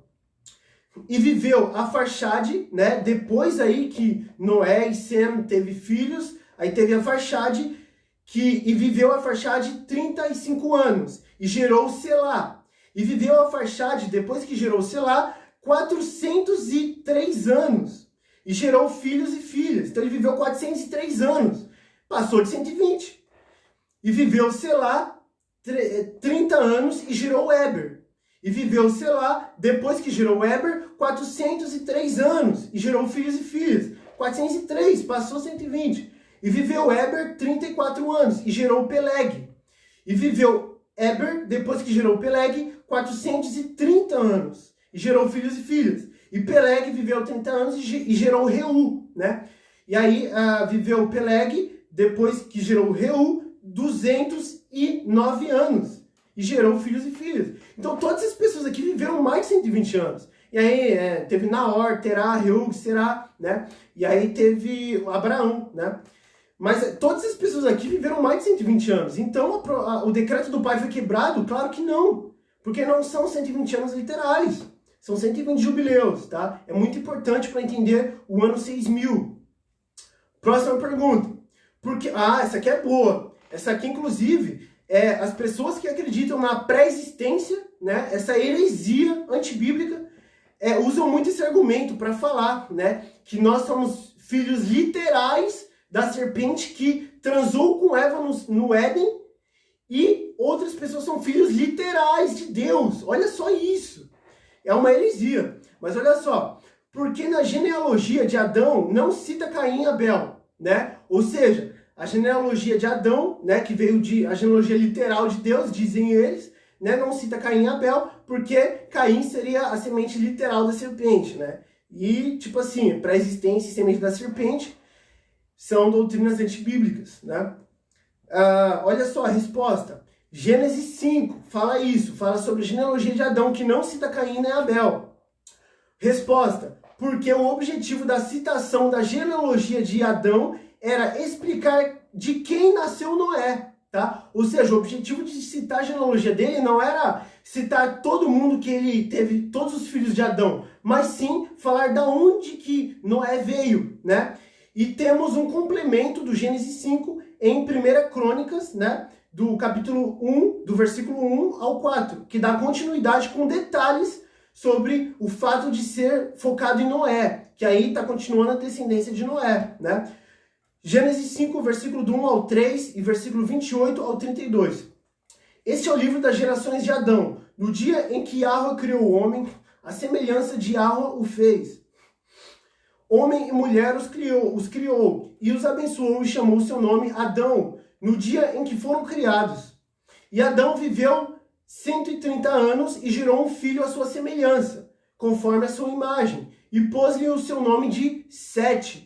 E viveu Arfaxade, né, depois aí que Noé e Sem teve filhos, aí teve Arfaxade, e viveu Arfaxade 35 anos, e gerou Selá. E viveu Arfaxade, depois que gerou Selá, 403 anos. E gerou filhos e filhas. Então ele viveu 403 anos. Passou de 120. E viveu Selá 30 anos e gerou Eber. E viveu Selá, depois que gerou Eber, 403 anos. E gerou filhos e filhas. 403, passou 120. E viveu Eber 34 anos. E gerou Peleg. E viveu Eber, depois que gerou Peleg, 430 anos. E gerou filhos e filhas. E Peleg viveu 30 anos e gerou Reu, né? E aí viveu Peleg, depois que gerou Reu, 209 anos. E gerou filhos e filhas. Então todas essas pessoas aqui viveram mais de 120 anos. E aí teve Naor, Terá, Reu, Será, né? E aí teve Abraão, né? Mas todas essas pessoas aqui viveram mais de 120 anos. Então o decreto do pai foi quebrado? Claro que não. Porque não são 120 anos literais. São 120 jubileus, tá? É muito importante para entender o ano 6.000. Próxima pergunta. Essa aqui é boa. Essa aqui, inclusive, as pessoas que acreditam na pré-existência, né? Essa heresia antibíblica, usam muito esse argumento para falar, né? Que nós somos filhos literais da serpente que transou com Eva no Éden, e outras pessoas são filhos literais de Deus. Olha só isso. É uma heresia. Mas olha só, porque na genealogia de Adão não cita Caim e Abel, né? Ou seja, a genealogia de Adão, né, que veio a genealogia literal de Deus, dizem eles, né, não cita Caim e Abel, porque Caim seria a semente literal da serpente, né? E, tipo assim, pré-existência e semente da serpente são doutrinas antibíblicas, né? Olha só a resposta. Gênesis 5 fala isso, fala sobre a genealogia de Adão, que não cita Caim nem Abel. Resposta: porque o objetivo da citação da genealogia de Adão era explicar de quem nasceu Noé, tá? Ou seja, o objetivo de citar a genealogia dele não era citar todo mundo que ele teve, todos os filhos de Adão, mas sim falar da onde que Noé veio, né? E temos um complemento do Gênesis 5 em 1 Crônicas, né? Do capítulo 1, do versículo 1 ao 4, que dá continuidade com detalhes sobre o fato de ser focado em Noé, que aí está continuando a descendência de Noé, né? Gênesis 5, versículo do 1 ao 3 e versículo 28 ao 32. Este é o livro das gerações de Adão. No dia em que Yahweh criou o homem, a semelhança de Yahweh o fez. Homem e mulher os criou e os abençoou e chamou seu nome Adão, no dia em que foram criados. E Adão viveu 130 anos e gerou um filho à sua semelhança, conforme a sua imagem, e pôs-lhe o seu nome de Sete.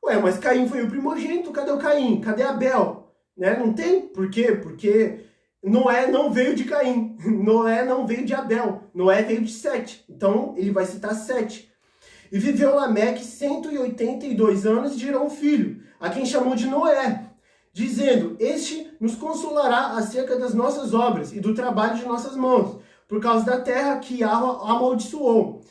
Ué, mas Caim foi o primogênito, cadê o Caim? Cadê Abel? Né? Não tem? Por quê? Porque Noé não veio de Caim, Noé não veio de Abel, Noé veio de Sete. Então ele vai citar Sete. E viveu Lameque 182 anos e gerou um filho, a quem chamou de Noé, dizendo: este nos consolará acerca das nossas obras e do trabalho de nossas mãos, por causa da terra que Yahweh amaldiçoou.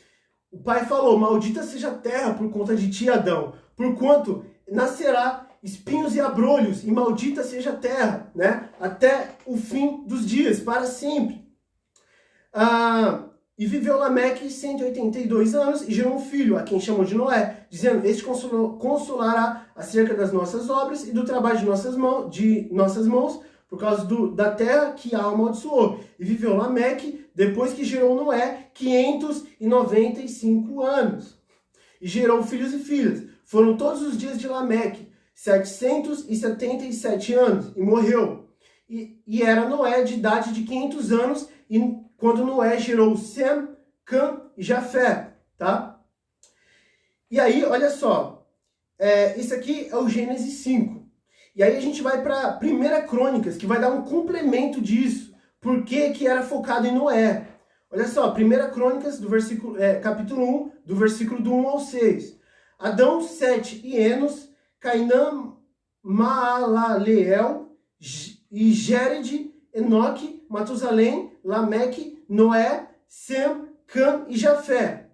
O pai falou: maldita seja a terra por conta de ti, Adão, porquanto nascerá espinhos e abrolhos, e maldita seja a terra, né? Até o fim dos dias, para sempre. E viveu Lameque 182 anos e gerou um filho, a quem chamou de Noé, dizendo: este consolará acerca das nossas obras e do trabalho de nossas mãos, por causa da terra que a amaldiçoou. E viveu Lameque, depois que gerou Noé, 595 anos. E gerou filhos e filhas. Foram todos os dias de Lameque 777 anos, e morreu. E era Noé de idade de 500 anos, quando Noé gerou Sem, Cã e Jafé, tá? E aí, olha só, isso aqui é o Gênesis 5. E aí a gente vai para 1 Crônicas, que vai dar um complemento disso. Por que era focado em Noé? Olha só, 1 Crônicas, capítulo 1, do versículo do 1 ao 6. Adão, Sete e Enos, Cainã, Maalaleel, e Jéred, Enoque, Matusalém, Lameque, Noé, Sem, Cã e Jafé.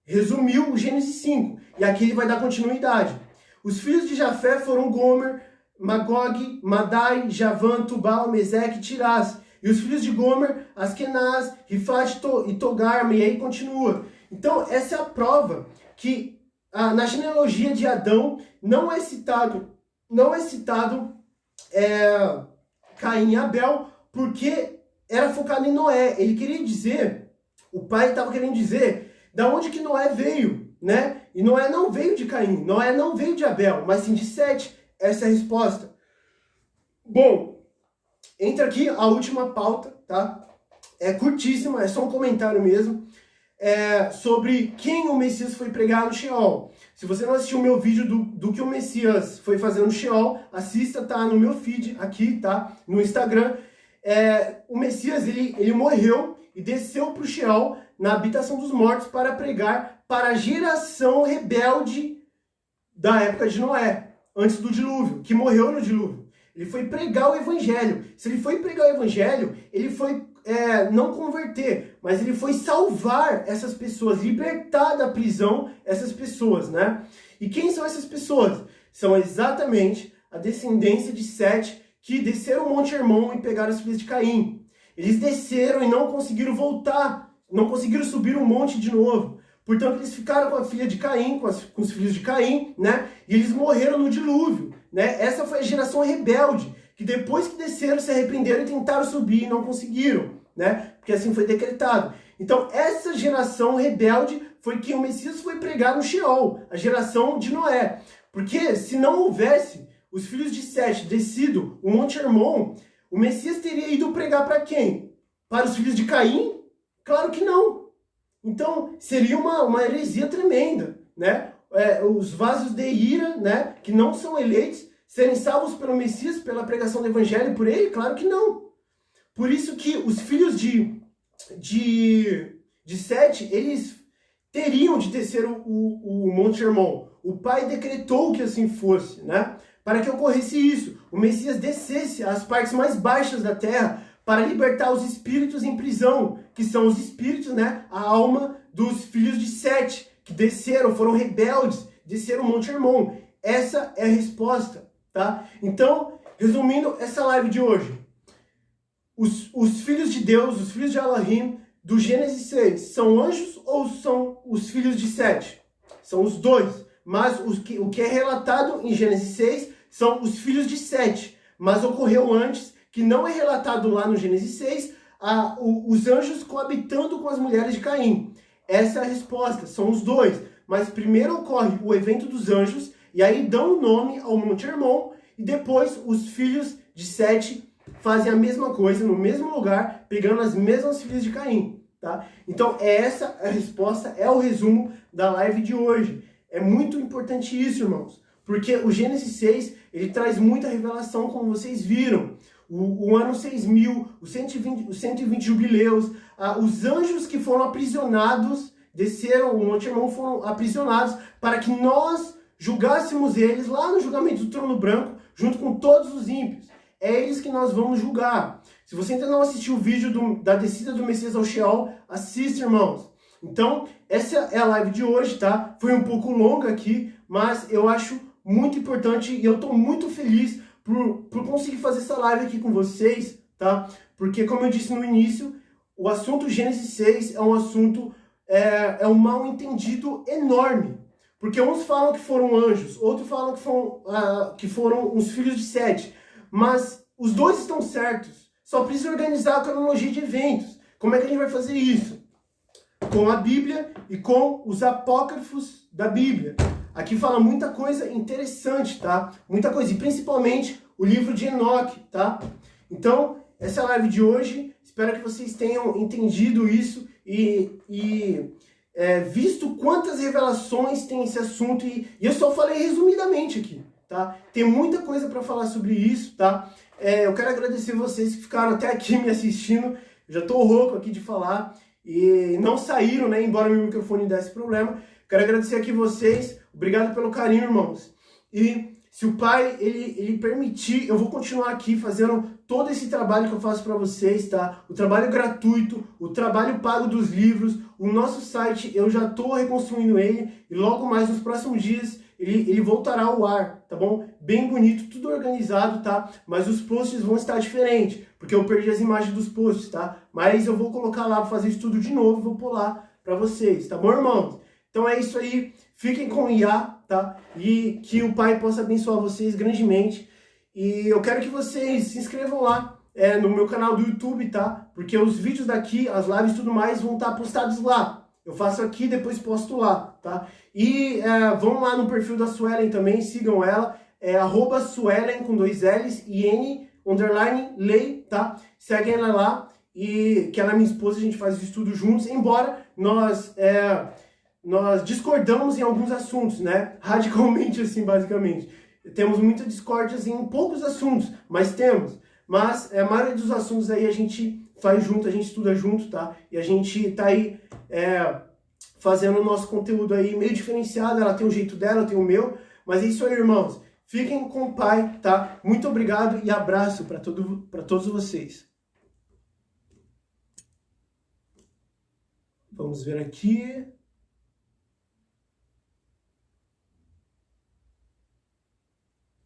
Resumiu o Gênesis 5. E aqui ele vai dar continuidade. Os filhos de Jafé foram Gomer, Magog, Madai, Javã, Tubal, Meseque e Tirás. E os filhos de Gomer, Askenaz, Rifat e Togarma. E aí continua. Então, essa é a prova que na genealogia de Adão não é citado Caim e Abel, porque era focado em Noé. Ele queria dizer, o pai estava querendo dizer, da onde que Noé veio, né? E Noé não veio de Caim, Noé não veio de Abel, mas sim de Sete. Essa é a resposta. Bom, entra aqui a última pauta, tá? É curtíssima, é só um comentário mesmo, sobre quem o Messias foi pregar no Sheol. Se você não assistiu o meu vídeo do que o Messias foi fazer no Sheol, assista, tá no meu feed aqui, tá? No Instagram. O Messias, ele morreu e desceu para o Sheol, na habitação dos mortos, para pregar para a geração rebelde da época de Noé, antes do dilúvio, que morreu no dilúvio. Ele foi pregar o evangelho. Se ele foi pregar o evangelho, ele foi não converter, mas ele foi salvar essas pessoas, libertar da prisão essas pessoas, né? E quem são essas pessoas? São exatamente a descendência de Sete, que desceram o Monte Hermon e pegaram os filhos de Caim. Eles desceram e não conseguiram voltar, não conseguiram subir o monte de novo. Portanto, eles ficaram com a filha de Caim, com os filhos de Caim, né? E eles morreram no dilúvio, né? Essa foi a geração rebelde, que depois que desceram, se arrependeram e tentaram subir e não conseguiram, né? Porque assim foi decretado. Então, essa geração rebelde foi que o Messias foi pregar no Sheol, a geração de Noé. Porque se não houvesse os filhos de Sete descido o Monte Hermon, o Messias teria ido pregar para quem? Para os filhos de Caim? Claro que não. Então, seria uma heresia tremenda, né? Os vasos de ira, né, que não são eleitos, serem salvos pelo Messias, pela pregação do Evangelho por ele? Claro que não. Por isso que os filhos de Sete, eles teriam de descer o Monte Hermon. O Pai decretou que assim fosse, né? Para que ocorresse isso, o Messias descesse às partes mais baixas da terra para libertar os espíritos em prisão, que são os espíritos, né, a alma dos filhos de Sete, que desceram, foram rebeldes, desceram o Monte Hermon. Essa é a resposta, tá? Então, resumindo essa live de hoje, os filhos de Deus, os filhos de Elohim, do Gênesis 6, são anjos ou são os filhos de Sete? São os dois, mas o que é relatado em Gênesis 6 são os filhos de Sete, mas ocorreu antes, que não é relatado lá no Gênesis 6, os anjos coabitando com as mulheres de Caim. Essa é a resposta, são os dois. Mas primeiro ocorre o evento dos anjos, e aí dão o nome ao Monte Hermon, e depois os filhos de Sete fazem a mesma coisa, no mesmo lugar, pegando as mesmas filhas de Caim. Tá? Então essa é a resposta, é o resumo da live de hoje. É muito importante isso, irmãos, porque o Gênesis 6, ele traz muita revelação, como vocês viram. O ano 6000, os 120 jubileus, os anjos que foram aprisionados, desceram o Monte Hermon, foram aprisionados para que nós julgássemos eles lá no julgamento do trono branco, junto com todos os ímpios. É eles que nós vamos julgar. Se você ainda não assistiu o vídeo da descida do Messias ao Sheol, assista, irmãos. Então, essa é a live de hoje, tá? Foi um pouco longa aqui, mas eu acho muito importante e eu estou muito feliz por conseguir fazer essa live aqui com vocês, tá? Porque, como eu disse no início, o assunto Gênesis 6 é um assunto, é um mal entendido enorme. Porque uns falam que foram anjos, outros falam que foram os filhos de Sete. Mas os dois estão certos. Só precisa organizar a cronologia de eventos. Como é que a gente vai fazer isso? Com a Bíblia e com os apócrifos da Bíblia. Aqui fala muita coisa interessante, tá? Muita coisa, e principalmente o livro de Enoque, tá? Então, essa é a live de hoje. Espero que vocês tenham entendido isso e visto quantas revelações tem esse assunto. E eu só falei resumidamente aqui, tá? Tem muita coisa para falar sobre isso, tá? Eu quero agradecer vocês que ficaram até aqui me assistindo. Eu já tô rouco aqui de falar e não saíram, né? Embora meu microfone desse problema. Quero agradecer aqui vocês. Obrigado pelo carinho, irmãos. E se o Pai, ele permitir, eu vou continuar aqui fazendo todo esse trabalho que eu faço para vocês, tá? O trabalho gratuito, o trabalho pago dos livros, o nosso site, eu já estou reconstruindo ele e logo mais nos próximos dias ele voltará ao ar, tá bom? Bem bonito, tudo organizado, tá? Mas os posts vão estar diferentes, porque eu perdi as imagens dos posts, tá? Mas eu vou colocar lá, vou fazer isso tudo de novo, vou pôr lá para vocês, tá bom, irmãos? Então é isso aí, fiquem com o Iá, tá? E que o Pai possa abençoar vocês grandemente. E eu quero que vocês se inscrevam lá no meu canal do YouTube, tá? Porque os vídeos daqui, as lives e tudo mais vão estar postados lá. Eu faço aqui e depois posto lá, tá? E vão lá no perfil da Suelen também, sigam ela. É @Suelen com 2 L's e N_Lei, tá? Seguem ela lá. E que ela é minha esposa, a gente faz isso tudo juntos. Embora nós discordamos em alguns assuntos, né? Radicalmente assim, basicamente. Temos muita discórdia em poucos assuntos, mas temos. Mas a maioria dos assuntos aí a gente faz junto, a gente estuda junto, tá? E a gente tá aí fazendo o nosso conteúdo aí meio diferenciado. Ela tem o jeito dela, eu tenho o meu. Mas é isso aí, irmãos. Fiquem com o Pai, tá? Muito obrigado e abraço para todos vocês. Vamos ver aqui.